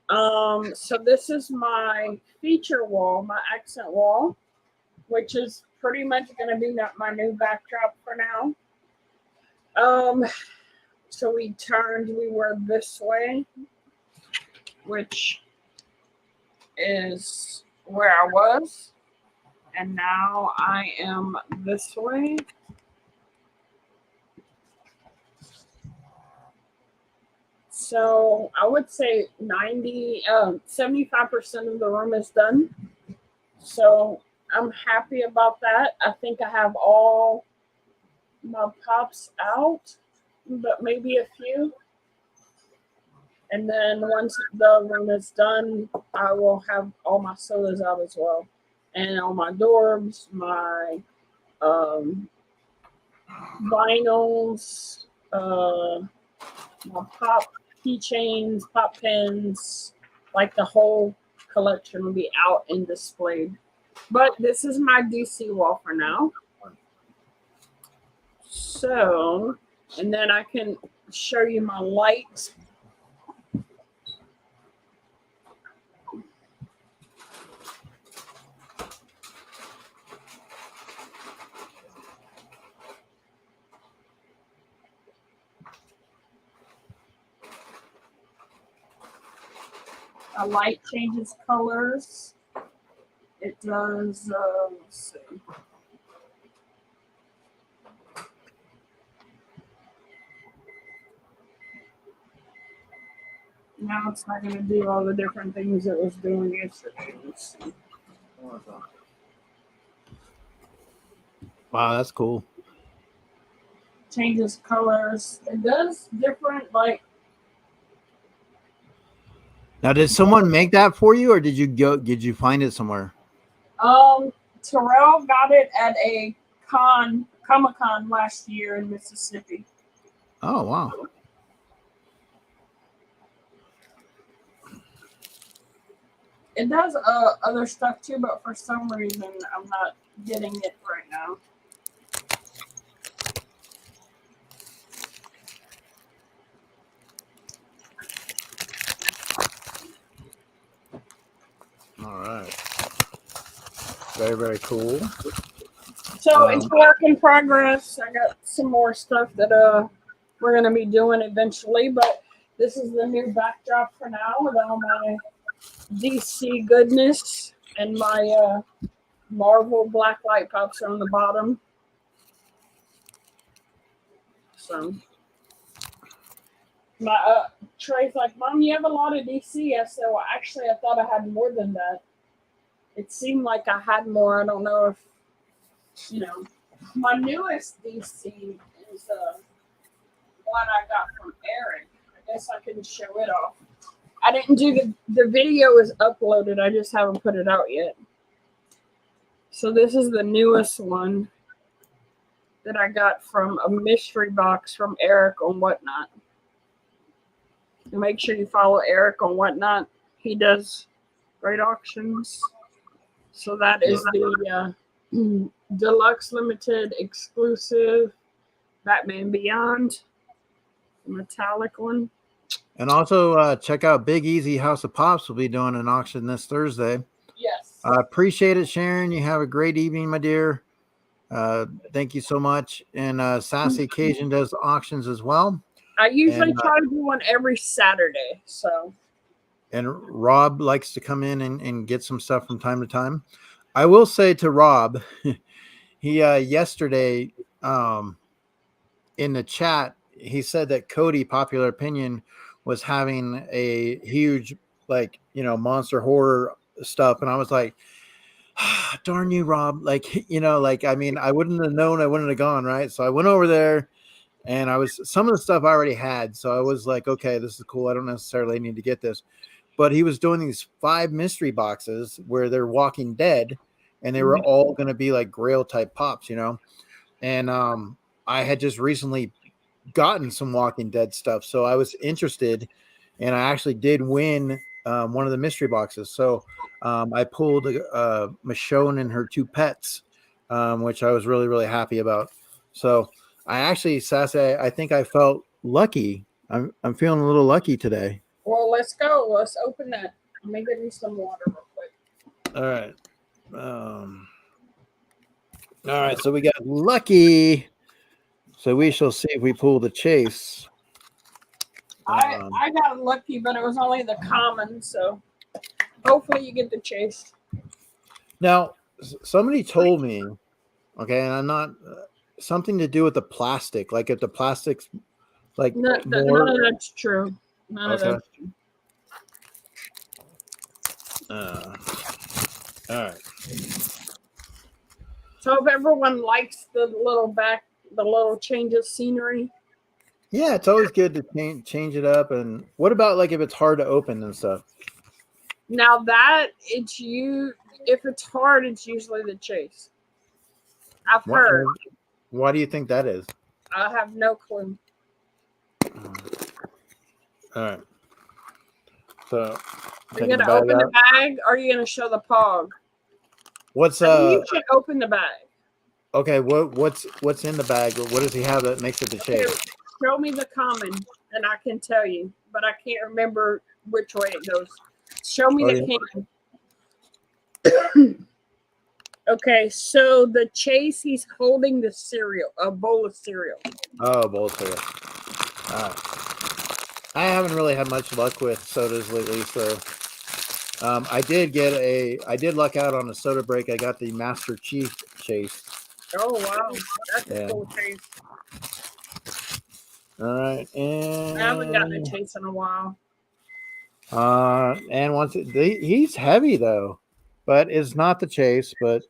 So this is my feature wall, my accent wall, which is pretty much going to be my new backdrop for now. So we were this way, which is where I was, and now I am this way. So I would say 75% of the room is done. So I'm happy about that. I think I have all my pops out, but maybe a few. And then once the room is done, I will have all my sodas out as well. And all my Dorbs, my vinyls, my pop keychains, pop pins, like the whole collection will be out and displayed. But this is my DC wall for now. So, and then I can show you my light. A light changes colors. It does, let's see. Now it's not going to do all the different things it was doing yesterday. Let's see. Wow, that's cool. Changes colors. It does different, like. Now, did someone make that for you, or did you find it somewhere? Terrell got it at a Comic-Con last year in Mississippi. Oh, wow. It does other stuff too, but for some reason I'm not getting it right now. All right. Very, very cool. So it's work in progress. I got some more stuff that we're going to be doing eventually, but this is the new backdrop for now with all my DC goodness, and my Marvel black light pops are on the bottom. So my Trey's like, Mom, you have a lot of DC. I said, well, actually, I thought I had more than that. It seemed like I had more. I don't know if, my newest DC is one I got from Eric. I guess I can show it off. I didn't do the video is uploaded. I just haven't put it out yet. So this is the newest one that I got from a mystery box from Eric on Whatnot. And make sure you follow Eric on Whatnot. He does great auctions. So that is the deluxe limited exclusive Batman Beyond, the metallic one. And also check out Big Easy House of Pops. Will be doing an auction this Thursday. Yes. I appreciate it, Sharon. You have a great evening, my dear. Thank you so much. And Sassy Cajun does auctions as well. I usually try to do one every Saturday. So. And Rob likes to come in and get some stuff from time to time. I will say to Rob, he yesterday in the chat, he said that Cody, Popular Opinion, was having a huge, monster horror stuff. And I was like, darn you, Rob. I mean, I wouldn't have known, I wouldn't have gone, right? So I went over there and some of the stuff I already had. So I was like, okay, this is cool. I don't necessarily need to get this. But he was doing these 5 mystery boxes where they're Walking Dead, and they were all going to be like Grail type pops, And I had just recently gotten some Walking Dead stuff, so I was interested, and I actually did win one of the mystery boxes. So I pulled Michonne and her 2 pets, which I was really, really happy about. So I actually, Sassy, I think I felt lucky. I'm feeling a little lucky today. Well, let's go. Let's open that. Let me get me some water real quick. All right. All right. So we got lucky. So we shall see if we pull the chase. I got lucky, but it was only the common. So hopefully you get the chase. Now, somebody told me, okay, and I'm not something to do with the plastic. Like if the plastic's like none of that's true. None of that's true. All right. So if everyone likes the little change of scenery. Yeah, it's always good to change it up. And what about like if it's hard to open and stuff? Now that if it's hard, it's usually the chase. I've heard. Why do you think that is? I have no clue. All right. So are you gonna open the bag or are you gonna show the pog? What's you should open the bag. Okay, what's in the bag? What does he have that makes it the chase? Okay, show me the common and I can tell you, but I can't remember which way it goes. Show me the can. Okay, so the chase, he's holding the cereal, a bowl of cereal. Oh, bowl of cereal. I haven't really had much luck with sodas lately, so I did luck out on a soda break. I got the Master Chief chase. Oh wow, that's a cool chase. All right, and I haven't gotten a chase in a while. And once he's heavy though, but it's not the chase. But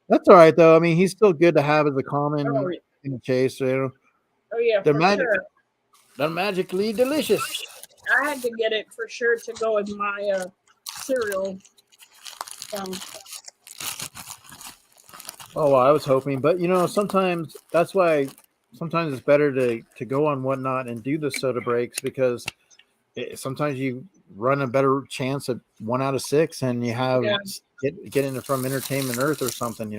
that's all right though. I mean, he's still good to have as a common in the chase. Oh yeah, they're magically delicious. I had to get it for sure to go with my cereal. Oh, well, I was hoping, but sometimes that's why sometimes it's better to go on Whatnot and do the soda breaks because sometimes you run a better chance at 1 out of 6 and you have get into from Entertainment Earth or something,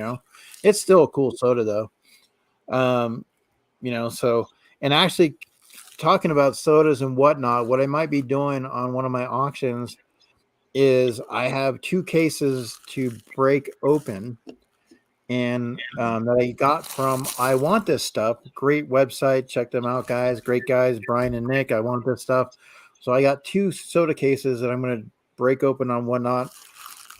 it's still a cool soda though. So, and actually talking about sodas and whatnot, what I might be doing on one of my auctions is I have 2 cases to break open and that I got from I Want This Stuff. Great website. Check them out, guys. Great guys, Brian and Nick. I Want This Stuff. So I got 2 soda cases that I'm going to break open on Whatnot.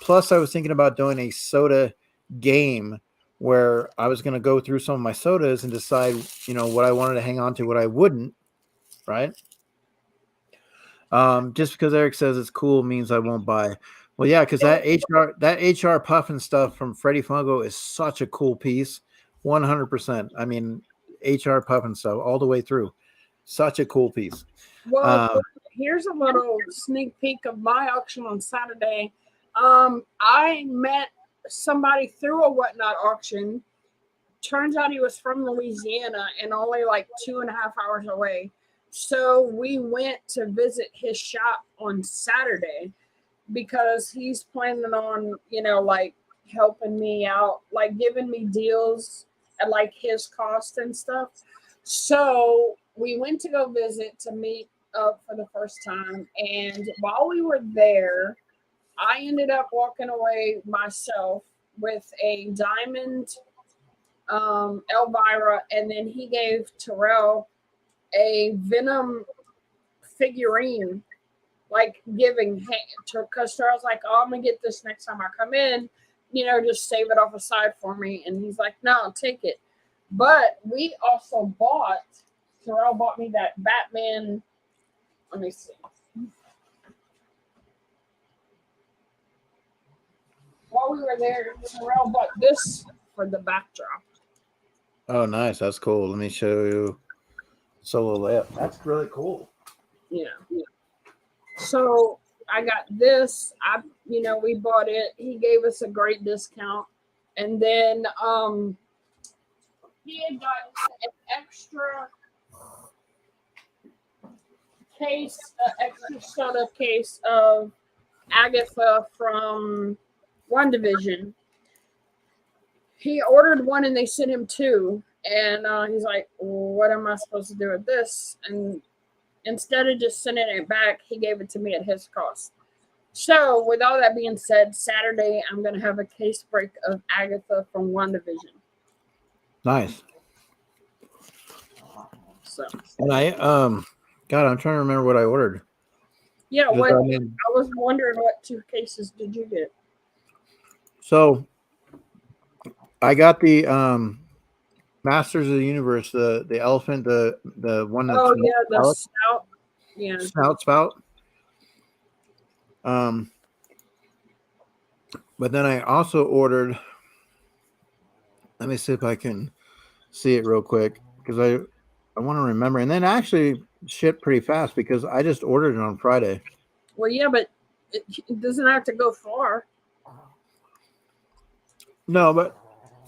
Plus, I was thinking about doing a soda game where I was going to go through some of my sodas and decide, what I wanted to hang on to, what I wouldn't, right? Just because Eric says it's cool means I won't buy. Well, yeah, because that HR puffin stuff from Freddie Fungo is such a cool piece. 100%. I mean, HR puffin stuff all the way through. Such a cool piece. Well, here's a little sneak peek of my auction on Saturday. I met somebody through a Whatnot auction. Turns out he was from Louisiana and only like 2.5 hours away. So we went to visit his shop on Saturday because he's planning on, like helping me out, like giving me deals at like his cost and stuff. So we went to go visit to meet up for the first time. And while we were there, I ended up walking away myself with a diamond Elvira, and then he gave Terrell a Venom figurine, like giving, because Terrell's like, oh, I'm gonna get this next time I come in, just save it off aside for me. And he's like, no, take it. But we also Terrell bought me that Batman. Let me see. While we were there, Terrell bought this for the backdrop. Oh, nice. That's cool. Let me show you Solo Layup. That's really cool. Yeah. So I got this. We bought it. He gave us a great discount. And then he had gotten an extra soda case of Agatha from WandaVision. He ordered one and they sent him two. And he's like, what am I supposed to do with this? And instead of just sending it back, he gave it to me at his cost. So with all that being said, Saturday, I'm going to have a case break of Agatha from WandaVision. Nice. So. And I'm trying to remember what I ordered. Yeah, I was wondering what 2 cases did you get? So I got the Masters of the Universe, the elephant, the one that's the snout. Yeah. Snout spout. But then I also ordered, let me see if I can see it real quick, because I want to remember. And then actually shipped pretty fast because I just ordered it on Friday. Well, yeah, but it doesn't have to go far. No, but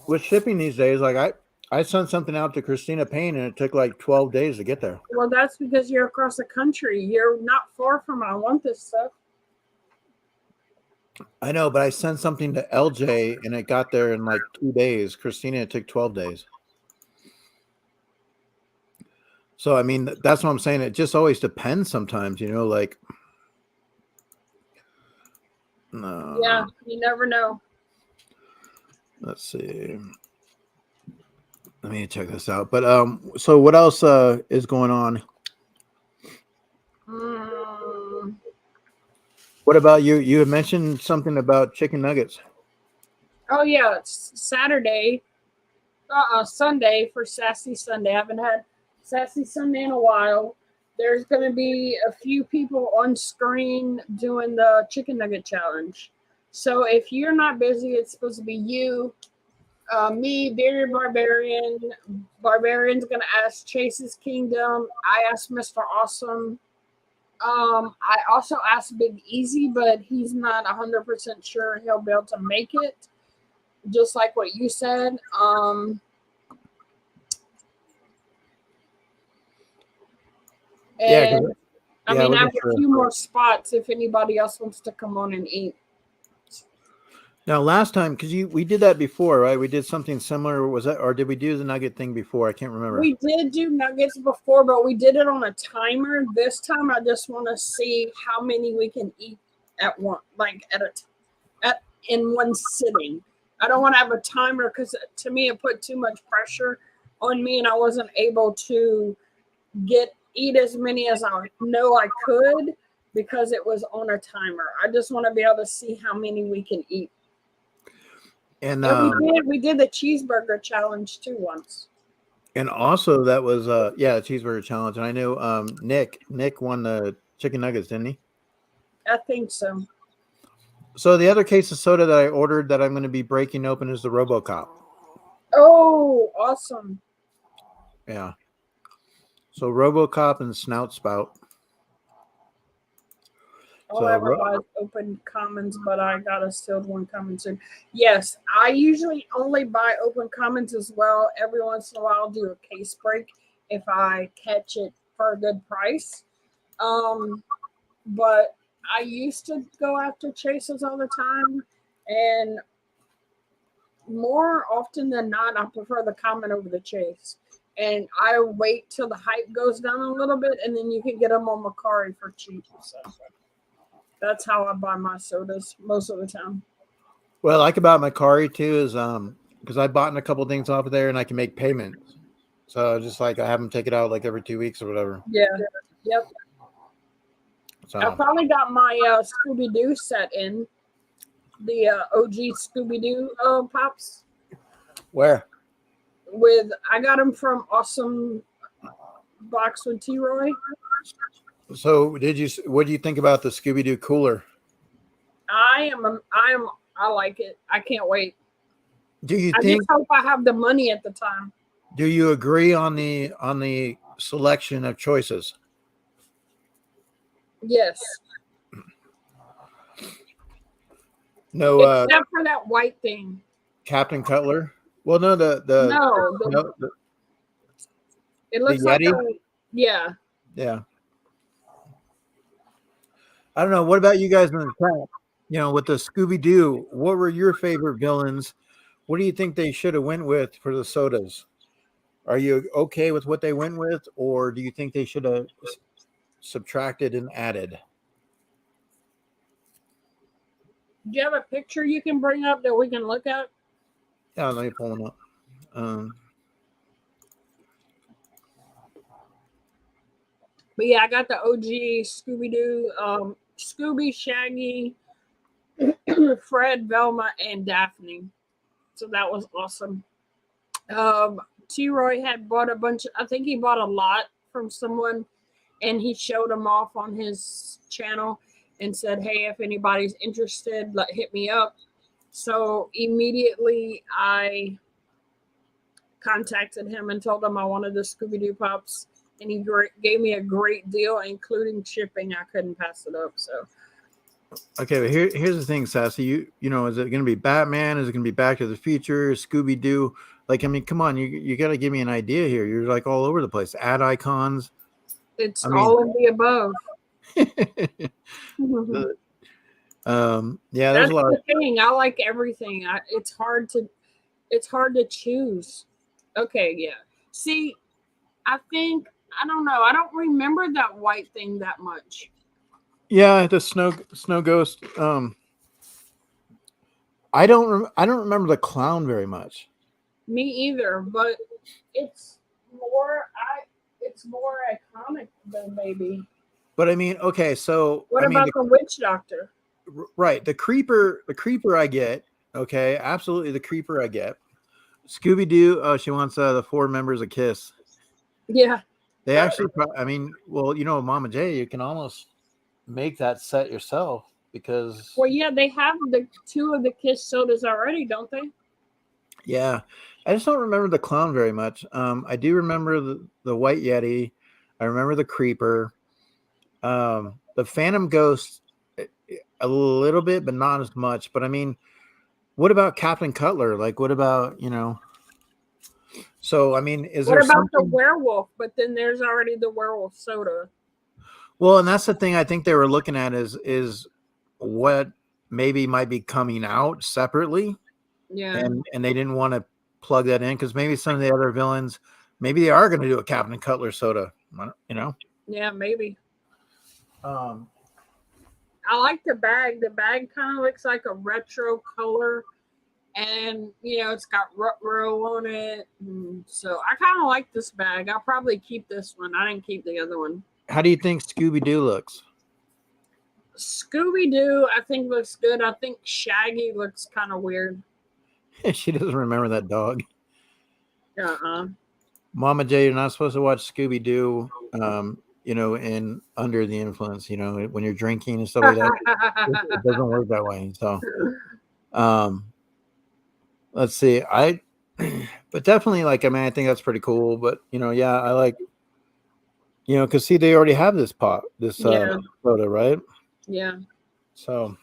with shipping these days, like I sent something out to Christina Payne and it took like 12 days to get there. Well, that's because you're across the country. You're not far from I want this stuff. I know, but I sent something to LJ and it got there in like 2 days. Christina, it took 12 days. So, I mean, that's what I'm saying. It just always depends sometimes, like. No. Yeah, you never know. Let's see. Let me check this out. But so what else is going on? What about you? You had mentioned something about chicken nuggets. Oh yeah, it's Saturday. Sunday for Sassy Sunday. I haven't had Sassy Sunday in a while. There's going to be a few people on screen doing the chicken nugget challenge. So if you're not busy, it's supposed to be you, me, Bearded Barbarian. Barbarian's going to ask Chase's Kingdom. I asked Mr. Awesome. I also asked Big Easy, but he's not 100% sure he'll be able to make it. Just like what you said. And I have a few more spots if anybody else wants to come on and eat. Now, last time, because we did that before, right? We did something similar. Was that, or did we do the nugget thing before? I can't remember. We did do nuggets before, but we did it on a timer. This time, I just want to see how many we can eat at one, like in one sitting. I don't want to have a timer because to me, it put too much pressure on me, and I wasn't able to eat as many as I know I could because it was on a timer. I just want to be able to see how many we can eat. And we did the cheeseburger challenge too once. And also that was the cheeseburger challenge. And I know Nick won the chicken nuggets, didn't he? I think so. So the other case of soda that I ordered that I'm going to be breaking open is the RoboCop. Oh, awesome. Yeah. So RoboCop and Snout Spout. I'll ever buy open commons, but I got a sealed one coming soon. Yes, I usually only buy open commons as well. Every once in a while, I'll do a case break if I catch it for a good price. But I used to go after chases all the time, and more often than not, I prefer the common over the chase. And I wait till the hype goes down a little bit, and then you can get them on Macari for cheap. So that's how I buy my sodas most of the time. What I like about Macari too is because I bought a couple things off of there and I can make payments. So just like I have them take it out like every 2 weeks or whatever. Yeah. Yep. So I finally got my Scooby-Doo set in. The OG Scooby-Doo pops. Where? I got them from Awesome Box with T-Roy. So what do you think about the Scooby-Doo cooler? I like it. I can't wait. Do you I think? just hope I have the money at the time. Do you agree on the selection of choices? Yes. No, except for that white thing. Captain Cutler. Well, no, it looks like yeah. I don't know. What about you guys in the chat? You know, with the Scooby-Doo, what were your favorite villains? What do you think they should have went with for the sodas? Are you okay with what they went with, or do you think they should have subtracted and added? Do you have a picture you can bring up that we can look at? Yeah, let me pull one up. But yeah, I got the OG Scooby-Doo, Scooby, Shaggy, Fred, Velma, and Daphne. So that was awesome. T-Roy had bought a bunch. I think he bought a lot from someone, and he showed them off on his channel and said, "Hey, if anybody's interested, hit me up." So immediately I contacted him and told him I wanted the Scooby-Doo Pops, and he gave me a great deal, including shipping. I couldn't pass it up. So, okay, but here's the thing, Sassy. You know, is it going to be Batman? Is it going to be Back to the Future? Scooby-Doo? Like, I mean, come on, you got to give me an idea here. You're like all over the place. Add icons. It's all of the above. Yeah, there's a lot. That's the thing. I like everything. It's hard to choose. Okay, yeah. See, I don't know. I don't remember that white thing that much. Yeah, the snow ghost. I don't remember the clown very much. Me either, but it's more iconic than maybe. But I mean, okay, so what about the witch doctor? Right, the creeper I get. Okay, absolutely, the creeper I get. Scooby-Doo. Oh, she wants the 4 members a kiss. Yeah, they actually. I mean, well, you know, Mama J, you can almost make that set yourself because. Well, yeah, they have the 2 of the kiss sodas already, don't they? Yeah, I just don't remember the clown very much. I do remember the white yeti. I remember the creeper. The phantom ghost a little bit, but not as much. But I mean, what about Captain Cutler? Like, what about, you know? So I mean, what about the werewolf? But then there's already the werewolf soda. Well, and that's the thing I think they were looking at is what maybe might be coming out separately. Yeah. And they didn't want to plug that in because maybe some of the other villains, maybe they are going to do a Captain Cutler soda, you know? Yeah, maybe. I like the bag. The bag kind of looks like a retro color, and you know it's got Rut-Row on it. So I kind of like this bag. I'll probably keep this one. I didn't keep the other one. How do you think Scooby-Doo looks? Scooby-Doo, I think looks good. I think Shaggy looks kind of weird. She doesn't remember that dog. Uh-uh. Mama J, you're not supposed to watch Scooby-Doo. in under the influence, when you're drinking and stuff like that. It doesn't work that way. So, let's see. But definitely, like, I mean, I think that's pretty cool. But yeah, I like, because see, they already have this Yeah. soda, right? Yeah. So,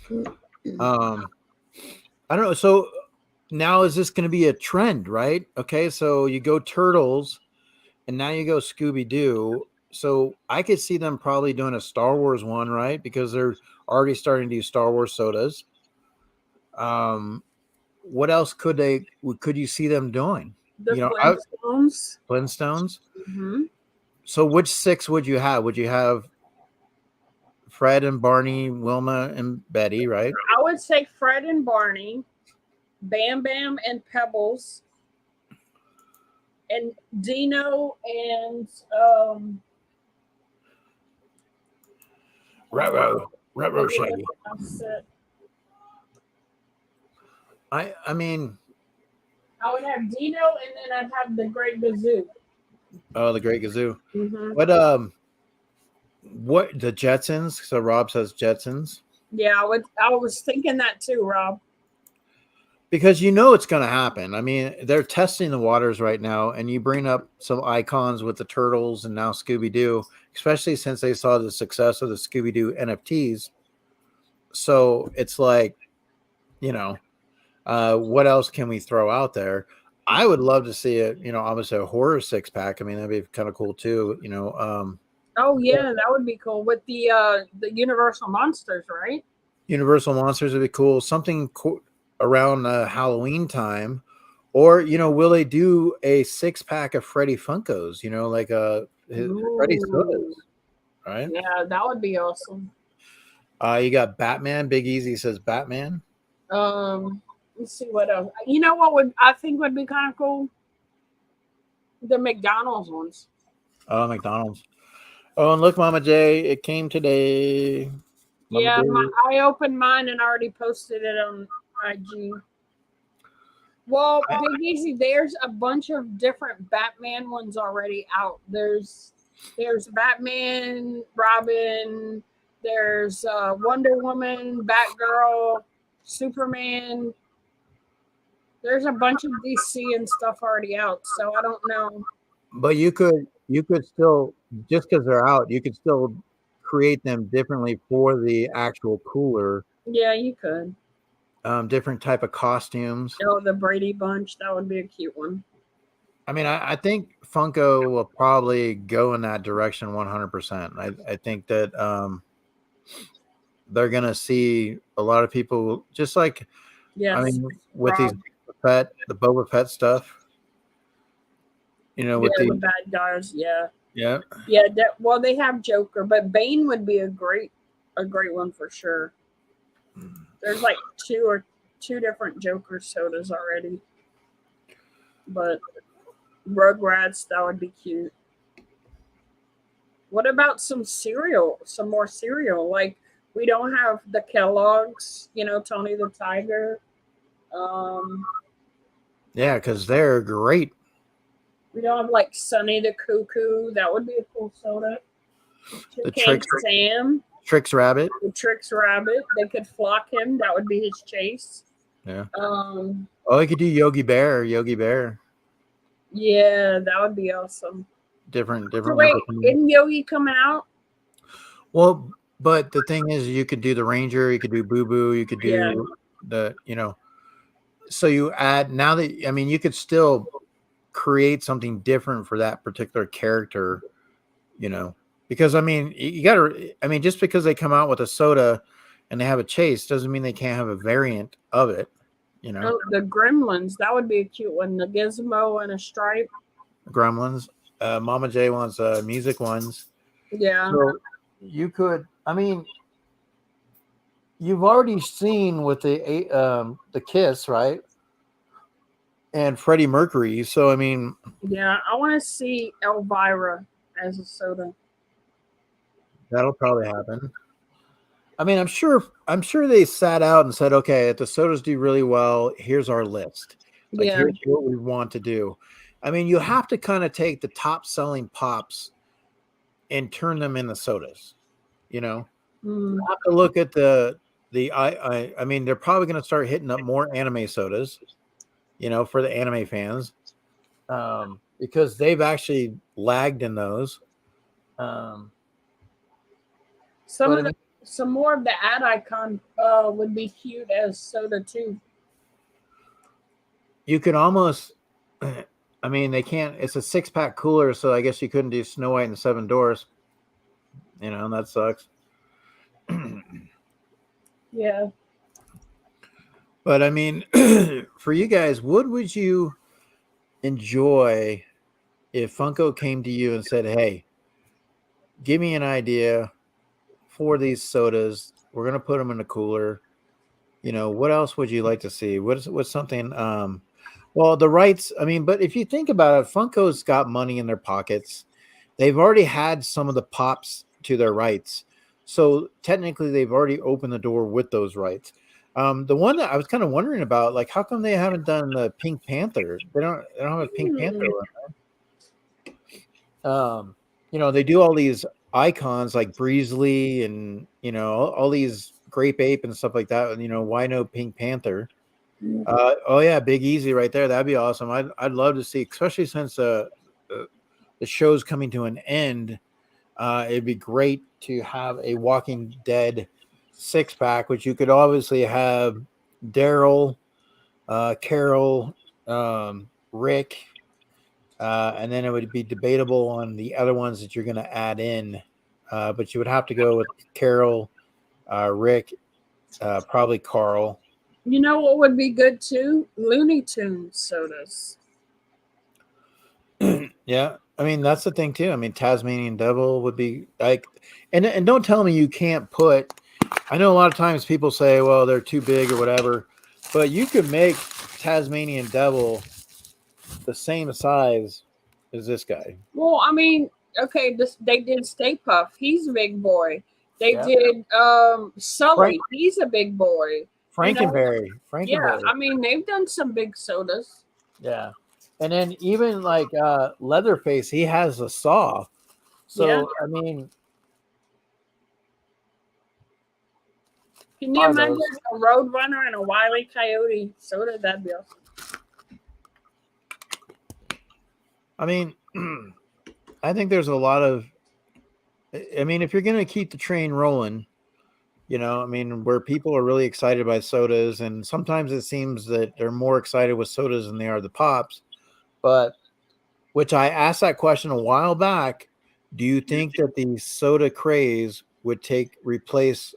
I don't know. So now is this going to be a trend, right? Okay, so you go Turtles, and now you go Scooby Doo. So I could see them probably doing a Star Wars one, right? Because they're already starting to do Star Wars sodas. What else could you see them doing? The Flintstones. Flintstones. Mm-hmm. So which 6 would you have? Would you have Fred and Barney, Wilma and Betty, right? I would say Fred and Barney, Bam Bam and Pebbles, and Dino and Ruh-roh Shaggy. That's it. I mean, I would have Dino, and then I'd have the Great Gazoo. Oh, the Great Gazoo. Mm-hmm. What the Jetsons? So Rob says Jetsons. Yeah, I was thinking that too, Rob. Because it's going to happen. I mean, they're testing the waters right now, and you bring up some icons with the Turtles and now Scooby-Doo, especially since they saw the success of the Scooby-Doo NFTs. So it's like, what else can we throw out there? I would love to see it, obviously a horror 6-pack. I mean, that'd be kind of cool too, Oh yeah, that would be cool with the Universal Monsters, right? Universal Monsters would be cool. Something around Halloween time, or will they do a 6-pack of Freddy Funkos? Like Freddy sodas, right? Yeah, that would be awesome. You got Batman. Big Easy says Batman. Let's see what else. You know what I think would be kind of cool? The McDonald's ones. Oh, McDonald's. Oh, and look, Mama J, it came today. Mama Yeah, J. I opened mine and already posted it on IG. Well, Big Easy, there's a bunch of different Batman ones already out. There's Batman, Robin, there's Wonder Woman, Batgirl, Superman. There's a bunch of DC and stuff already out, so I don't know. But you could still, just because they're out, you could still create them differently for the actual cooler. Yeah, you could. Different type of costumes. Oh, the Brady Bunch, that would be a cute one. I mean, I think Funko will probably go in that direction 100%. I think that they're gonna see a lot of people just like, yes, I mean, with the Boba Fett stuff. With the bad guys, yeah. Well, they have Joker, but Bane would be a great one for sure. There's like two different Joker sodas already, but Rugrats, that would be cute. What about some more cereal? Like, we don't have the Kellogg's, Tony the Tiger. Yeah, because they're great. We don't have like Sonny the Cuckoo. That would be a cool soda. The Trix Rabbit. The Trix Rabbit. They could flock him. That would be his chase. Yeah. They could do Yogi Bear. Yeah, that would be awesome. Different. So wait, isn't Yogi coming out? Well, but the thing is, you could do the Ranger. You could do Boo Boo. You could do the. So you add now that you could still create something different for that particular character, because you gotta, just because they come out with a soda and they have a chase doesn't mean they can't have a variant of it, Oh, the Gremlins, that would be a cute one. The Gizmo and a Stripe. Gremlins. Mama J wants music ones. Yeah. So you could, you've already seen with the Kiss, right? And Freddie Mercury. So yeah, I want to see Elvira as a soda. That'll probably happen. I'm sure they sat out and said, okay, if the sodas do really well, here's our list. Here's what we want to do. You have to kind of take the top selling pops and turn them into sodas. You know, Mm. you have to look at I mean, they're probably going to start hitting up more anime sodas, you know, for the anime fans, because they've actually lagged in those. Some but of I mean, some more of the ad icon would be cute as soda too. you could almost, I mean, they can't. It's a 6-pack cooler, so I guess you couldn't do Snow White and the Seven Dwarfs. You know, and that sucks. Yeah. But I mean, for you guys, what would you enjoy if Funko came to you and said, "Hey, give me an idea for these sodas. We're gonna put them in a cooler. You know, what else would you like to see? What's something? Well, the rights. I mean, but if you think about it, Funko's got money in their pockets. They've already had some of the pops to their rights, so technically they've already opened the door with those rights. The one that I was kind of wondering about, like, how come they haven't done the Pink Panther? They don't have a Pink Panther one. You know, they do all these icons like Breezely and, you know, all these Grape Ape and stuff like that. And, you know, why no Pink Panther? Oh yeah, Big Easy right there. That'd be awesome. I'd love to see, especially since the show's coming to an end. It'd be great to have a Walking Dead 6-pack, which you could obviously have Daryl, Carol, Rick, and then it would be debatable on the other ones that you're going to add in. But you would have to go with Carol, Rick, probably Carl. You know what would be good too? Looney Tunes sodas. Yeah, I mean that's the thing too. I mean Tasmanian Devil would be like, and don't tell me you can't put. I know a lot of times people say, well, they're too big or whatever, but you could make Tasmanian Devil the same size as this guy. Well, I mean, okay, they did Stay Puft. He's a big boy. They Yeah. did Sully. He's a big boy. Frankenberry. Yeah, I mean, they've done some big sodas. Yeah. And then even like Leatherface, he has a saw. So Yeah. I mean, Can you imagine a Roadrunner and a Wile E. Coyote soda? That'd be awesome. I mean, I think there's a lot of. I mean, if you're going to keep the train rolling, you know, I mean, where people are really excited by sodas, and sometimes it seems that they're more excited with sodas than they are the pops. But which I asked that question a while back. Do you think that the soda craze would replace,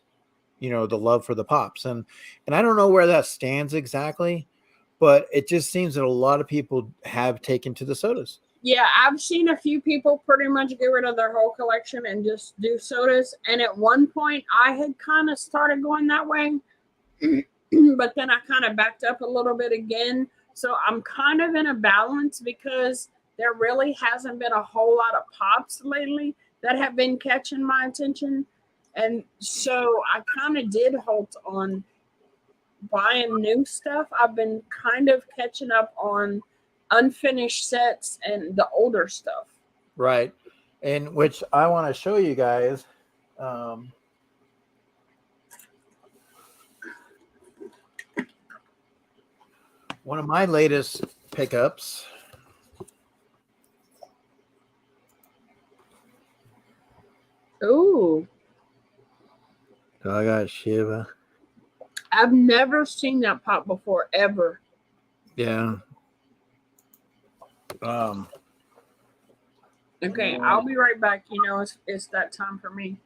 you know, the love for the pops? And I don't know where that stands exactly, but it just seems that a lot of people have taken to the sodas. Yeah, I've seen a few people pretty much get rid of their whole collection and just do sodas. And at one point, I had kind of started going that way, but then I kind of backed up a little bit again. So I'm kind of in a balance because there really hasn't been a whole lot of pops lately that have been catching my attention. And so I kind of did halt on buying new stuff. I've been kind of catching up on unfinished sets and the older stuff. Right. And which I want to show you guys. One of my latest pickups. Ooh. So I got Shiva. I've never seen that pop before, ever. Yeah. Okay, I'll be right back. You know, it's that time for me.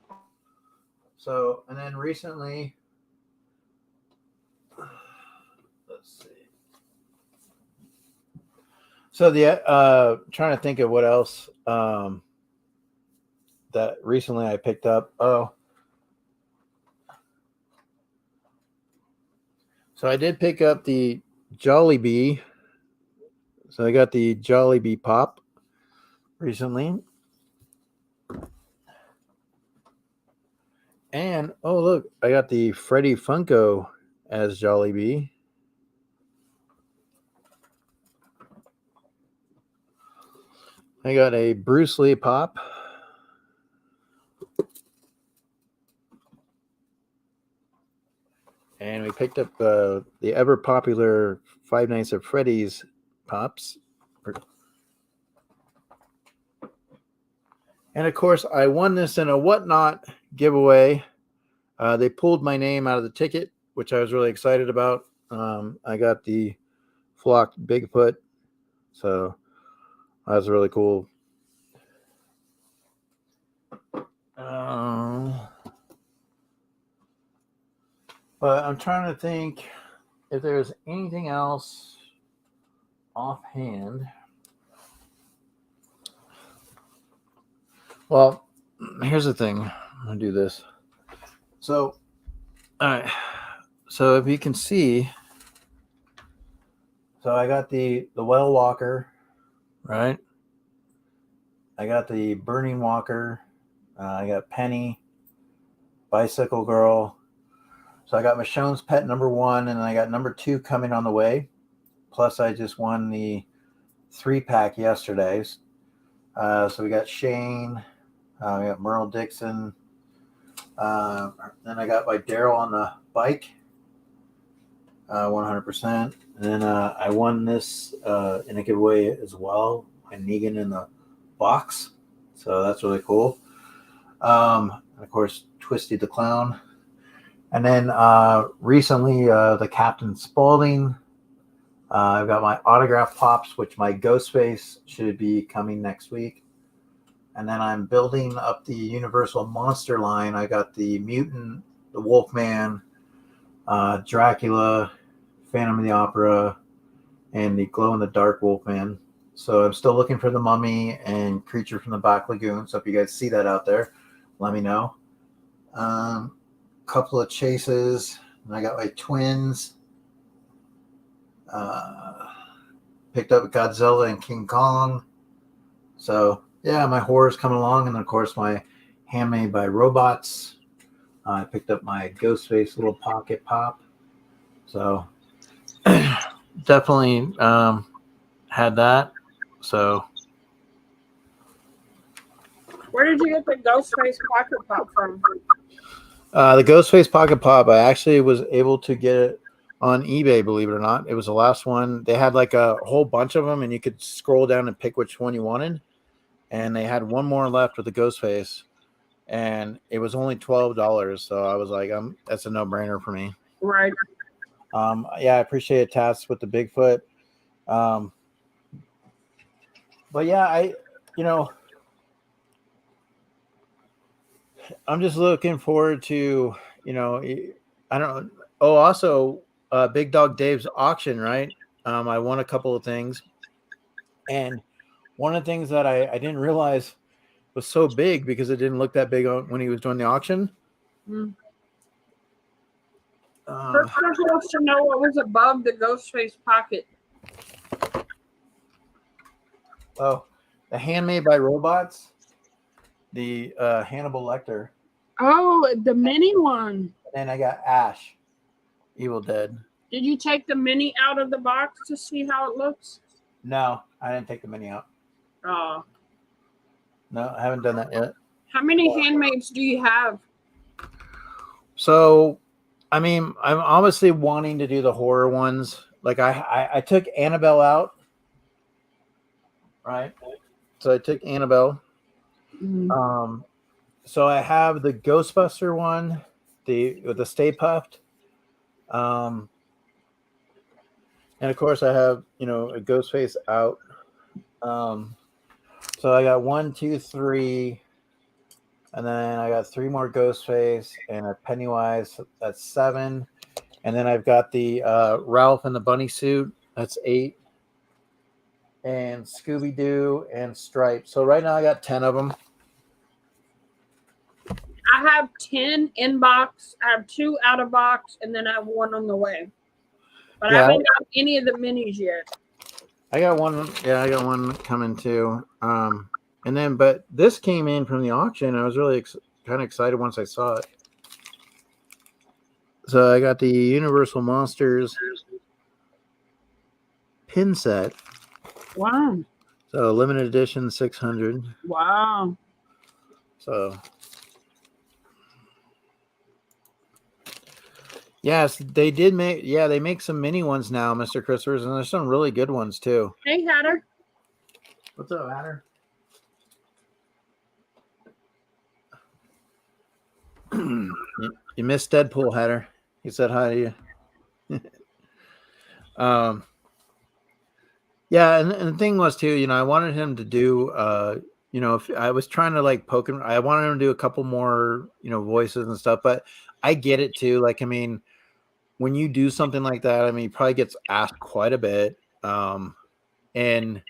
So, and then recently, let's see. So trying to think of what else that recently I picked up. Oh, so I did pick up the Jollibee. So I got the Jollibee Pop recently. And oh look, I got the Freddy Funko as Jollibee. I got a Bruce Lee Pop. and we picked up the ever popular Five Nights at Freddy's pops. And of course, I won this in a Whatnot giveaway. They pulled my name out of the ticket, which I was really excited about. I got the flocked Bigfoot, so that was really cool. But I'm trying to think if there's anything else offhand. Well, here's the thing. I'm going to do this. So, all right. So if you can see, so I got the Well Walker, right? I got the Burning Walker. I got Penny, Bicycle Girl. So I got Michonne's Pet #1, and I got #2 coming on the way. Plus, I just won the 3-pack yesterday. So we got Shane, we got Merle Dixon. Then I got my Daryl on the bike, 100%. And then I won this in a giveaway as well. My Negan in the box. So that's really cool. And of course, Twisty the Clown. And then recently, the Captain Spaulding. I've got my autograph pops, which my Ghostface should be coming next week. And then I'm building up the Universal Monster line. I got the Mutant, the Wolfman, Dracula, Phantom of the Opera, and the glow-in-the-dark Wolfman. So I'm still looking for the Mummy and Creature from the Black Lagoon. So if you guys see that out there, let me know. Couple of chases. And I got my twins. Picked up Godzilla and King Kong. So yeah, my horror's coming along, and of course my Handmade by Robots. I picked up my Ghostface little pocket pop. So definitely had that. So Where did you get the Ghostface pocket pop from? the Ghostface pocket pop, I actually was able to get it on eBay, believe it or not. It was the last one. They had like a whole bunch of them, and you could scroll down and pick which one you wanted. And they had one more left with the Ghostface, and it was only $12. So I was like, that's a no-brainer for me. Right. Yeah, I appreciate Tats with the Bigfoot. But yeah, I'm just looking forward to, I don't. Oh, also, Big Dog Dave's auction, right? I won a couple of things, and one of the things that I didn't realize was so big because it didn't look that big when he was doing the auction. First person wants to know what was above the Ghostface pocket. Oh, the Handmade by Robots, the Hannibal Lecter. Oh, the mini one. And I got Ash, Evil Dead. Did you take the mini out of the box to see how it looks? No, I didn't take the mini out. Oh. No, I haven't done that yet. How many handmaids do you have? So, I mean, I'm obviously wanting to do the horror ones. Like I took Annabelle out, right? So I took Annabelle. Mm-hmm. So I have the Ghostbuster one, with the Stay Puffed. And of course I have, a Ghostface out. So I got 1, 2, 3, and then I got 3 more Ghostface and a Pennywise. That's 7. And then I've got the Ralph and the bunny suit. That's 8. And Scooby-Doo and Stripe. So right now I got 10 of them. I have 10 in box. I have 2 out of box, and then I have 1 on the way. But I haven't got any of the minis yet. I got one. Yeah, I got one coming too. And then, but this came in from the auction. I was really kind of excited once I saw it. So I got the Universal Monsters pin set. Wow. So limited edition 600. Wow. So Yes, they did make. Yeah, they make some mini ones now, Mr. Christopher's, and there's some really good ones too. Hey, Hatter. What's up, Hatter? You missed Deadpool, Hatter. He said hi to you. Yeah, and the thing was too, I wanted him to do, if I was trying to like poke him, I wanted him to do a couple more, voices and stuff. But I get it too. Like, I mean, when you do something like that, I mean, he probably gets asked quite a bit, and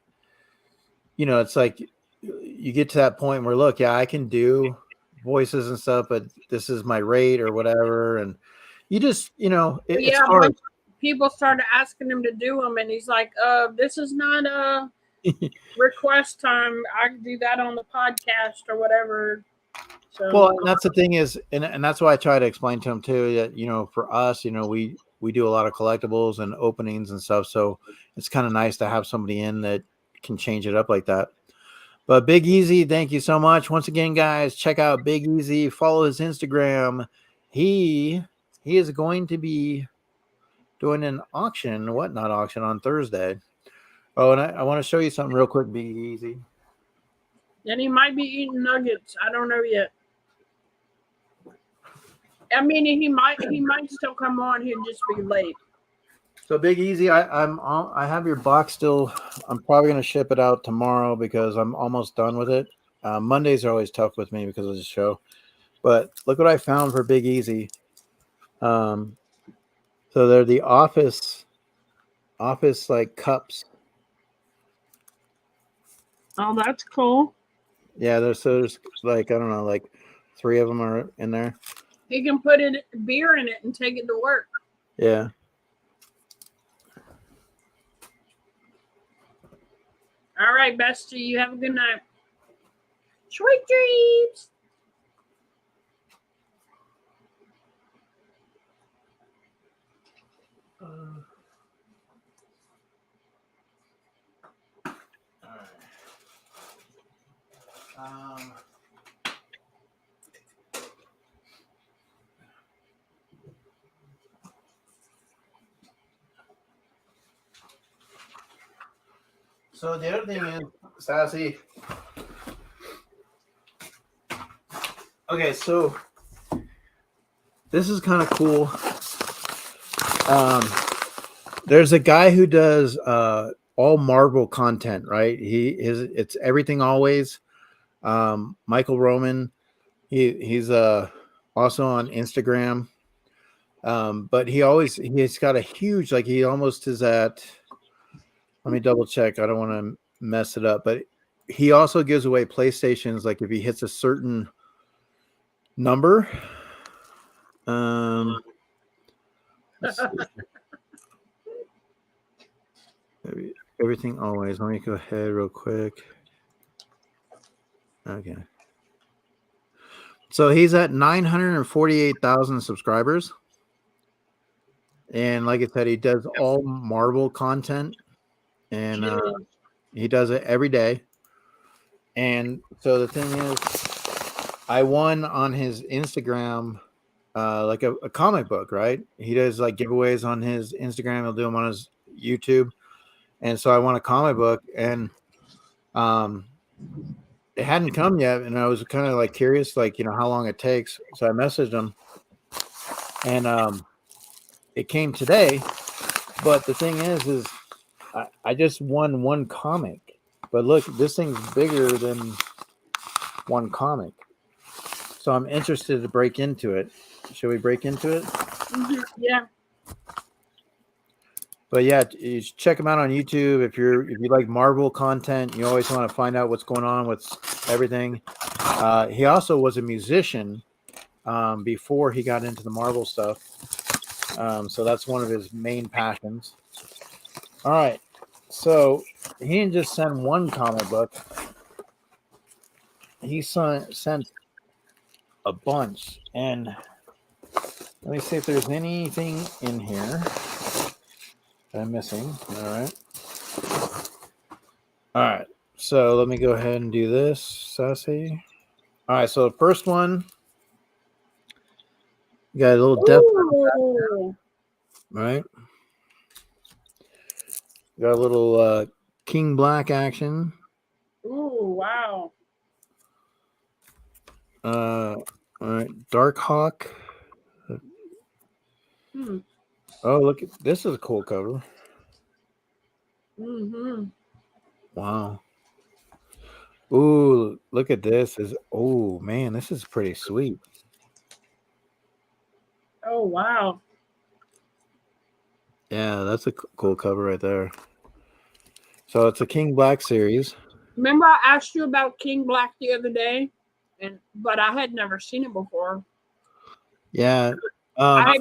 it's like you get to that point where, look, yeah, I can do voices and stuff, but this is my rate or whatever, and you just, it's hard. Once people started asking him to do them, and he's like, this is not a request time. I can do that on the podcast or whatever. So, well, and that's the thing is, and that's why I try to explain to him too, that, for us, we do a lot of collectibles and openings and stuff. So it's kind of nice to have somebody in that can change it up like that. But Big Easy, thank you so much. Once again, guys, check out Big Easy. Follow his Instagram. He is going to be doing an auction, whatnot auction on Thursday. Oh, and I want to show you something real quick, Big Easy. And he might be eating nuggets. I don't know yet. I mean, he might still come on. He'll just be late. So Big Easy, I have your box still. I'm probably going to ship it out tomorrow because I'm almost done with it. Mondays are always tough with me because of the show. But look what I found for Big Easy. So they're the office like cups. Oh, that's cool. Yeah, there's like, I don't know, like 3 of them are in there. He can put beer in it and take it to work. Yeah. All right, Bestie, you have a good night. Sweet dreams. So the other thing is, Sassy. Okay, so this is kind of cool. There's a guy who does all Marvel content, right? It's everything always. Michael Roman. He's also on Instagram. But he's got a huge, like, he almost is at, let me double check. I don't want to mess it up, but he also gives away PlayStations. Like if he hits a certain number, everything always. Let me go ahead real quick. Okay. So he's at 948,000 subscribers. And like I said, he does all Marvel content. And he does it every day. And so the thing is, I won on his Instagram like a comic book, right? He does like giveaways on his Instagram. He'll do them on his YouTube. And so I won a comic book, and it hadn't come yet. And I was kind of like curious, like, how long it takes. So I messaged him, and it came today. But the thing is I just won one comic, but look, this thing's bigger than one comic. So I'm interested to break into it. Should we break into it? Mm-hmm. Yeah. But yeah, you should check him out on YouTube. If you like Marvel content, you always want to find out what's going on with everything. He also was a musician before he got into the Marvel stuff. So that's one of his main passions. All right. So he didn't just send one comic book. He sent a bunch. And let me see if there's anything in here that I'm missing. All right. All right. So let me go ahead and do this, Sassy. All right. So the first one, You got a little death, Ooh. right? Got a little King Black action. Ooh, wow. All right, Dark Hawk. Hmm. Oh, look, this is a cool cover. Mm-hmm. Wow. Ooh, look at this. Oh man, this is pretty sweet. Oh, wow. Yeah, that's a cool cover right there. So it's a King Black series. Remember I asked you about King Black the other day, but I had never seen it before. Yeah. I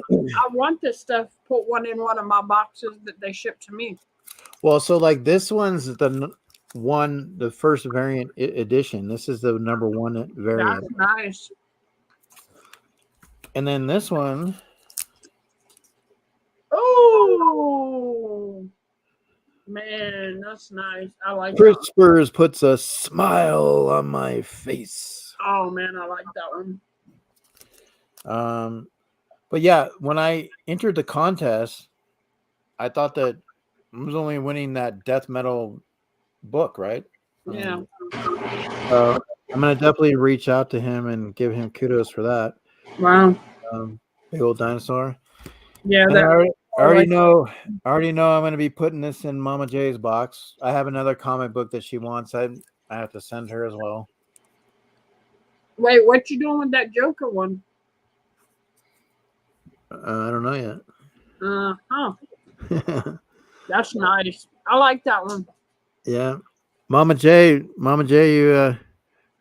want this stuff. Put one in one of my boxes that they ship to me. Well, so like this one's the first variant edition. This is the number 1 variant. That's nice. And then this one. Oh man, that's nice. I like Chris that. Spurs puts a smile on my face. Oh man, I like that one. But yeah, when I entered the contest, I thought that I was only winning that death metal book, right? Yeah. I'm gonna definitely reach out to him and give him kudos for that. Wow. Big old dinosaur. Yeah, and I already like know. I already know I'm gonna be putting this in Mama J's box. I have another comic book that she wants. I have to send her as well. Wait, what you doing with that Joker one? I don't know yet. That's nice. I like that one. Yeah, Mama J, you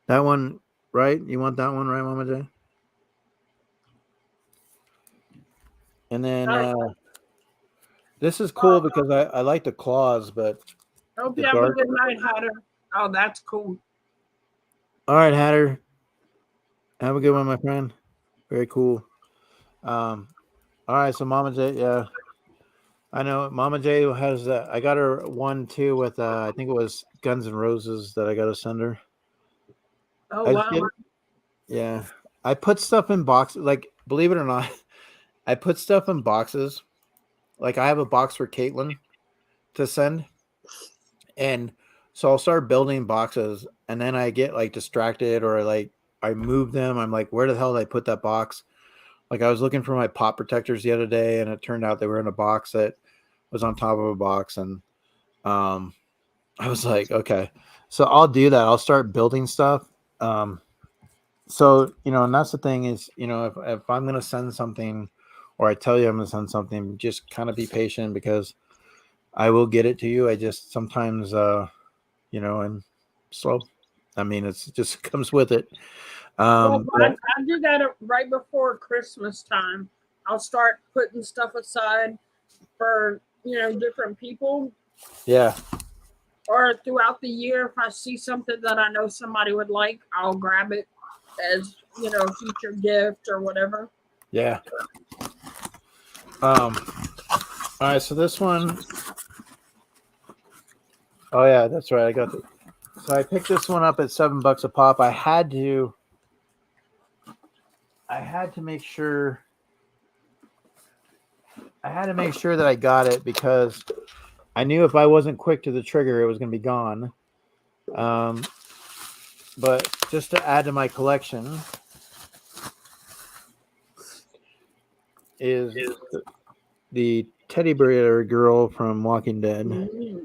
that one, right? You want that one, right, Mama J? And then this is cool because I like the claws, but hope you have a good night, Hatter. Oh, that's cool. All right, Hatter. Have a good one, my friend. Very cool. All right, so Mama J, yeah. I know Mama J has I got her one too with I think it was Guns N' Roses that I got to send her. Oh wow. Yeah. I put stuff in boxes, like believe it or not, I put stuff in boxes. Like I have a box for Caitlin to send. And so I'll start building boxes and then I get like distracted or like I move them. I'm like, where the hell did I put that box? Like I was looking for my pop protectors the other day and it turned out they were in a box that was on top of a box. And I was like, okay, so I'll do that. I'll start building stuff. So, and that's the thing is, if I'm going to send something or I tell you I'm going to send something, just kind of be patient because I will get it to you. I just sometimes, I'm slow. I mean, it just comes with it. I do that right before Christmas time. I'll start putting stuff aside for, different people. Yeah. Or throughout the year, if I see something that I know somebody would like, I'll grab it as, a future gift or whatever. Yeah. All right, so this one. Oh yeah, that's right. I got the. So I picked this one up at $7 a pop. I had to make sure. I had to make sure that I got it because I knew if I wasn't quick to the trigger, it was going to be gone. But just to add to my collection is the teddy bear girl from Walking Dead. Mm-hmm.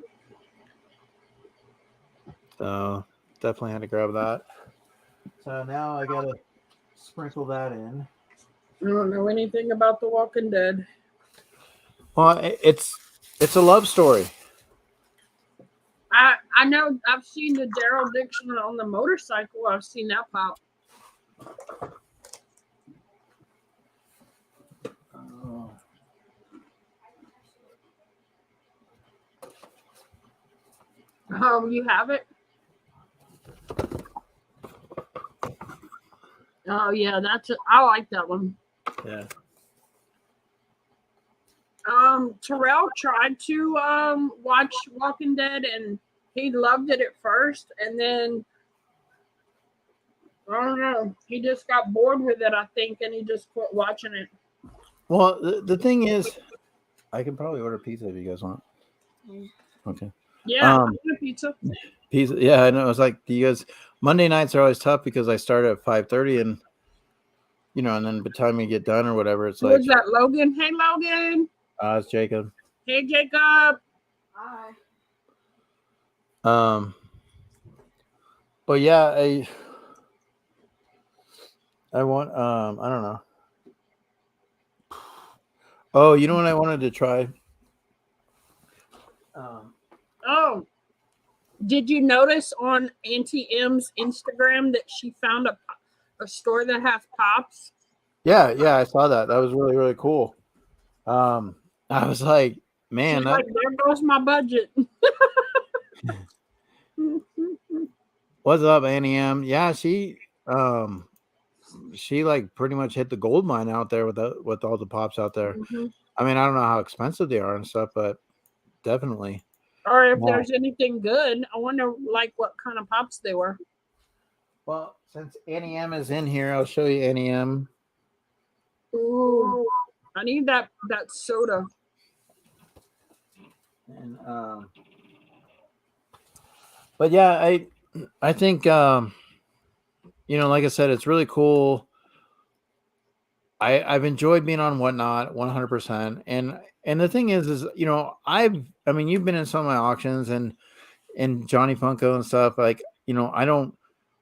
So definitely had to grab that. So now I got to sprinkle that in. I don't know anything about The Walking Dead. Well, it's a love story. I know I've seen the Daryl Dixon on the motorcycle. I've seen that pop. You have it? Oh yeah, I like that one. Yeah. Terrell tried to watch Walking Dead and he loved it at first, and then I don't know, he just got bored with it, I think, and he just quit watching it. Well, the thing is, I can probably order pizza if you guys want. Okay. Yeah, I want a pizza. Pizza. Yeah, I know. It's like, do you guys? Monday nights are always tough because I start at 5:30, and and then by the time you get done or whatever, it's like. Who's that, Logan? Hey, Logan. It's Jacob. Hey, Jacob. Hi. But yeah, I want. I don't know. Oh, you know what I wanted to try? Oh, did you notice on Auntie M's Instagram that she found a store that has pops? Yeah, I saw that. That was really, really cool. I was like, man, She's like, there goes my budget. What's up, Annie M? Yeah, she like pretty much hit the gold mine out there with all the pops out there. Mm-hmm. I mean, I don't know how expensive they are and stuff, but definitely. Or if there's anything good, I wonder like what kind of pops they were. Well, since Annie M is in here, I'll show you Annie M. Ooh, I need that soda. And but yeah, I think like I said, it's really cool. I've enjoyed being on Whatnot 100%. And the thing is I mean, you've been in some of my auctions and Johnny Funko and stuff. Like, I don't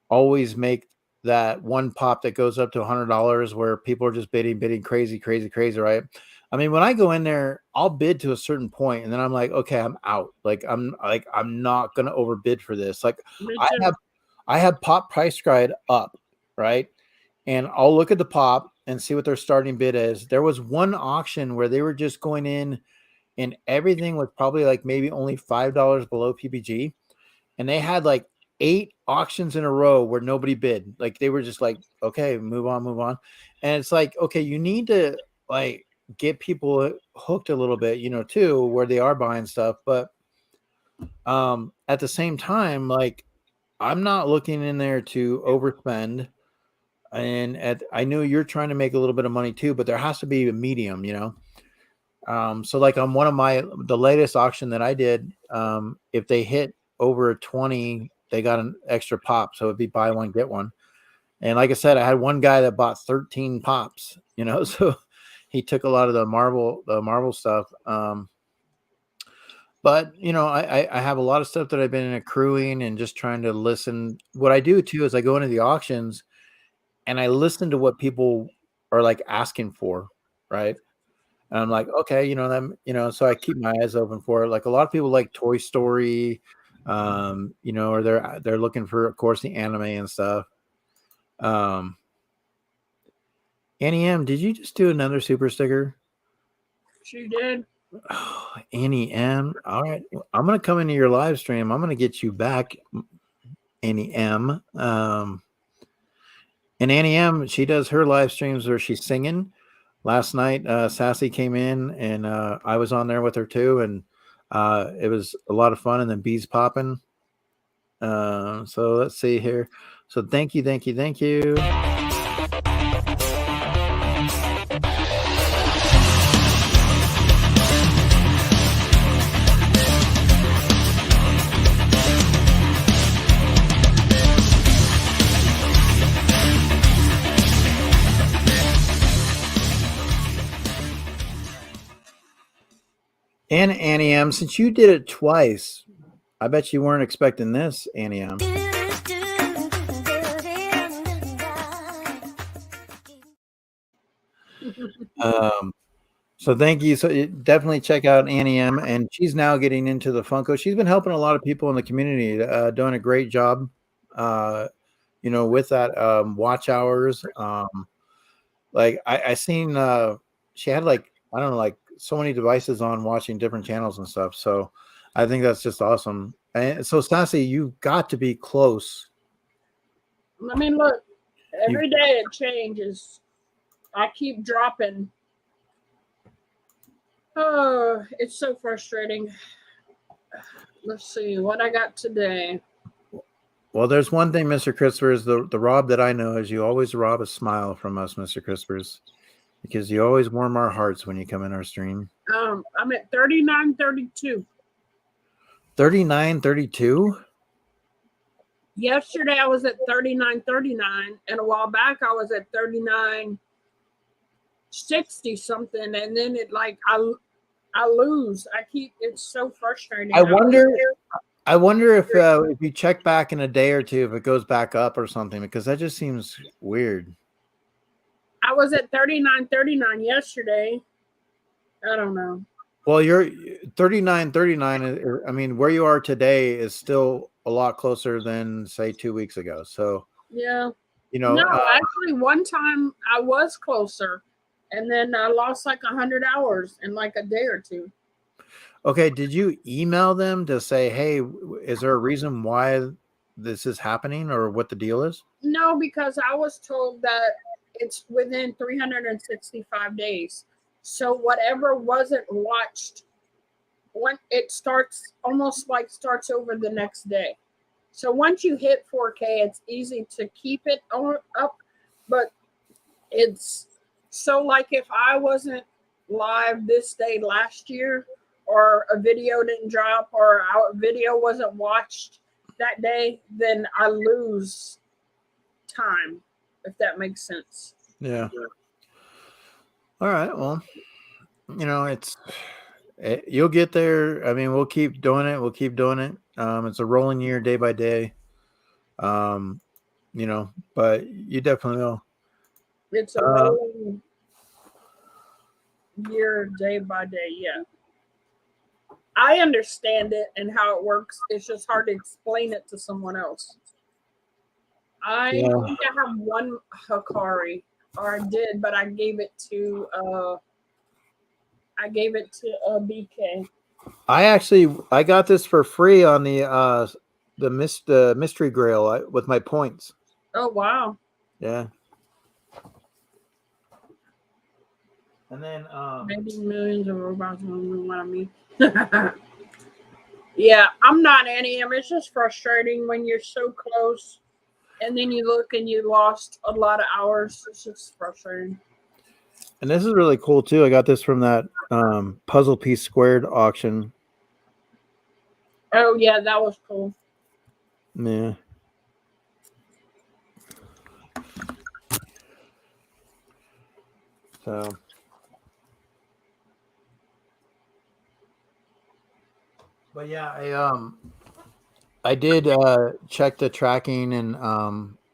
always make that one pop that goes up to $100 where people are just bidding crazy, right? I mean, when I go in there, I'll bid to a certain point, and then I'm like, okay, I'm out. I'm not gonna overbid for this. Like, I have pop price guide up, right? And I'll look at the pop and see what their starting bid is. There was one auction where they were just going in, and everything was probably like maybe only $5 below PPG, and they had like 8 auctions in a row where nobody bid. Like, they were just like, okay, move on. And it's like, okay, you need to like get people hooked a little bit, too, where they are buying stuff. But at the same time, like, I'm not looking in there to overspend. And I know you're trying to make a little bit of money too, but there has to be a medium, so like on one of the latest auction that I did, if they hit over 20, they got an extra pop. So it'd be buy one, get one. And like I said, I had one guy that bought 13 pops, so he took a lot of the marble stuff. But I have a lot of stuff that I've been accruing and just trying to listen. What I do too is I go into the auctions and I listen to what people are like asking for, right? And I'm like, okay, so I keep my eyes open for it. Like, a lot of people like Toy Story, or they're looking for, of course, the anime and stuff. Annie M, did you just do another super sticker? She did. Oh, Annie M. All right. I'm going to come into your live stream. I'm going to get you back, Annie M. And Annie M, she does her live streams where she's singing. Last night, Sassy came in, and I was on there with her too, and it was a lot of fun. And then bees popping. So let's see here. So thank you. And Annie M, since you did it twice, I bet you weren't expecting this, Annie M. So thank you. So definitely check out Annie M, and she's now getting into the Funko. She's been helping a lot of people in the community, doing a great job, with that watch hours. Like I seen she had like, I don't know, like so many devices on watching different channels and stuff. So I think that's just awesome. And so Sassy, you've got to be close. I mean, look, every day it changes. I keep dropping. Oh, it's so frustrating. Let's see what I got today. Well, there's one thing, Mr. Crispers, the Rob that I know is you always rob a smile from us, Mr. Crispers. because you always warm our hearts when you come in our stream. I'm at 39.32. 39.32. Yesterday I was at 39.39, and a while back I was at 39.60 something, and then it like I lose. It's so frustrating. I wonder if you check back in a day or two if it goes back up or something, because that just seems weird. I was at 39.39 yesterday. I don't know. Well, you're 39.39. I mean, where you are today is still a lot closer than say 2 weeks ago. So yeah, no, actually, one time I was closer, and then I lost like 100 hours in like a day or two. Okay, did you email them to say, hey, is there a reason why this is happening or what the deal is? No, because I was told that it's within 365 days. So whatever wasn't watched, when it starts over the next day. So once you hit 4K, it's easy to keep it up, but it's so like if I wasn't live this day last year, or a video didn't drop, or our video wasn't watched that day, then I lose time, if that makes sense. Yeah. All right. Well, you'll get there. I mean, we'll keep doing it. It's a rolling year, day by day. But you definitely will. It's a rolling year, day by day. Yeah. I understand it and how it works. It's just hard to explain it to someone else. I think I have one Hikari, or I did, but I gave it to BK. I got this for free on the mystery grail with my points. Oh wow. Yeah. And then maybe millions of robots don't know what I mean. Yeah, I'm not any of them. It's just frustrating when you're so close and then you look and you lost a lot of hours. It's just frustrating. And this is really cool too. I got this from that Puzzle Piece Squared auction. Oh yeah, that was cool. Yeah. So but yeah, I did check the tracking, and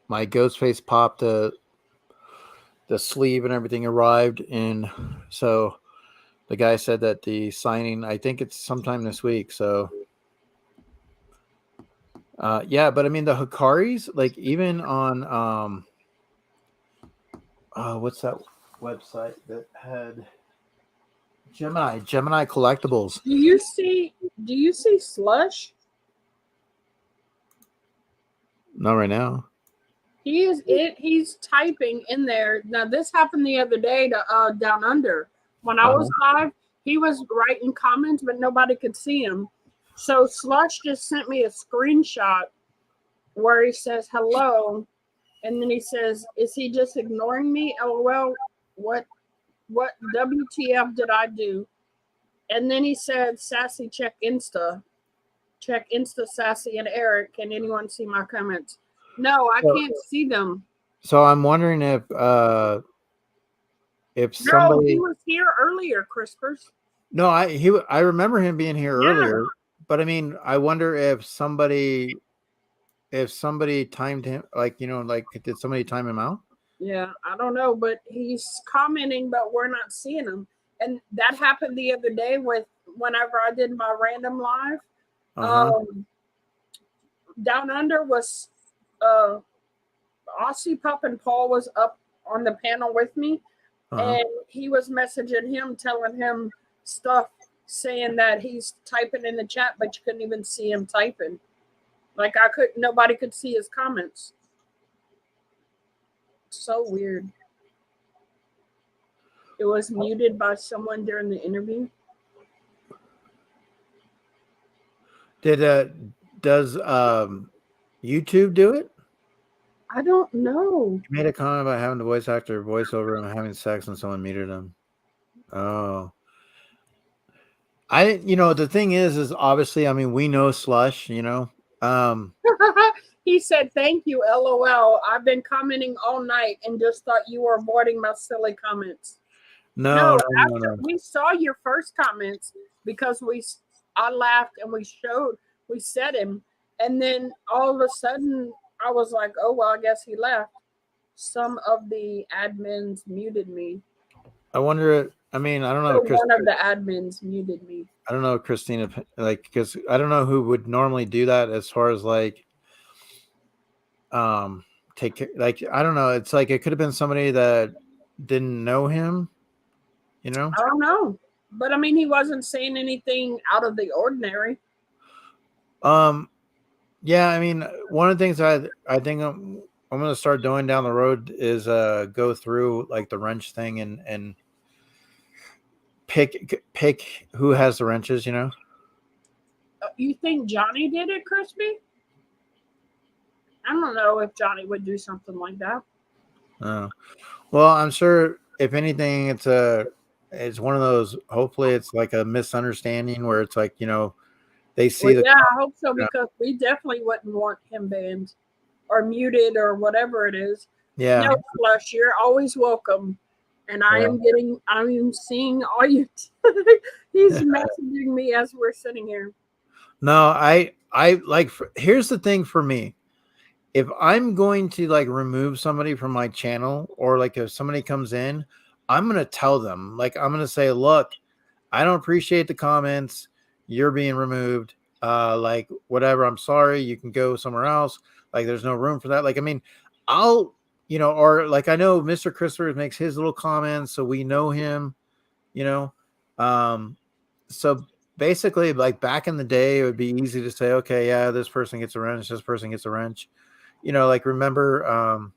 my Ghostface Pop, the sleeve and everything arrived, and so the guy said that the signing, I think it's sometime this week. So yeah, but I mean the Hikaris, like even on what's that website that had Gemini Collectibles? Do you see Slush? Not right now. He's typing in there. Now this happened the other day to Down Under. When I was live, he was writing comments, but nobody could see him. So Slush just sent me a screenshot where he says hello, and then he says, "Is he just ignoring me? LOL. What WTF did I do?" And then he said, "Sassy, check Insta, Sassy and Eric. Can anyone see my comments?" No, I can't see them. So I'm wondering if somebody. No, he was here earlier, Crispers. No, I remember him being here earlier, but I mean, I wonder if somebody timed him, like did somebody time him out? Yeah, I don't know, but he's commenting, but we're not seeing him. And that happened the other day whenever I did my random live. Down Under was Aussie Pup and Paul was up on the panel with me, and he was messaging him, telling him stuff, saying that he's typing in the chat, but you couldn't even see him typing. Like nobody could see his comments. So weird. It was muted by someone during the interview. Does YouTube do it? I don't know. He made a comment about having the voice actor voiceover and having sex and someone muted him. Oh. The thing is obviously, I mean, we know Slush, He said, "Thank you, LOL. I've been commenting all night and just thought you were avoiding my silly comments." No. After we saw your first comments, because I laughed and we said him, and then all of a sudden I was like, "Oh well, I guess he left." Some of the admins muted me. I wonder. I mean, I don't know. One of the admins muted me. I don't know, Christina, because I don't know who would normally do that as far as take, I don't know. It's like it could have been somebody that didn't know him, I don't know, but I mean, he wasn't saying anything out of the ordinary. Yeah, I mean, one of the things I think I'm going to start doing down the road is go through like the wrench thing and pick who has the wrenches, You think Johnny did it, Crispy? I don't know if Johnny would do something like that. Oh, well, I'm sure if anything, it's one of those. Hopefully, it's like a misunderstanding where it's like they see I hope so, because we definitely wouldn't want him banned or muted or whatever it is. Yeah. No, Flush, you're always welcome. And I am seeing all you. He's messaging me as we're sitting here. No, I like. Here's the thing for me. If I'm going to like remove somebody from my channel, or like if somebody comes in, I'm going to tell them, like, I'm going to say, look, I don't appreciate the comments. You're being removed. Like whatever. I'm sorry. You can go somewhere else. Like there's no room for that. Like, I mean, or like, I know Mr. Christopher makes his little comments, so we know him, so basically, like back in the day, it would be easy to say, okay, yeah, this person gets a wrench. This person gets a wrench. Like remember,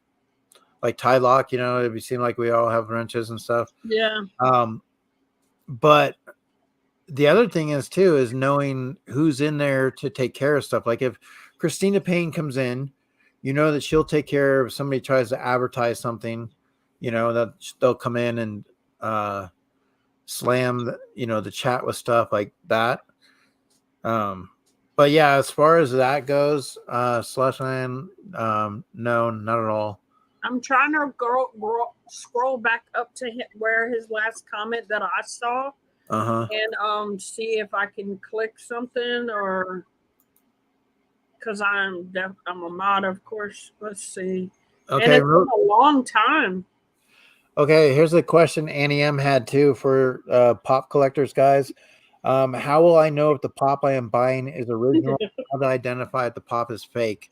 like tie lock, it seemed like we all have wrenches and stuff. Yeah. But the other thing is too, is knowing who's in there to take care of stuff. Like if Christina Payne comes in, that she'll take care of if somebody tries to advertise something, that they'll come in and slam the chat with stuff like that. But yeah, as far as that goes, Slushland, no, not at all. I'm trying to scroll back up to where his last comment that I saw, and see if I can click something, or because I'm a mod, of course. Let's see. Okay, and it's been a long time. Okay, here's a question Annie M had too for pop collectors, guys. How will I know if the pop I am buying is original? How to identify if the pop is fake?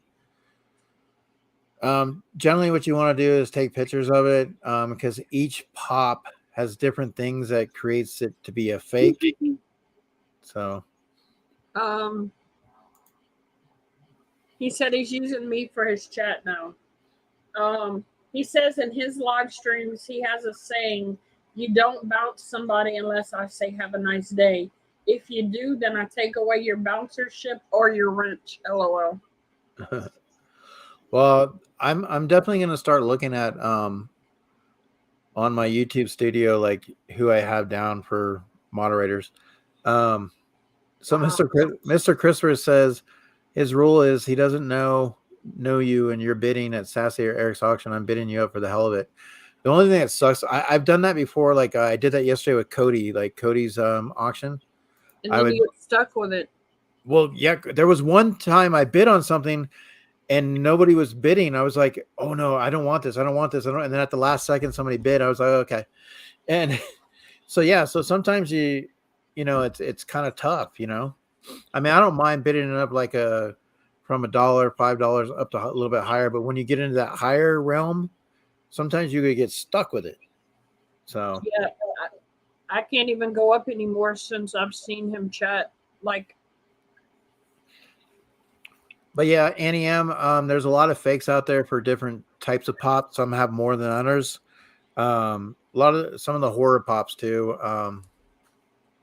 Generally, what you want to do is take pictures of it, because each pop has different things that creates it to be a fake. So, he said he's using me for his chat now. He says in his live streams, he has a saying, "You don't bounce somebody unless I say have a nice day. If you do, then I take away your bouncership or your wrench." LOL. Well, I'm definitely going to start looking at on my YouTube studio, like who I have down for moderators. So Mr. Christopher says his rule is he doesn't know you and you're bidding at Sassy or Eric's auction. I'm bidding you up for the hell of it. The only thing that sucks, I've done that before. Like I did that yesterday with Cody, like Cody's auction. And then you get stuck with it. Well, yeah, there was one time I bid on something and nobody was bidding. I was like, oh no, I don't want this. I don't want this. And then at the last second, somebody bid. I was like, okay. And so, yeah, so sometimes it's kind of tough, I mean, I don't mind bidding it up like from $1, $5 up to a little bit higher. But when you get into that higher realm, sometimes you could get stuck with it. So yeah, I can't even go up anymore since I've seen him chat. But yeah, Annie M, there's a lot of fakes out there for different types of pop. Some have more than others. Some of the horror pops too.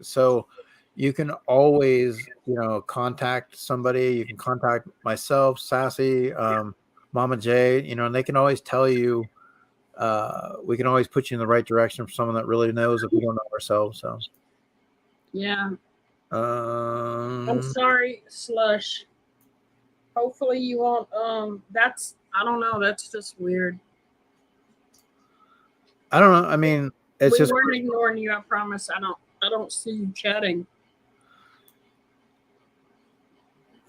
So you can always, contact somebody. You can contact myself, Sassy. Mama J, and they can always tell you. We can always put you in the right direction for someone that really knows if we don't know ourselves. So, yeah. I'm sorry, Slush. Hopefully you won't. I don't know. That's just weird. I don't know. I mean, it's we just weren't ignoring you. I promise. I don't see you chatting.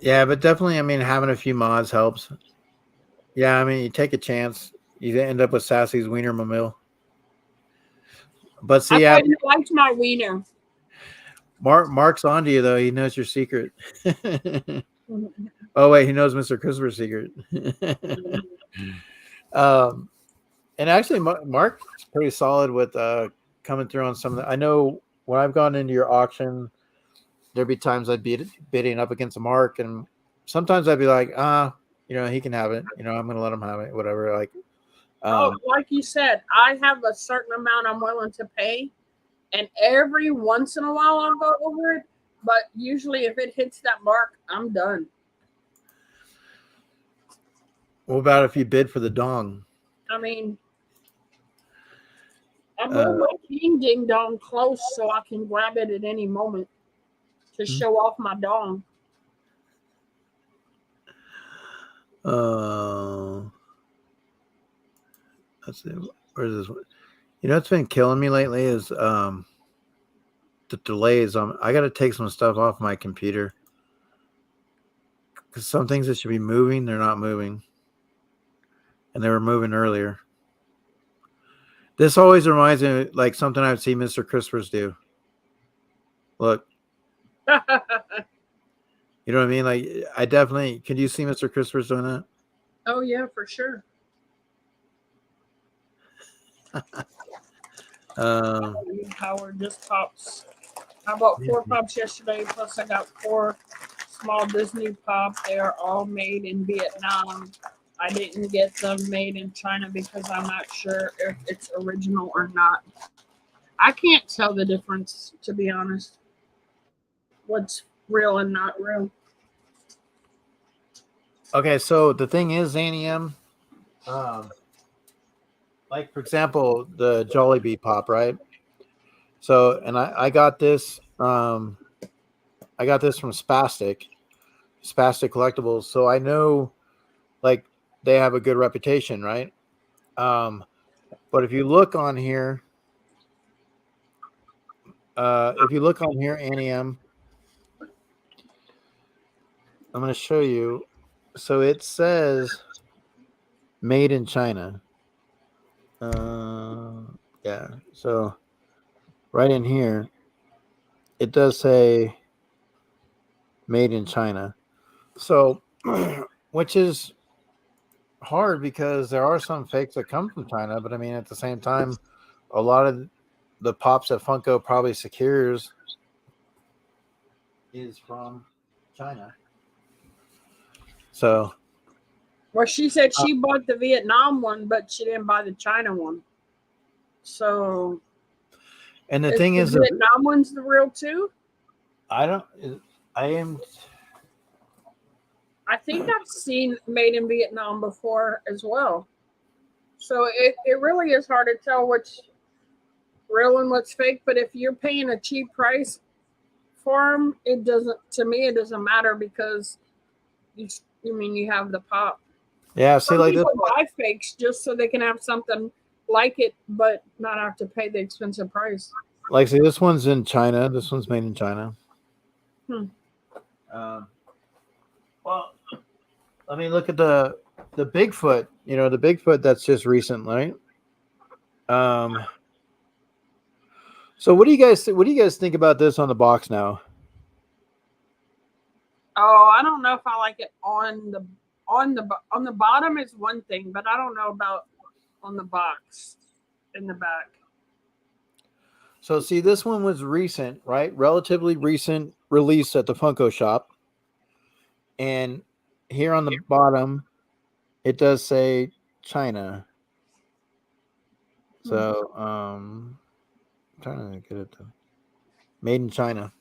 Yeah, but definitely, I mean, having a few mods helps. Yeah, I mean, you take a chance, you end up with Sassy's Wiener Mamil. But see, I yeah, thought you liked my wiener. Mark's onto you though. He knows your secret. Oh wait, he knows Mr. Christopher's secret. And actually, Mark's pretty solid with coming through on some of the. I know when I've gone into your auction, there'd be times I'd be bidding up against a Mark, and sometimes I'd be like, he can have it. I'm gonna let him have it, whatever. Like, like you said, I have a certain amount I'm willing to pay, and every once in a while I'll go over it. But usually, if it hits that mark, I'm done. What about if you bid for the dong? I mean, I move my king ding dong close so I can grab it at any moment to show off my dong. Let's see. Where's this? What's been killing me lately is the delays. I got to take some stuff off my computer because some things that should be moving, they're not moving, and they were moving earlier. This always reminds me of, like, something I've seen Mr. Christopher's do. Look. You know what I mean? Like, I definitely... Can you see Mr. Christopher's doing that? Oh, yeah, for sure. Power just pops. I bought 4 pops yesterday, plus I got 4 small Disney pop. They are all made in Vietnam. I didn't get them made in China because I'm not sure if it's original or not. I can't tell the difference, to be honest. What's real and not real. Okay, so the thing is, Annie M, like, for example, the Jollibee pop, right? So, and I got this, from Spastic Collectibles. So I know, like, they have a good reputation, right? But if you look on here, Annie M, I'm going to show you. So it says made in China. Yeah. So right in here, it does say made in China. So, which is hard because there are some fakes that come from China, but I mean, at the same time, a lot of the pops that Funko probably secures is from China. So, well, she said she bought the Vietnam one, but she didn't buy the China one. So, and the thing is, the Vietnam one's the real too. I think I've seen made in Vietnam before as well. So it really is hard to tell what's real and what's fake. But if you're paying a cheap price for them, it doesn't matter because you have the pop. Yeah, see, like people buy fakes just so they can have something like it, but not have to pay the expensive price. Like, see, this one's in China. This one's made in China. Well, I mean, look at the Bigfoot. The Bigfoot that's just recent, right? So what do you guys think about this on the box now? Oh, I don't know if I like it on the bottom is one thing, but I don't know about on the box in the back. So see, this one was recent, right? Relatively recent release at the Funko shop. And here on the bottom, it does say China. So, I'm trying to get it to made in China.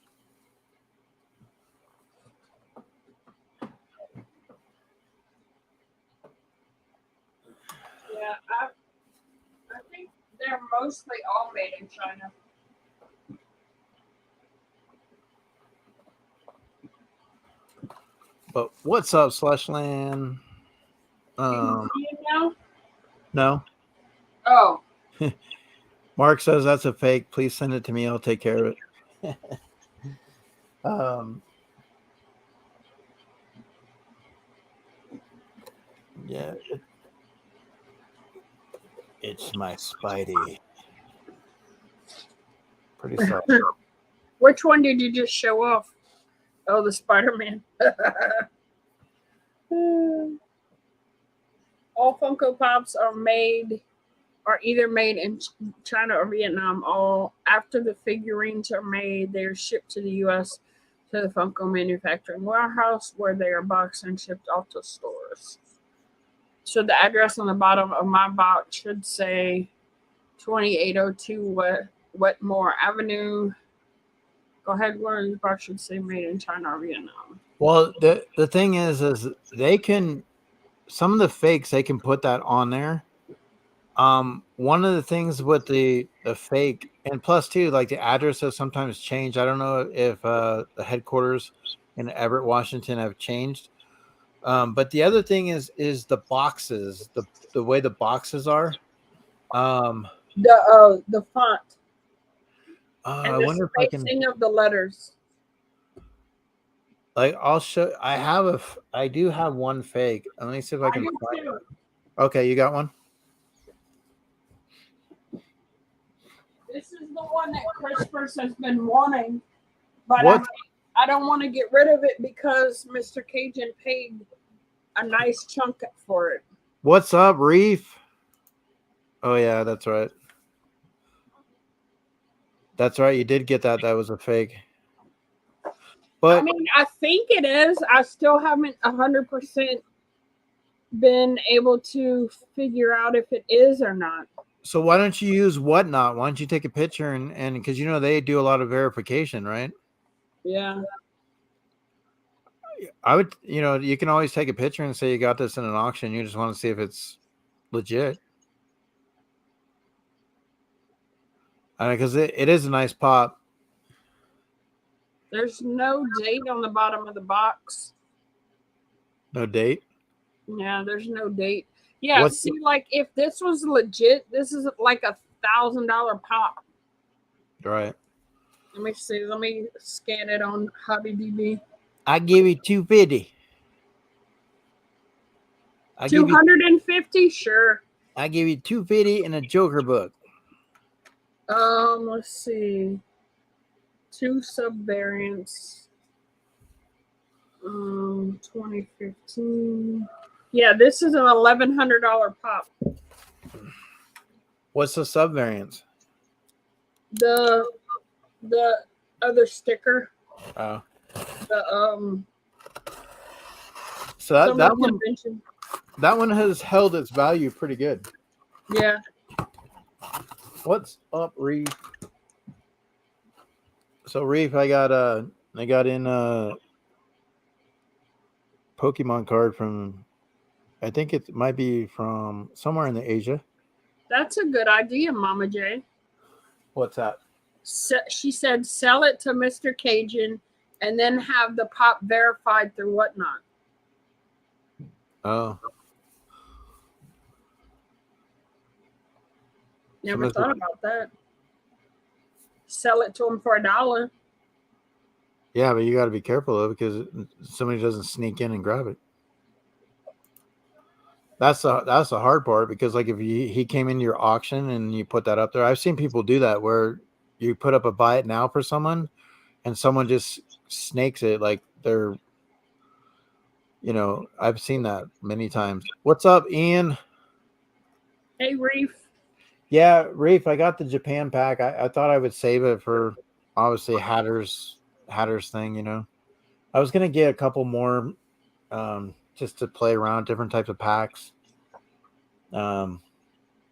I think they're mostly all made in China. But what's up, Slushland? You see it now? No. Oh. Mark says that's a fake. Please send it to me. I'll take care of it. Yeah. It's my Spidey. Pretty soft. Which one did you just show off? Oh, the Spider-Man. All Funko Pops are either made in China or Vietnam. All after the figurines are made, they are shipped to the U.S. to the Funko manufacturing warehouse, where they are boxed and shipped off to stores. So the address on the bottom of my box should say 2802 Wetmore Avenue. Go ahead, where your box should say made in China or Vietnam. Well, the thing is they can, some of the fakes, they can put that on there. One of the things with the fake, and plus too, like the addresses sometimes change. I don't know if the headquarters in Everett, Washington have changed. But the other thing is the boxes, the way the boxes are. The font. And I the wonder if I can, spacing of the letters. like, I'll show. I do have one fake. Let me see if I can find it. Okay, you got one? This is the one that Christmas has been wanting, but What? I don't want to get rid of it because Mr. Cajun paid a nice chunk for it. What's up, Reef? Oh yeah, that's right. That's right. You did get that. That was a fake. But I mean, I think it is. I still haven't 100% been able to figure out if it is or not. so why don't you use Whatnot? Why don't you take a picture and because you know they do a lot of verification, right? Yeah. I would, you can always take a picture and say you got this in an auction. You just want to see if it's legit. Because it is a nice pop. There's no date on the bottom of the box. No date? Yeah, there's no date. Yeah, see, like if this was legit, this is like $1,000 pop. Right. Let me see. Let me scan it on HobbyDB. I give you $250. 250? Sure. I give you $250 in a Joker book. Let's see. 2 subvariants. 2015. Yeah, this is an $1,100 pop. What's the subvariants? The other sticker. Oh. So that one has held its value pretty good. Yeah. What's up, Reef? So Reef, I got in a Pokemon card from, I think it might be from somewhere in the Asia. That's a good idea, Mama J. What's that? She said sell it to Mr. Cajun and then have the pop verified through Whatnot. Oh. Never thought about that. Sell it to him for $1. Yeah, but you got to be careful though, because somebody doesn't sneak in and grab it. That's the hard part, because like if he came into your auction and you put that up there, I've seen people do that where you put up a buy it now for someone and someone just snakes it, like they're, I've seen that many times. What's up, Ian? Hey, Reef. Yeah, Reef, I got the Japan pack. I thought I would save it for obviously Hatter's thing, I was gonna get a couple more just to play around different types of packs.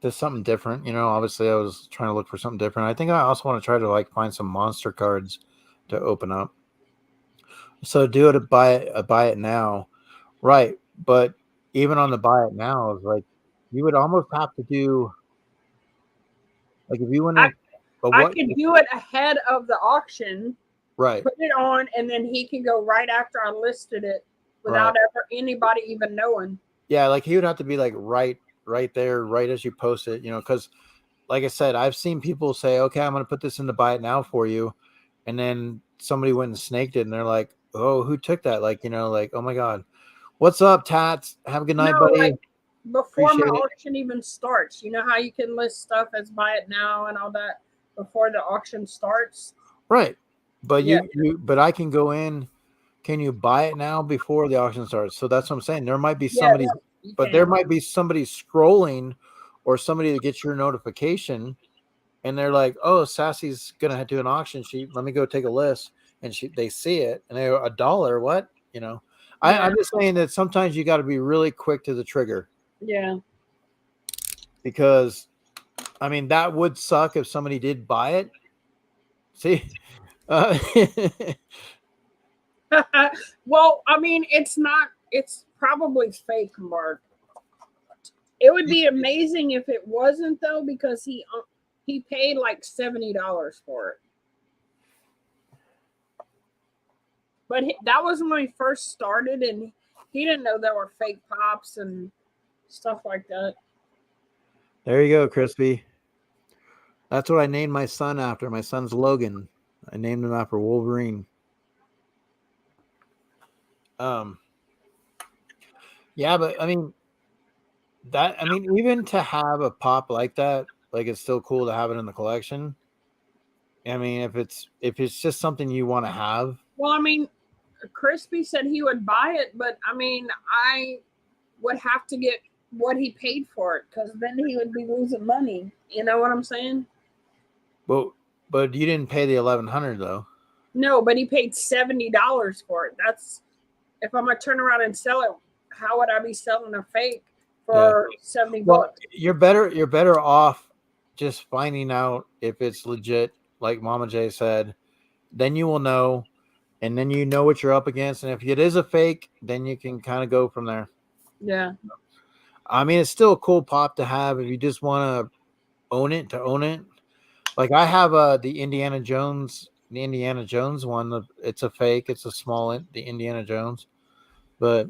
Just something different, obviously I was trying to look for something different. I think I also want to try to find some monster cards to open up. So do it buy it now. Right. But even on the buy it now is like you would almost have to do like if you went I, in. But I what? could do it ahead of the auction, Right. put it on, and then he can go right after I listed it without ever anybody even knowing. Yeah, like he would have to be like right there, right as you post it, because like I said, I've seen people say, okay, I'm going to put this in the buy it now for you. And then somebody went and snaked it and they're like, oh, who took that? Like, like, oh my God, what's up, Tats? Have a good night, No, buddy. like before my Appreciate it. auction even starts. You know how you can list stuff as buy it now and all that before the auction starts? Right. But Yeah. but I can go in. Can you buy it now before the auction starts? So that's what I'm saying. There might be somebody, you but can. there might be somebody scrolling or somebody that gets your notification and they're like, oh, Sassy's going to do an auction sheet. Let me go take a list. And they see it and they're $1. What? I'm just saying that sometimes you got to be really quick to the trigger. Yeah. Because, I mean, that would suck if somebody did buy it. See? Well, I mean, it's probably fake, Mark. It would be amazing if it wasn't, though, because he paid like $70 for it. But that was when we first started, and he didn't know there were fake pops and stuff like that. There you go, Crispy. That's what I named my son after. My son's Logan. I named him after Wolverine. Yeah, but I mean, even to have a pop like that, like it's still cool to have it in the collection. I mean, if it's just something you want to have. Well, I mean, Crispy said he would buy it, but I mean, I would have to get what he paid for it because then he would be losing money. You know what I'm saying? But you didn't pay the $1,100 though. No, but he paid $70 for it. That's if I'm gonna turn around and sell it. How would I be selling a fake for $70? Well, you're better off just finding out if it's legit, like Mama J said. Then you will know, and then you know what you're up against. And if it is a fake, then you can kind of go from there. Yeah. I mean, it's still a cool pop to have if you just want to own it. Like I have the Indiana Jones one. It's a fake. It's a small the Indiana Jones, but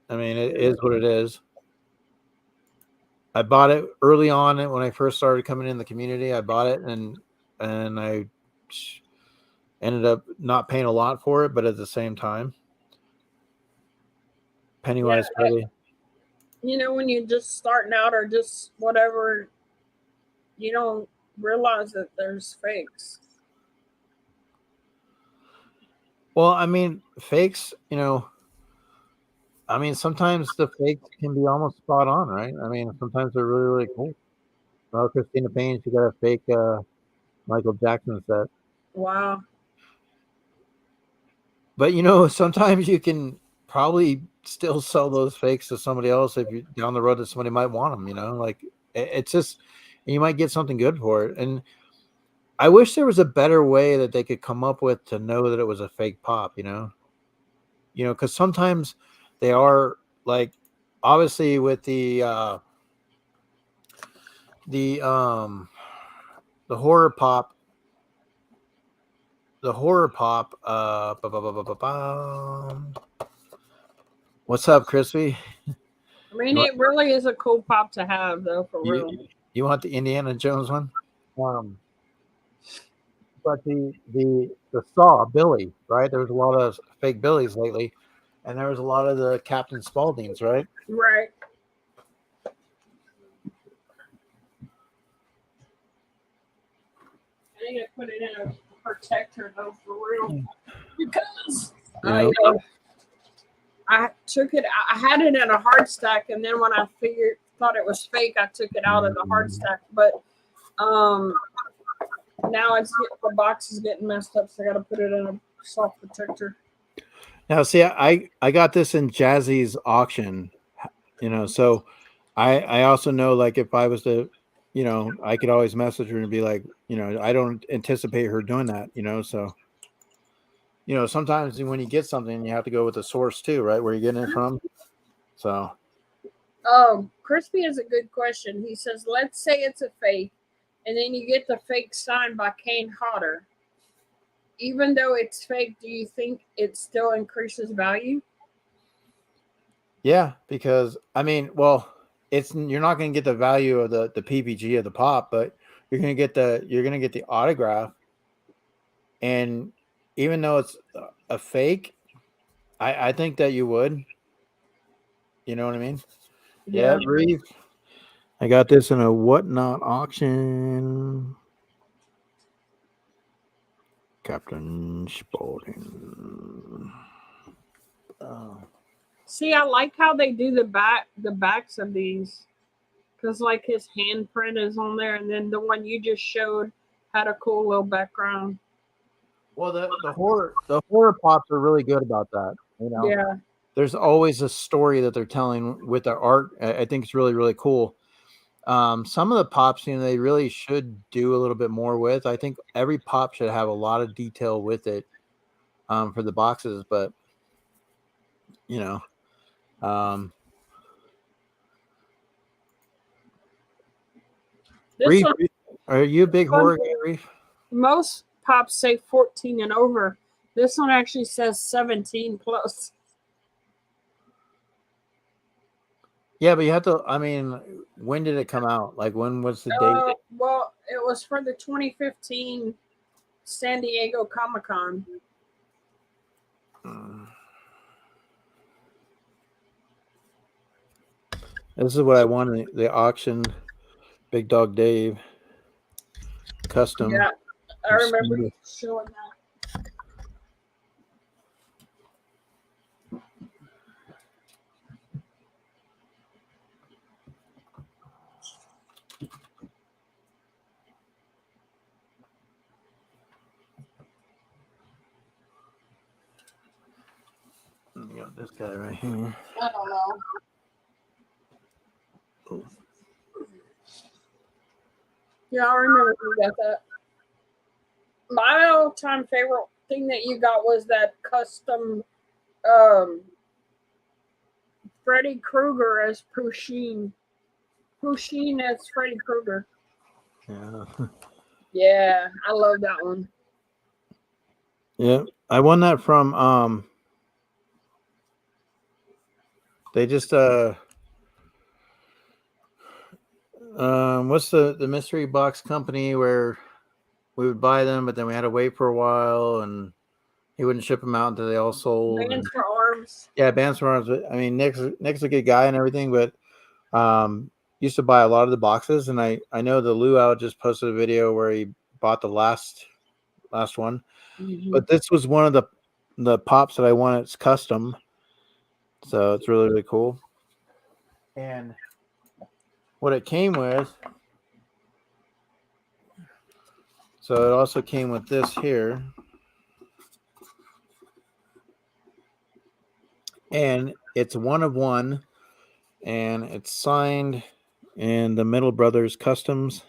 I mean, it is what it is. I bought it early on when I first started coming in the community. I bought it and I ended up not paying a lot for it, but at the same time, Pennywise Freddy. When you're just starting out or just whatever, you don't realize that there's fakes. Well, I mean, fakes, sometimes the fakes can be almost spot on, right? I mean, sometimes they're really, really cool. Well, Christina Payne, she got a fake Michael Jackson set. Wow. But, sometimes you can probably still sell those fakes to somebody else if you're down the road that somebody might want them, like it's just, you might get something good for it. And I wish there was a better way that they could come up with to know that it was a fake pop, because sometimes they are like, obviously with the horror pop, what's up, Crispy? I mean, it really is a cool pop to have, though, for real. You want the Indiana Jones one? But the Saw Billy, right? There was a lot of fake Billies lately, and there was a lot of the Captain Spauldings, right? Right. I need to put it in a protector, though, for real, because I took it. I had it in a hard stack, and then when I thought it was fake, I took it out of the hard stack. But now the box is getting messed up, so I got to put it in a soft protector. Now, see, I got this in Jazzy's auction, so I also know, like, if I was to, I could always message her and be like, I don't anticipate her doing that, so. Sometimes when you get something, you have to go with the source too, right? Where you're getting it from. So, Crispy has a good question. He says, let's say it's a fake, and then you get the fake signed by Kane Hodder. Even though it's fake, do you think it still increases value? Yeah, because I mean, well, you're not going to get the value of the PPG of the pop, but you're going to get the autograph. And even though it's a fake, I think that you would. You know what I mean? Yeah, Reeve. I got this in a whatnot auction. Captain Spaulding. See, I like how they do the backs of these, because like his handprint is on there, and then the one you just showed had a cool little background. Well, the horror pops are really good about that. You know, Yeah. There's always a story that they're telling with their art. I think it's really, really cool. Some of the pops, they really should do a little bit more with. I think every pop should have a lot of detail with it for the boxes, but Reef, are you a big horror guy, Reef? Most pops say 14 and over. This one actually says 17 plus. Yeah, but you have to. I mean, when did it come out? Like, when was the date? Well, it was for the 2015 San Diego Comic-Con. This is what I wanted. The auction, Big Dog Dave, custom. Yeah, I remember you showing that. We got this guy right here. I don't know. Yeah, I remember you got that. My all-time favorite thing that you got was that custom Freddy Krueger as Pusheen. Pusheen as Freddy Krueger. Yeah. Yeah, I love that one. Yeah, I won that from they just what's the mystery box company where we would buy them, but then we had to wait for a while, and he wouldn't ship them out until they all sold. Bands for Arms. Yeah, Bands for Arms. I mean, Nick's a good guy and everything, but used to buy a lot of the boxes, and I know the Luau just posted a video where he bought the last one, but this was one of the pops that I want. It's custom, so it's really, really cool. And what it came with, so it also came with this here, and it's one of one, and it's signed in the Middle Brothers Customs.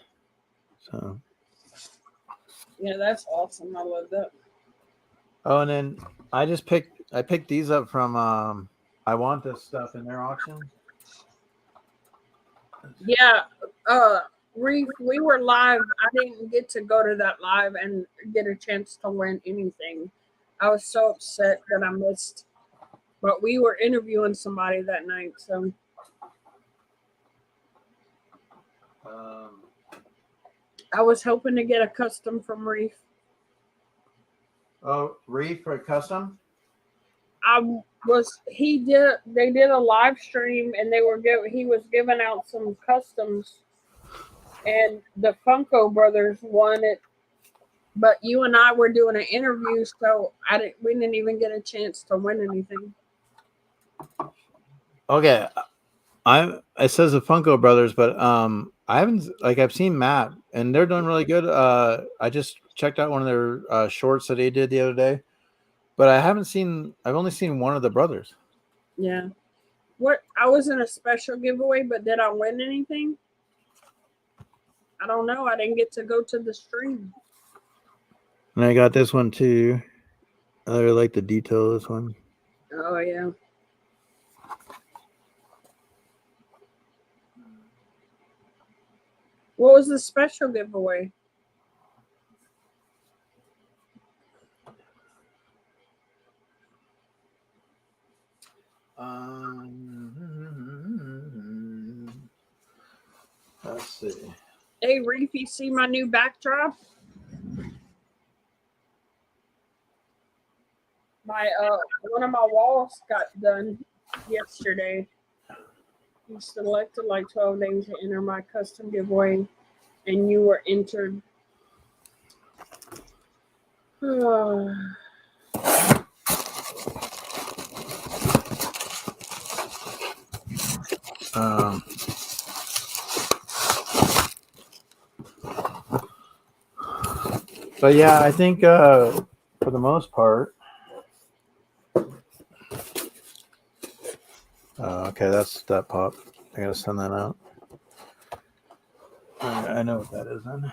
So yeah, that's awesome. I love that. Oh, and then I picked these up from I Want This stuff in their auction. Yeah, we were live. I didn't get to go to that live and get a chance to win anything. I was so upset that I missed. But we were interviewing somebody that night, so I was hoping to get a custom from Reef. Oh, Reef for a custom? They did a live stream, and he was giving out some customs, and the Funko Brothers won it. But you and I were doing an interview, so we didn't even get a chance to win anything. Okay, it says the Funko Brothers, but I haven't I've seen Matt, and they're doing really good. I just checked out one of their shorts that they did the other day, but I've only seen one of the brothers. Yeah. I was in a special giveaway, but did I win anything? I don't know. I didn't get to go to the stream. And I got this one too. I really like the detail of this one. Oh yeah. What was the special giveaway? Let's see. Hey, Reef, you see my new backdrop? My one of my walls got done yesterday. You selected like 12 names to enter my custom giveaway, and you were entered. But yeah, I think for the most part. Okay, that's that pop. I gotta send that out. I know what that is then.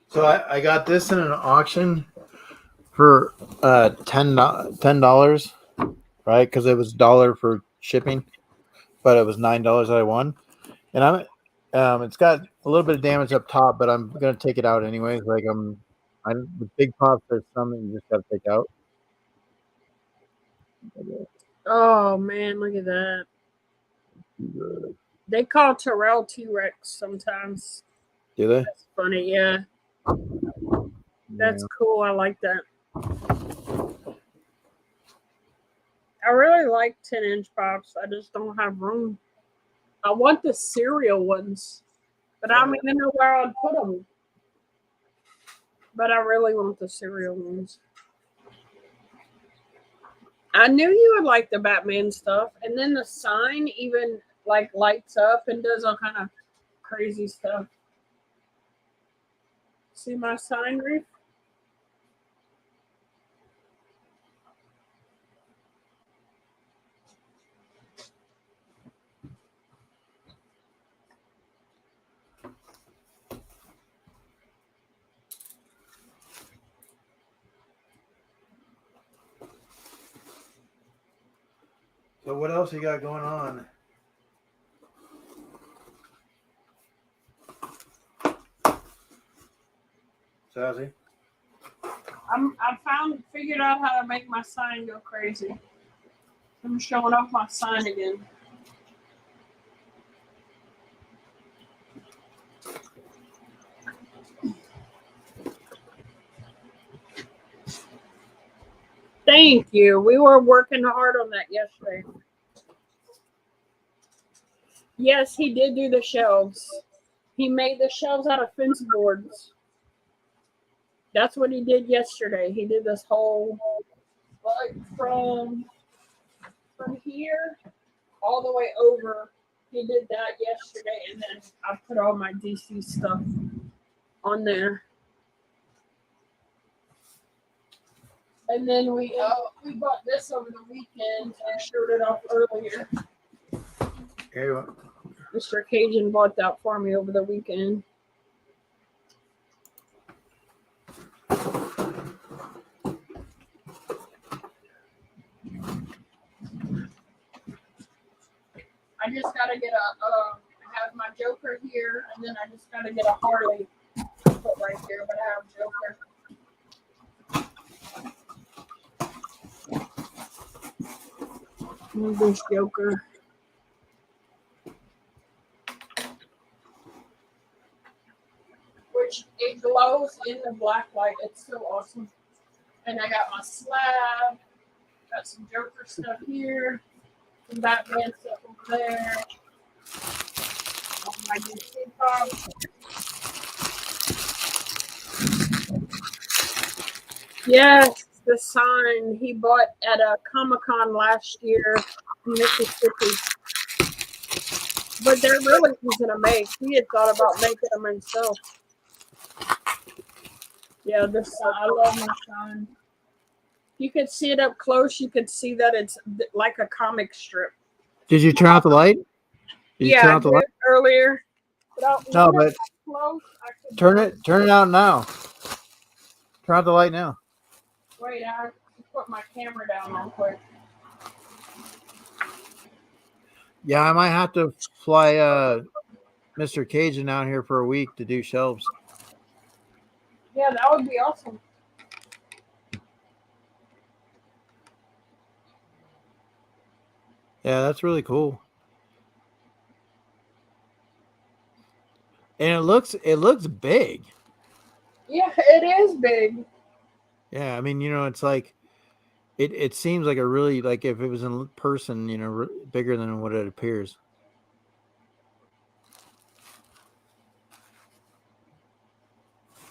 So I got this in an auction for $10, right? Because it was $1 for shipping, but it was $9 that I won. And it's got a little bit of damage up top, but I'm gonna take it out anyways. Like the big pops. There's some that you just gotta take out. Oh man, look at that. They call Terrell T-Rex sometimes. Do they? That's funny, yeah. That's cool. I like that. I really like 10-inch pops. I just don't have room. I want the cereal ones, but I don't even know where I'd put them. But I really want the cereal ones. I knew you would like the Batman stuff, and then the sign even like lights up and does all kind of crazy stuff. See my sign, Reef? So what else you got going on? Sassy? I figured out how to make my sign go crazy. I'm showing off my sign again. Thank you. We were working hard on that yesterday. Yes, he did do the shelves. He made the shelves out of fence boards. That's what he did yesterday. He did this whole, like, from here all the way over. He did that yesterday, and then I put all my DC stuff on there. And then we bought this over the weekend and showed it off earlier. Here, Mr. Cajun bought that for me over the weekend. I just gotta get have my Joker here, and then I just gotta get a Harley put right here, but I have Joker. Move this Joker. Which it glows in the black light. It's so awesome. And I got my slab. Got some Joker stuff here. Some Batman stuff over there. All my DC props. Yes, the sign he bought at a Comic-Con last year in Mississippi. But they're really easy to make. He had thought about making them himself. Yeah, I love my sign. You could see it up close. You could see that it's like a comic strip. Did you turn out the light? Did you turn Yeah, I out the did light? earlier. But No, when but it's close, I could turn it out now. Turn out the light now. wait. I put my camera down real quick. Yeah, I might have to fly Mr. Cajun out here for a week to do shelves. Yeah, that would be awesome. Yeah, that's really cool. And it looks big. Yeah, it is big. Yeah, I mean, it's like it seems like a really, like, if it was in person, bigger than what it appears.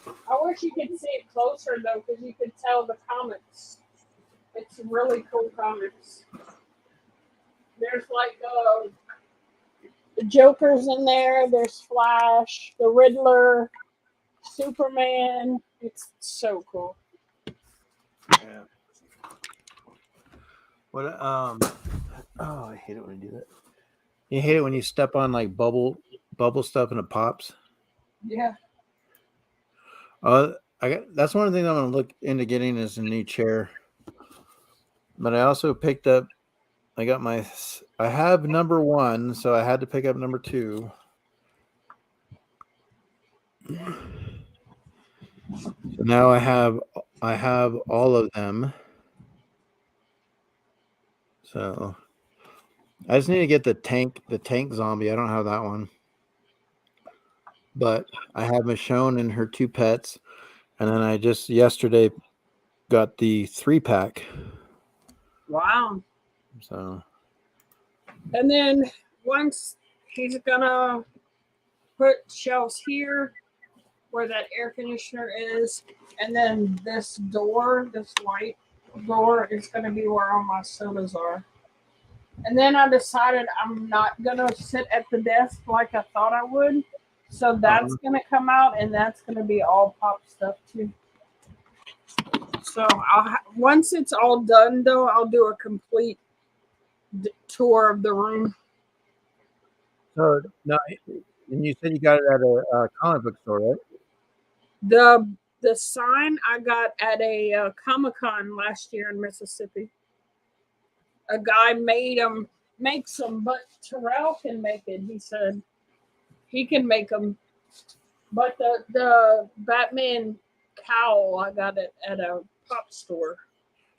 I wish you could see it closer though, because you could tell the comics. It's really cool comics. There's like the Joker's in there. There's Flash, the Riddler, Superman. It's so cool. Yeah. What oh, I hate it when you do that. You hate it when you step on like bubble stuff and it pops. Yeah. That's one of the things I'm gonna look into getting is a new chair. But I also picked up. I have number 1, so I had to pick up number 2. So now I have all of them. So I just need to get the tank zombie. I don't have that one. But I have Michonne and her 2 pets. And then I just yesterday got the 3-pack. Wow. So. And then once he's gonna put shelves here where that air conditioner is, and then this white door is gonna be where all my sodas are. And then I decided I'm not gonna sit at the desk like I thought I would. So that's gonna come out, and that's gonna be all pop stuff too. So once it's all done, though, I'll do a complete tour of the room. So now, and you said you got it at a comic book store, right? The sign I got at a Comic-Con last year in Mississippi. A guy makes them, but Terrell can make it. He said he can make them, but the Batman cowl I got it at a pop store.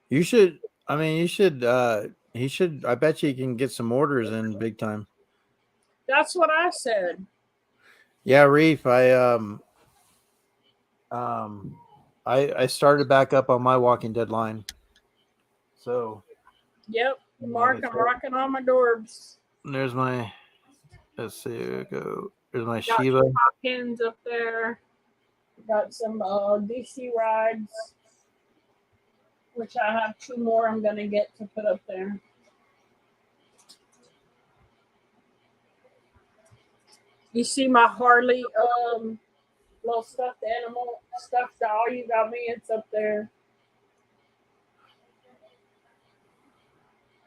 You should. I mean, you should. He should. I bet you can get some orders in big time. That's what I said. Yeah, Reef. I started back up on my Walking Dead line. So. Yep, Mark. I'm rocking all my Dorbs. There's my. Let's see. Go. There's my Got Shiva. Hopkins up there. Got some DC rides, which I have 2 more I'm gonna get to put up there. You see my Harley little stuffed animal, stuffed doll you got me, it's up there.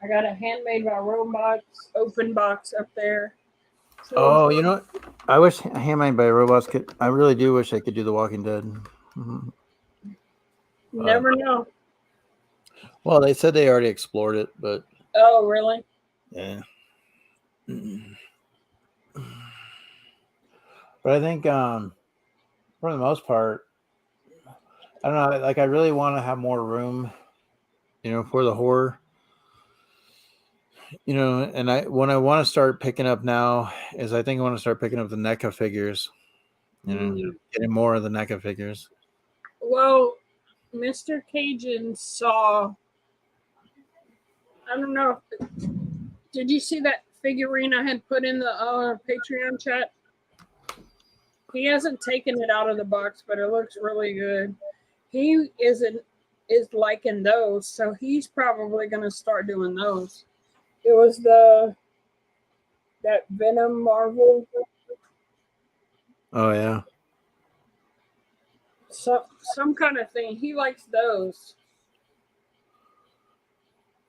I got a Handmade by Robots open box up there. Oh, you know what? I wish Handmade by Robots could. I really do wish I could do The Walking Dead. Mm-hmm. You never know. Well, they said they already explored it, but. Oh, really? Yeah. But I think, for the most part, I don't know. Like, I really want to have more room, for the horror. And what I want to start picking up now is I think I want to start picking up the NECA figures. Getting more of the NECA figures. Well, Mr. Cajun saw. I don't know. Did you see that figurine I had put in the Patreon chat? He hasn't taken it out of the box, but it looks really good. He is liking those, so he's probably going to start doing those. It was that Venom Marvel. Oh yeah. some kind of thing. He likes those.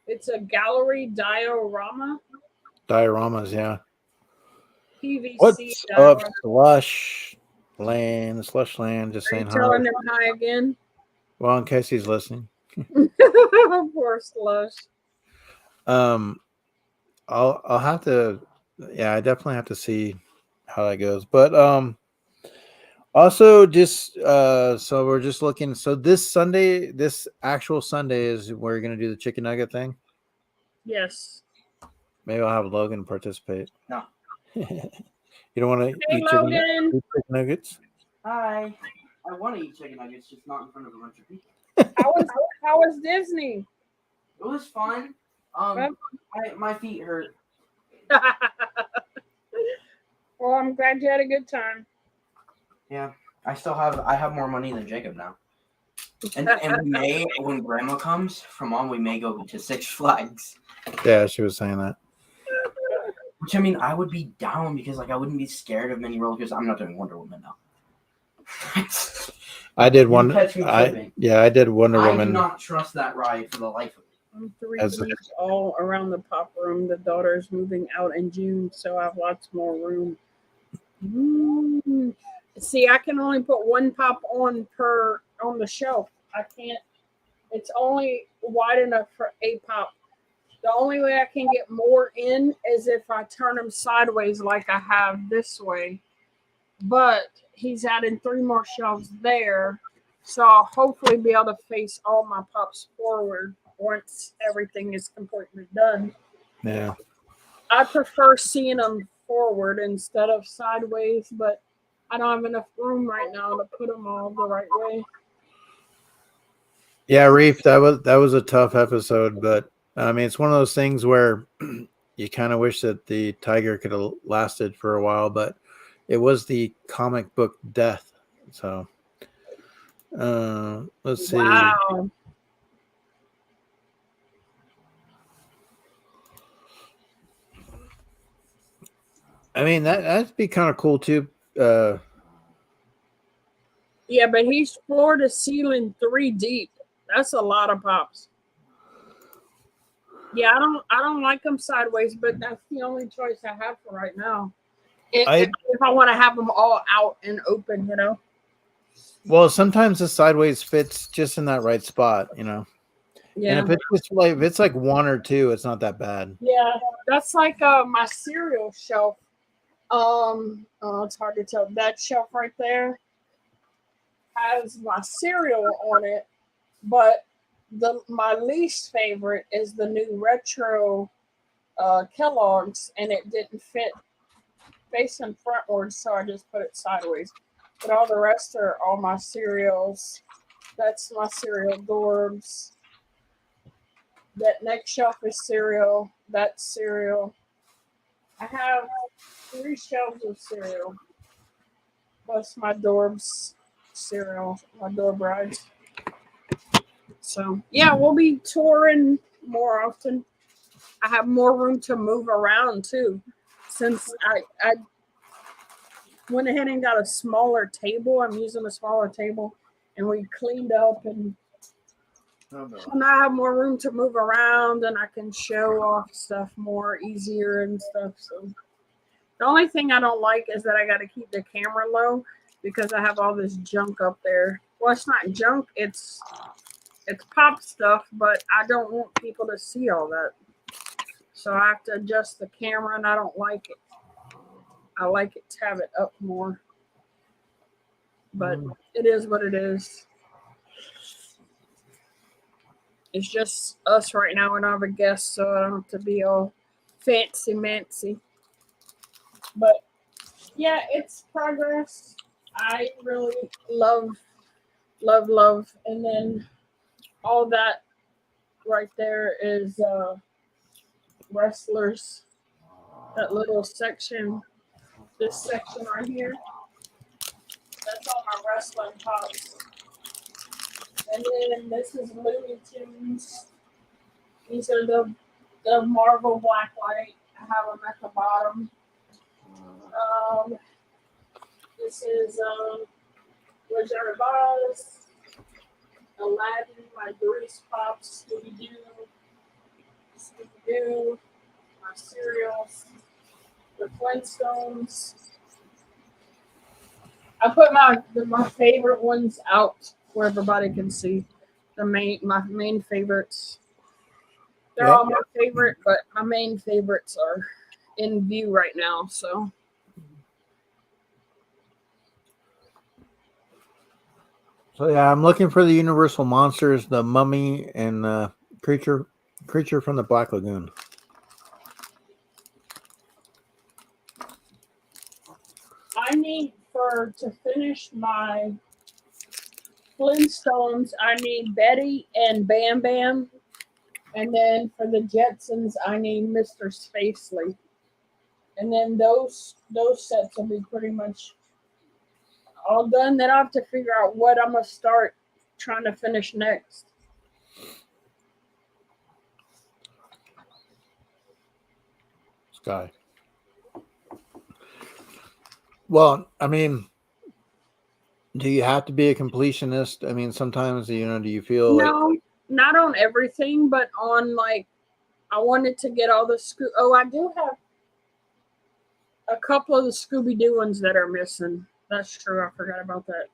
It's a gallery diorama. Dioramas, yeah. PVC What's up, diorama. Slush Land? Slush Land, just Are you saying hi. telling him hi again? Well, in case he's listening. Poor Slush. I'll have to, yeah, I definitely have to see how that goes. But also just so we're just looking. So this Sunday, this actual Sunday is we're gonna do the chicken nugget thing. Yes. Maybe I'll have Logan participate. No. You don't want to Hey, eat Logan. chicken nuggets? Hi. I want to eat chicken nuggets, just not in front of a bunch of people. How was Disney? It was fun. My feet hurt. Well, I'm glad you had a good time. Yeah, I have more money than Jacob now. And we may, when Grandma comes from Mom, we may go to Six Flags. Yeah, she was saying that. Which, I mean, I would be down because I wouldn't be scared of many roller coasters. I'm not doing Wonder Woman now. I did one. I did Wonder I Woman. do not trust that ride for the life of me. I'm 3 weeks all around the pop room. The daughter's moving out in June, so I have lots more room. See, I can only put one pop on the shelf. I can't. It's only wide enough for a pop. The only way I can get more in is if I turn them sideways like I have this way. But he's adding 3 more shelves there. So I'll hopefully be able to face all my pops forward once everything is completely done. Yeah. I prefer seeing them forward instead of sideways, but I don't have enough room right now to put them all the right way. Yeah, Reef, that was a tough episode, but I mean, it's one of those things where you kind of wish that the tiger could have lasted for a while, but it was the comic book death. So let's see. Wow. I mean, that'd be kind of cool too. Yeah, but he's floor to ceiling 3 deep. That's a lot of pops. Yeah, I don't like them sideways, but that's the only choice I have for right now. If I want to have them all out and open, Well, sometimes the sideways fits just in that right spot, Yeah. And if it's like 1 or 2, it's not that bad. Yeah, that's like my cereal shelf. It's hard to tell. That shelf right there has my cereal on it, but my least favorite is the new retro Kellogg's, and it didn't fit facing frontwards, so I just put it sideways. But all the rest are all my cereals. That's my cereal Dorbs. That next shelf is cereal. That's cereal. I have 3 shelves of cereal. Plus my Dorbs cereal, my Dorb rides. So, yeah, we'll be touring more often. I have more room to move around, too. Since I went ahead and got a smaller table. I'm using a smaller table. And we cleaned up and so now I have more room to move around and I can show off stuff more easier and stuff. So the only thing I don't like is that I got to keep the camera low because I have all this junk up there. Well, it's not junk. It's pop stuff, but I don't want people to see all that. So I have to adjust the camera and I don't like it. I like it to have it up more. But it is what it is. It's just us right now and I have a guest, so I don't have to be all fancy-mancy. But yeah, it's progress. I really love. And then all that right there is wrestlers. That little section, this section right here. That's all my wrestling pops. And then this is Looney Tunes. These are the Marvel Blacklight. I have them at the bottom. This is Wizard of Oz, Aladdin, my Grease Pops, Scooby-Doo, my cereals, the Flintstones. I put my favorite ones out where everybody can see my main favorites. They're all my favorite, but my main favorites are in view right now. So yeah, I'm looking for the Universal monsters, the Mummy and creature from the Black Lagoon. I need to finish my Flintstones. I need Betty and Bam Bam, and then for the Jetsons, I need Mr. Spacely. And then those sets will be pretty much all done. Then I have to figure out what I'm gonna start trying to finish next. Sky. Well, I mean, do you have to be a completionist? I mean, sometimes, do you feel no, not on everything, but on like I wanted to get all the I do have a couple of the Scooby-Doo ones that are missing. That's true. I forgot about that.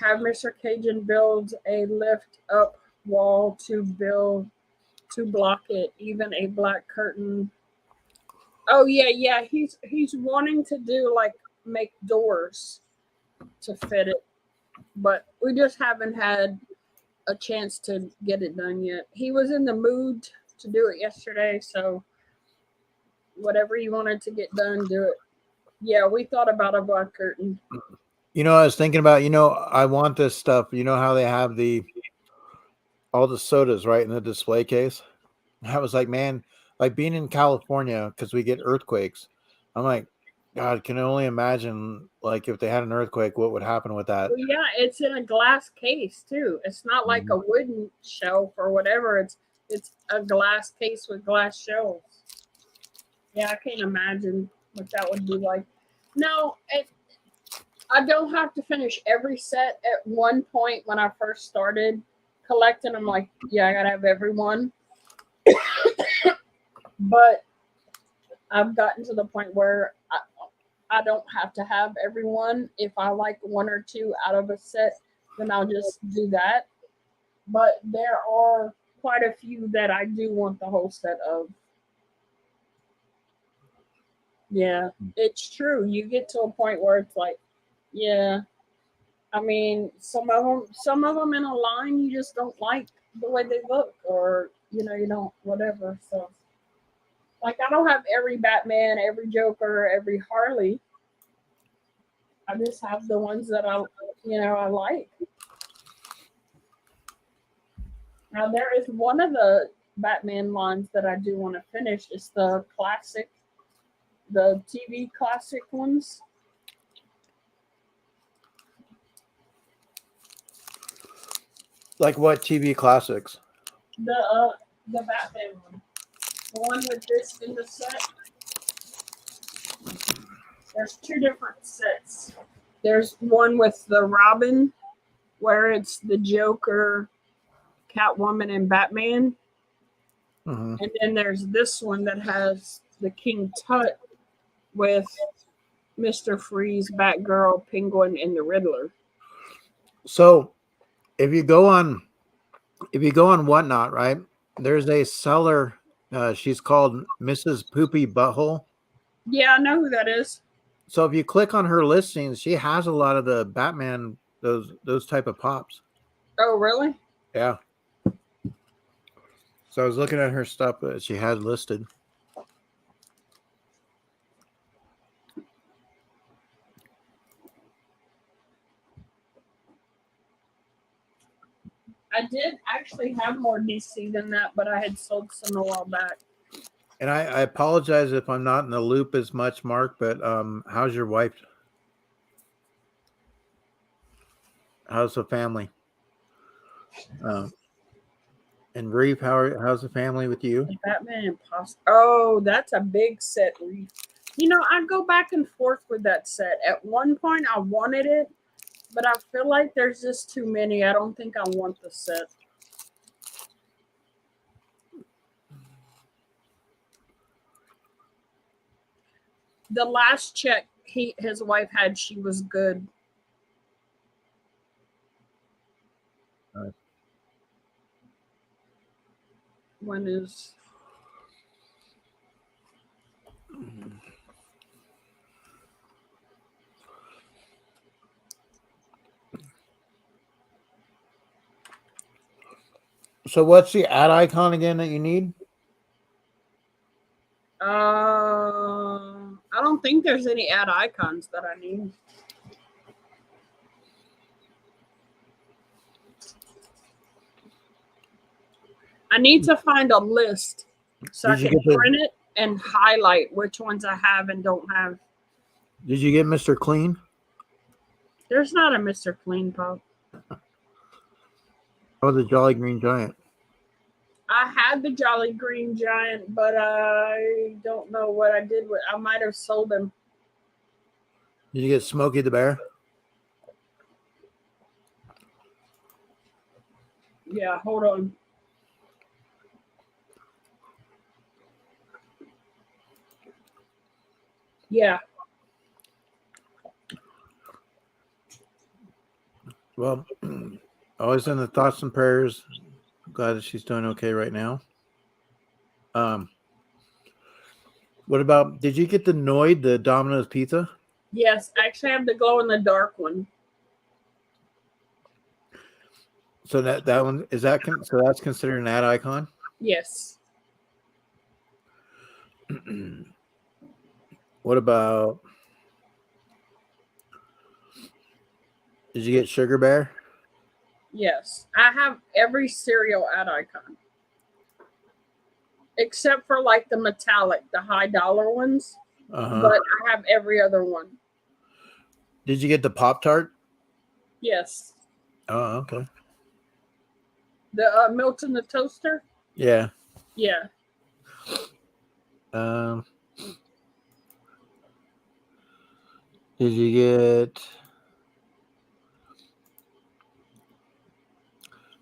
Have Mr. Cajun build a lift up wall to block it, even a black curtain. Oh yeah. He's wanting to do like make doors to fit it, but we just haven't had a chance to get it done yet. He was in the mood to do it yesterday, so whatever he wanted to get done, do it. Yeah, we thought about a black curtain. I was thinking about, I want this stuff. You know how they have all the sodas right in the display case? I was like, man, like being in California, because we get earthquakes. I'm like, God, can only imagine like if they had an earthquake, what would happen with that? Well, yeah, it's in a glass case too. It's not like a wooden shelf or whatever. It's a glass case with glass shelves. Yeah, I can't imagine what that would be like. No, I don't have to finish every set. At one point when I first started collecting, I'm like, yeah, I gotta have every one. But I've gotten to the point where I don't have to have everyone. If I like one or two out of a set, then I'll just do that. But there are quite a few that I do want the whole set of. Yeah, it's true. You get to a point where it's like, yeah. I mean, some of them in a line you just don't like the way they look, or you don't whatever. So, like, I don't have every Batman, every Joker, every Harley. I just have the ones that I like. Now there is one of the Batman lines that I do want to finish. It's the classic, the TV classic ones. Like what TV classics? The Batman one. The one with this in the set. There's two different sets. There's one with the Robin, where it's the Joker, Catwoman, and Batman. Mm-hmm. And then there's this one that has the King Tut with Mr. Freeze, Batgirl, Penguin, and the Riddler. So if you go on Whatnot, right, there's a seller. She's called Mrs. Poopy Butthole. Yeah, I know who that is. So if you click on her listings, she has a lot of the Batman, those type of pops. Oh, really? Yeah. So I was looking at her stuff that she had listed. I did actually have more DC than that, but I had sold some a while back. And I apologize if I'm not in the loop as much, Mark, but how's your wife? How's the family? And Reef, how's the family with you? The Batman Imposter. Oh, that's a big set, Reef. I go back and forth with that set. At one point, I wanted it, But I feel like there's just too many. I don't think I want the set. The last check his wife had, she was good. When is So what's the ad icon again that you need? I don't think there's any ad icons that I need. I need to find a list so I can print it and highlight which ones I have and don't have. Did you get Mr. Clean? There's not a Mr. Clean Pop. Oh, the Jolly Green Giant. I had the Jolly Green Giant, but I don't know what I did with. I might have sold him. Did you get Smokey the Bear? Yeah, hold on. Yeah. Well, always in the thoughts and prayers. Glad that she's doing okay right now. What about, did you get the Noid, the Domino's pizza? Yes, I actually have the glow in the dark one. So that one is that so that's considered an ad icon? Yes. What about, did you get Sugar Bear? Yes. I have every cereal ad icon. Except for like the metallic, the high dollar ones. But I have every other one. Did you get the Pop-Tart? Yes. Oh, okay. The Milk in the Toaster? Yeah. Yeah. Did you get,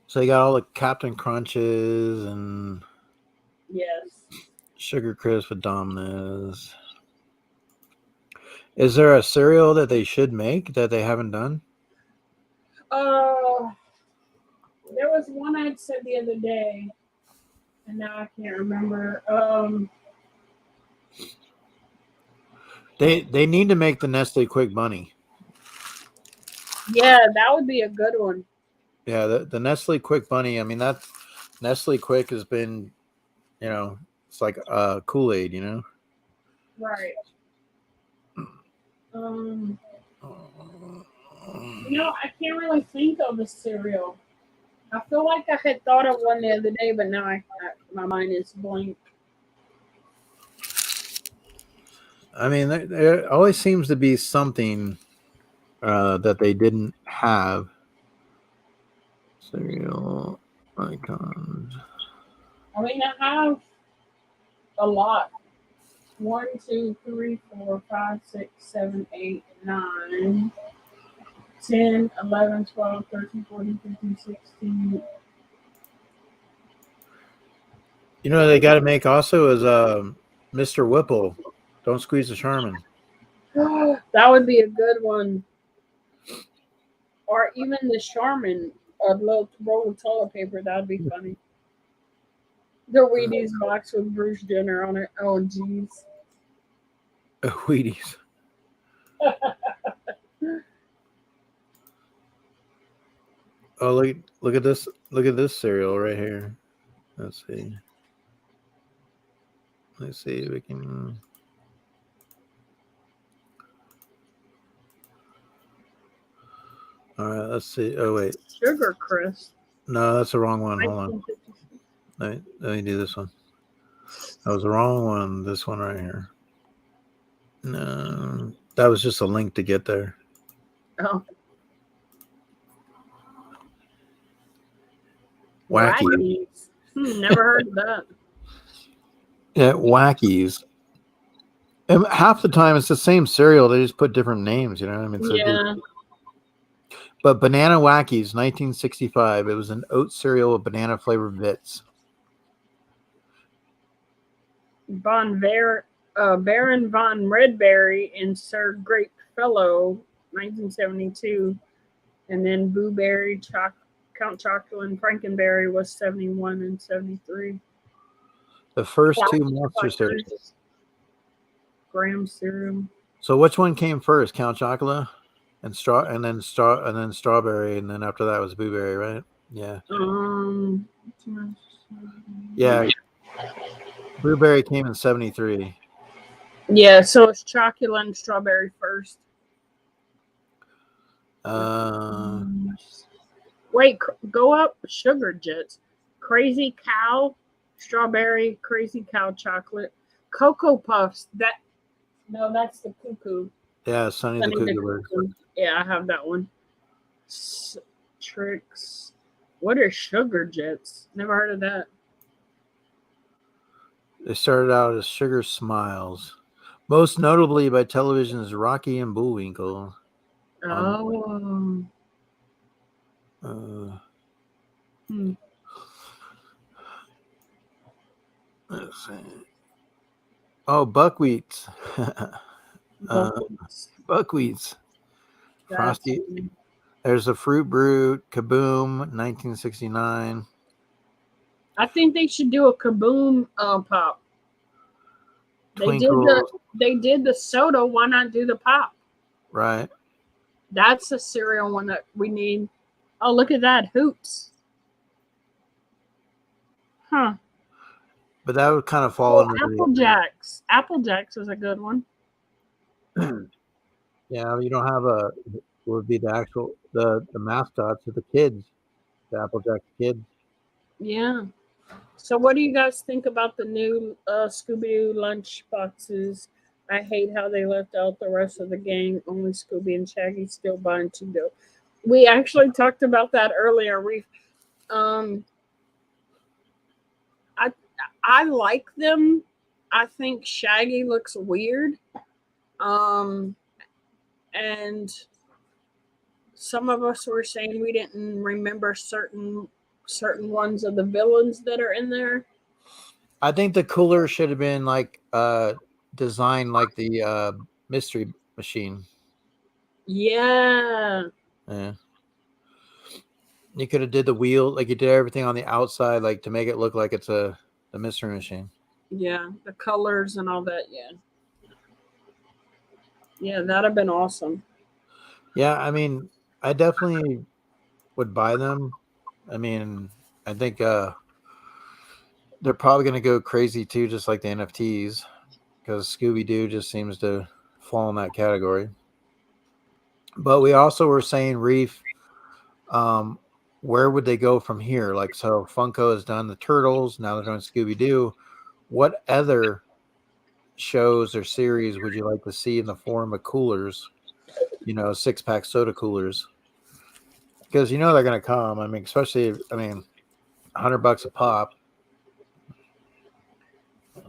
so you got all the Captain Crunches and yes, Sugar Crisp with Domino's. Is there a cereal that they should make that they haven't done? There was one I had said the other day, and now I can't remember. They need to make the Nestle Quick Bunny. Yeah, that would be a good one. Yeah, the Nestle Quick Bunny. I mean, that Nestle Quick has been, it's like Kool-Aid, Right. I can't really think of a cereal. I feel like I had thought of one the other day, but now my mind is blank. I mean, there always seems to be something that they didn't have. Cereal icons. I mean, I have a lot. 1, 2, 3, 4, 5, 6, 7, 8, 9, 10, 11, 12, 13, 14, 15, 16. They got to make also is Mr. Whipple. Don't squeeze the Charmin. That would be a good one. Or even the Charmin, a little roll of toilet paper. That would be funny. The Wheaties box with Bruce Jenner on it. Oh, jeez. Wheaties. Oh, look at this. Look at this cereal right here. Let's see. Let's see if we can. All right, let's see. Oh, wait. Sugar Crisp. No, that's the wrong one. Hold on. Let me do this one. That was the wrong one. This one right here. No, that was just a link to get there. Oh. Wackies. Never heard of that. Yeah, Wackies. And half the time it's the same cereal. They just put different names, I mean, yeah. But Banana Wackies, 1965. It was an oat cereal with banana flavored bits. Baron von Redberry and Sir Grape Fellow, 1972. And then Blueberry, Count Chocula, and Frankenberry was 71 and 73. The first two monster cereals. Graham serum. So which one came first? Count Chocula and then strawberry, and then after that was blueberry, right? Yeah. Yeah. Blueberry came in 73. Yeah, so it's Chocula and strawberry first. Wait, go up. Sugar Jets, Crazy Cow, strawberry, Crazy Cow chocolate, Cocoa Puffs. That's the cuckoo. Yeah, Sonny the Cuckoo Bird. Yeah, I have that one. Tricks. What are Sugar Jets? Never heard of that. They started out as Sugar Smiles, most notably by television's Rocky and Bullwinkle. Oh. Let's see. Oh, buckwheats. Buckwheats. Frosty. There's a Fruit Brute, Kaboom, 1969. I think they should do a Kaboom pop. They did the soda. Why not do the pop? Right. That's a cereal one that we need. Oh, look at that. Hoops. Huh. But that would kind of fall under Apple Jacks. Apple Jacks was a good one. Yeah, you don't have would be the actual the mascots of the kids, the Applejack kids. Yeah. So what do you guys think about the new Scooby-Doo lunch boxes? I hate how they left out the rest of the gang. Only Scooby and Shaggy still buying Cheeto. We actually talked about that earlier. I like them. I think Shaggy looks weird. And some of us were saying we didn't remember certain ones of the villains that are in there. I think the cooler should have been like designed like the Mystery Machine. Yeah. Yeah. You could have did the wheel, like you did everything on the outside, like to make it look like it's the Mystery Machine. Yeah, the colors and all that. Yeah. Yeah, that'd have been awesome. Yeah, I mean, I definitely would buy them. I mean, I think they're probably going to go crazy too, just like the NFTs, because Scooby-Doo just seems to fall in that category. But we also were saying, Reef, where would they go from here? Like, so Funko has done the Turtles, now they're doing Scooby-Doo. What other shows or series would you like to see in the form of coolers? 6-pack soda coolers. Because they're going to come. I mean, especially, $100 a pop.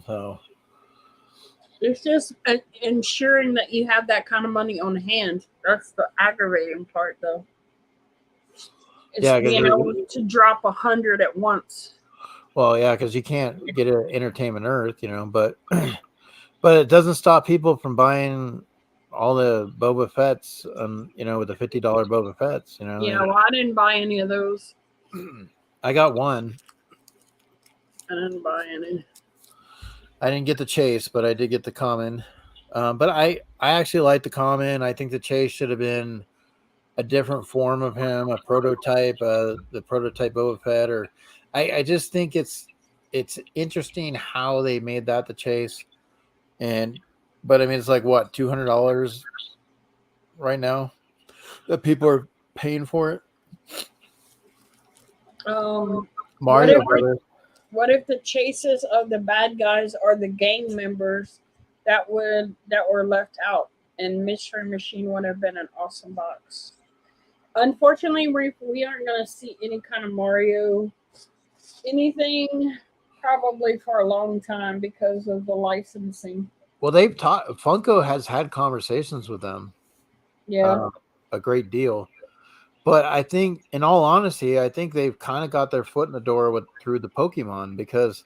So it's just ensuring that you have that kind of money on hand. That's the aggravating part, though. It's being able to drop 100 at once. Well, yeah, because you can't get an Entertainment Earth, but it doesn't stop people from buying all the Boba Fett's, with the $50 Boba Fett's, Yeah, well, I didn't buy any of those. I got one. I didn't buy any. I didn't get the Chase, but I did get the Common. But I actually like the Common. I think the Chase should have been a different form of him, a prototype, the prototype Boba Fett, or I just think it's interesting how they made that the Chase. But it's like what, $200 right now that people are paying for it. Mario Brothers. What if the chases of the bad guys are the gang members that were left out, and Mystery Machine would have been an awesome box. Unfortunately, we aren't going to see any kind of Mario anything probably for a long time because of the licensing. Well, Funko has had conversations with them. Yeah. A great deal. But I think, in all honesty, I think they've kind of got their foot in the door through the Pokemon, because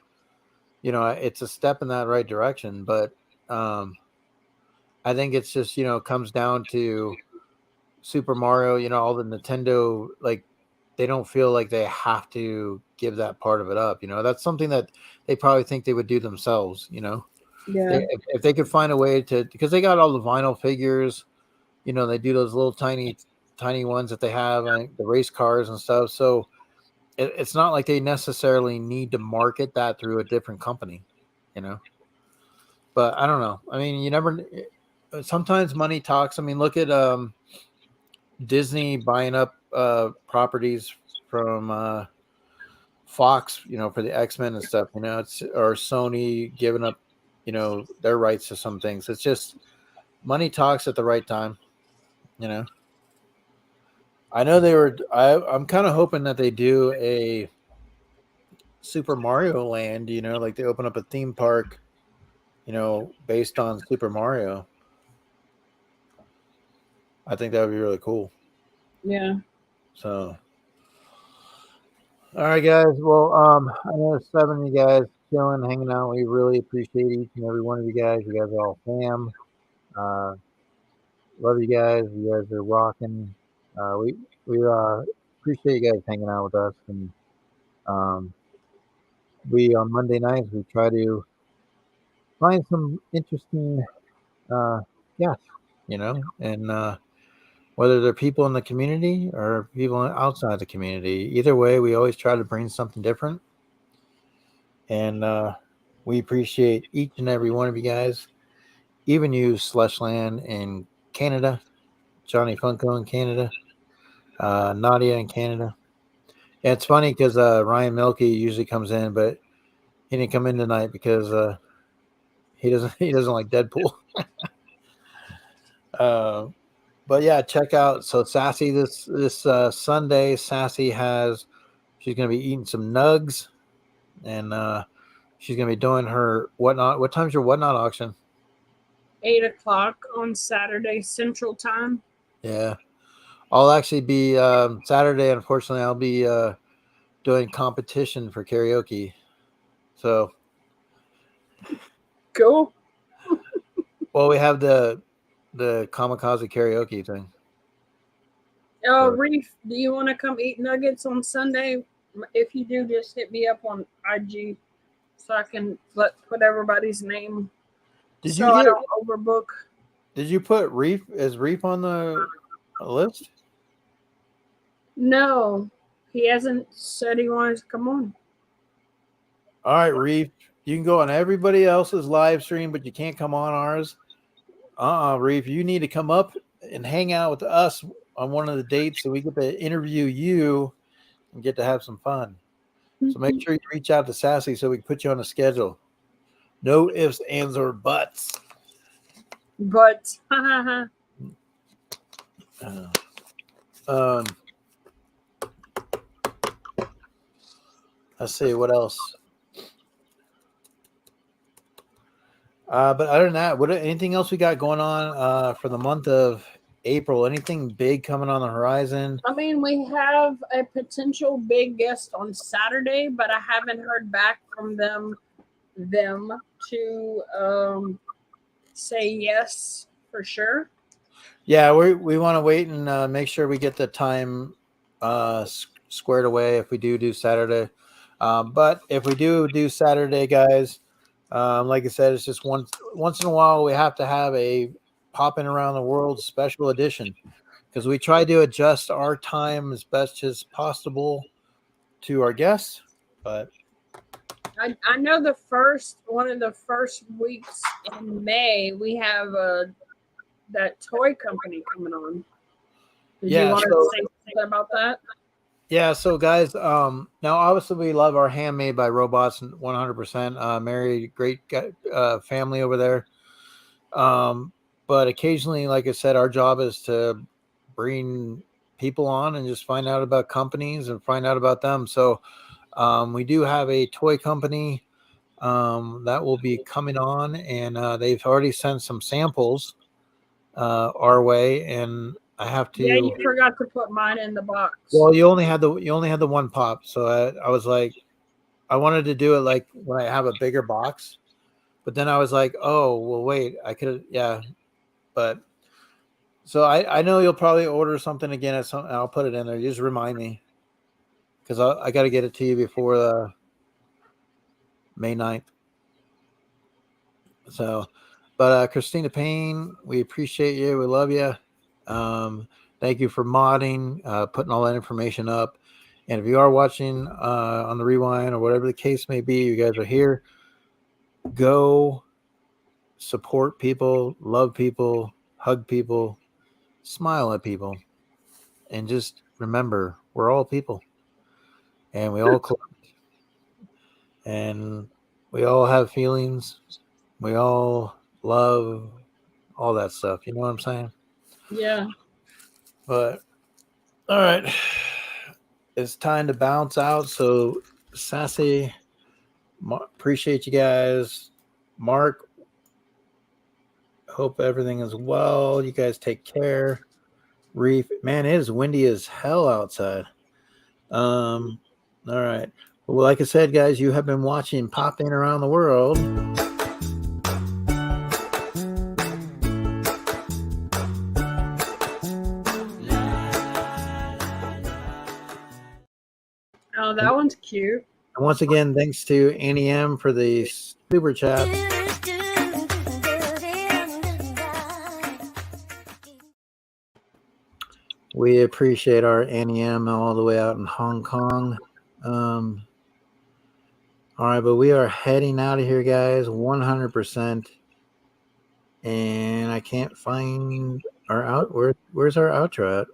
it's a step in that right direction. But I think it's just comes down to Super Mario. All the Nintendo, like, they don't feel like they have to give that part of it up. That's something that they probably think they would do themselves. Yeah. If they could find a way to, because they got all the vinyl figures. They do those little tiny ones that they have, like the race cars and stuff. So it's not like they necessarily need to market that through a different company, But I don't know. I mean, you never. Sometimes money talks. I mean, look at Disney buying up properties from Fox, for the X-Men and stuff. It's, or Sony giving up, their rights to some things. It's just money talks at the right time. I know they were. I'm kind of hoping that they do a Super Mario Land. Like they open up a theme park, based on Super Mario. I think that would be really cool. Yeah. So, all right, guys. Well, I know there's 7 of you guys chilling, hanging out. We really appreciate each and every one of you guys. You guys are all fam. Love you guys. You guys are rocking. We appreciate you guys hanging out with us, and we on Monday nights we try to find some interesting guests, and whether they're people in the community or people outside the community. Either way, we always try to bring something different, and we appreciate each and every one of you guys, even you, Slushland in Canada, Johnny Funko in Canada, Nadia in Canada. Yeah, it's funny because Ryan Milky usually comes in, but he didn't come in tonight because he doesn't like Deadpool. But yeah, check out. So Sassy this Sunday, Sassy she's gonna be eating some nugs, and she's gonna be doing her whatnot. What time's your whatnot auction? 8 o'clock on Saturday Central Time. Yeah, I'll actually be Saturday. Unfortunately, I'll be doing competition for karaoke. So cool. Well, we have the kamikaze karaoke thing. Reef, do you want to come eat nuggets on Sunday? If you do, just hit me up on IG so I can put everybody's name. I don't overbook. Did you put Reef? Is Reef on the list? No, he hasn't said he wants to come on. All right, Reef. You can go on everybody else's live stream, but you can't come on ours. Reef, you need to come up and hang out with us on one of the dates so we get to interview you and get to have some fun. So make sure you reach out to Sassy so we can put you on the schedule. No ifs, ands, or buts. But let's see what else. But other than that, anything else we got going on for the month of April? Anything big coming on the horizon? I mean, we have a potential big guest on Saturday, but I haven't heard back from them to say yes for sure. Yeah, we want to wait and make sure we get the time squared away if we do Saturday. But if we do Saturday, guys, like I said, it's just once in a while we have to have a popping around the world special edition, because we try to adjust our time as best as possible to our guests. But I know one of the first weeks in May we have that toy company coming on. Did you want to say something about that? Yeah, so guys, now obviously we love our Handmade by Robots 100%. Mary, great family over there. But occasionally, like I said, our job is to bring people on and just find out about companies and find out about them. So we do have a toy company that will be coming on, and they've already sent some samples our way, and I have to. Yeah, you forgot to put mine in the box. Well, you only had the one pop, so I was like, I wanted to do it like when I have a bigger box, but then I was like, oh well, wait, I could but so I know you'll probably order something again at some. I'll put it in there. You just remind me because I got to get it to you before May 9th. So, but Christina Payne, we appreciate you. We love you. Thank you for modding, putting all that information up. And if you are watching on the rewind or whatever the case may be, you guys are here. Go support people, love people, hug people, smile at people, and just remember we're all people, and we all collect, and we all have feelings. We all love all that stuff. You know what I'm saying? Yeah. But all right, it's time to bounce out. So, Sassy, appreciate you guys. Mark, hope everything is well. You guys take care. Reef, man, it is windy as hell outside. All right. Well, like I said, guys, you have been watching Pop In Around the World. Oh, that one's cute. And once again, thanks to Annie M for the super chat. We appreciate our Annie M all the way out in Hong Kong. All right, but we are heading out of here, guys, 100%. And I can't find our where's our outro at?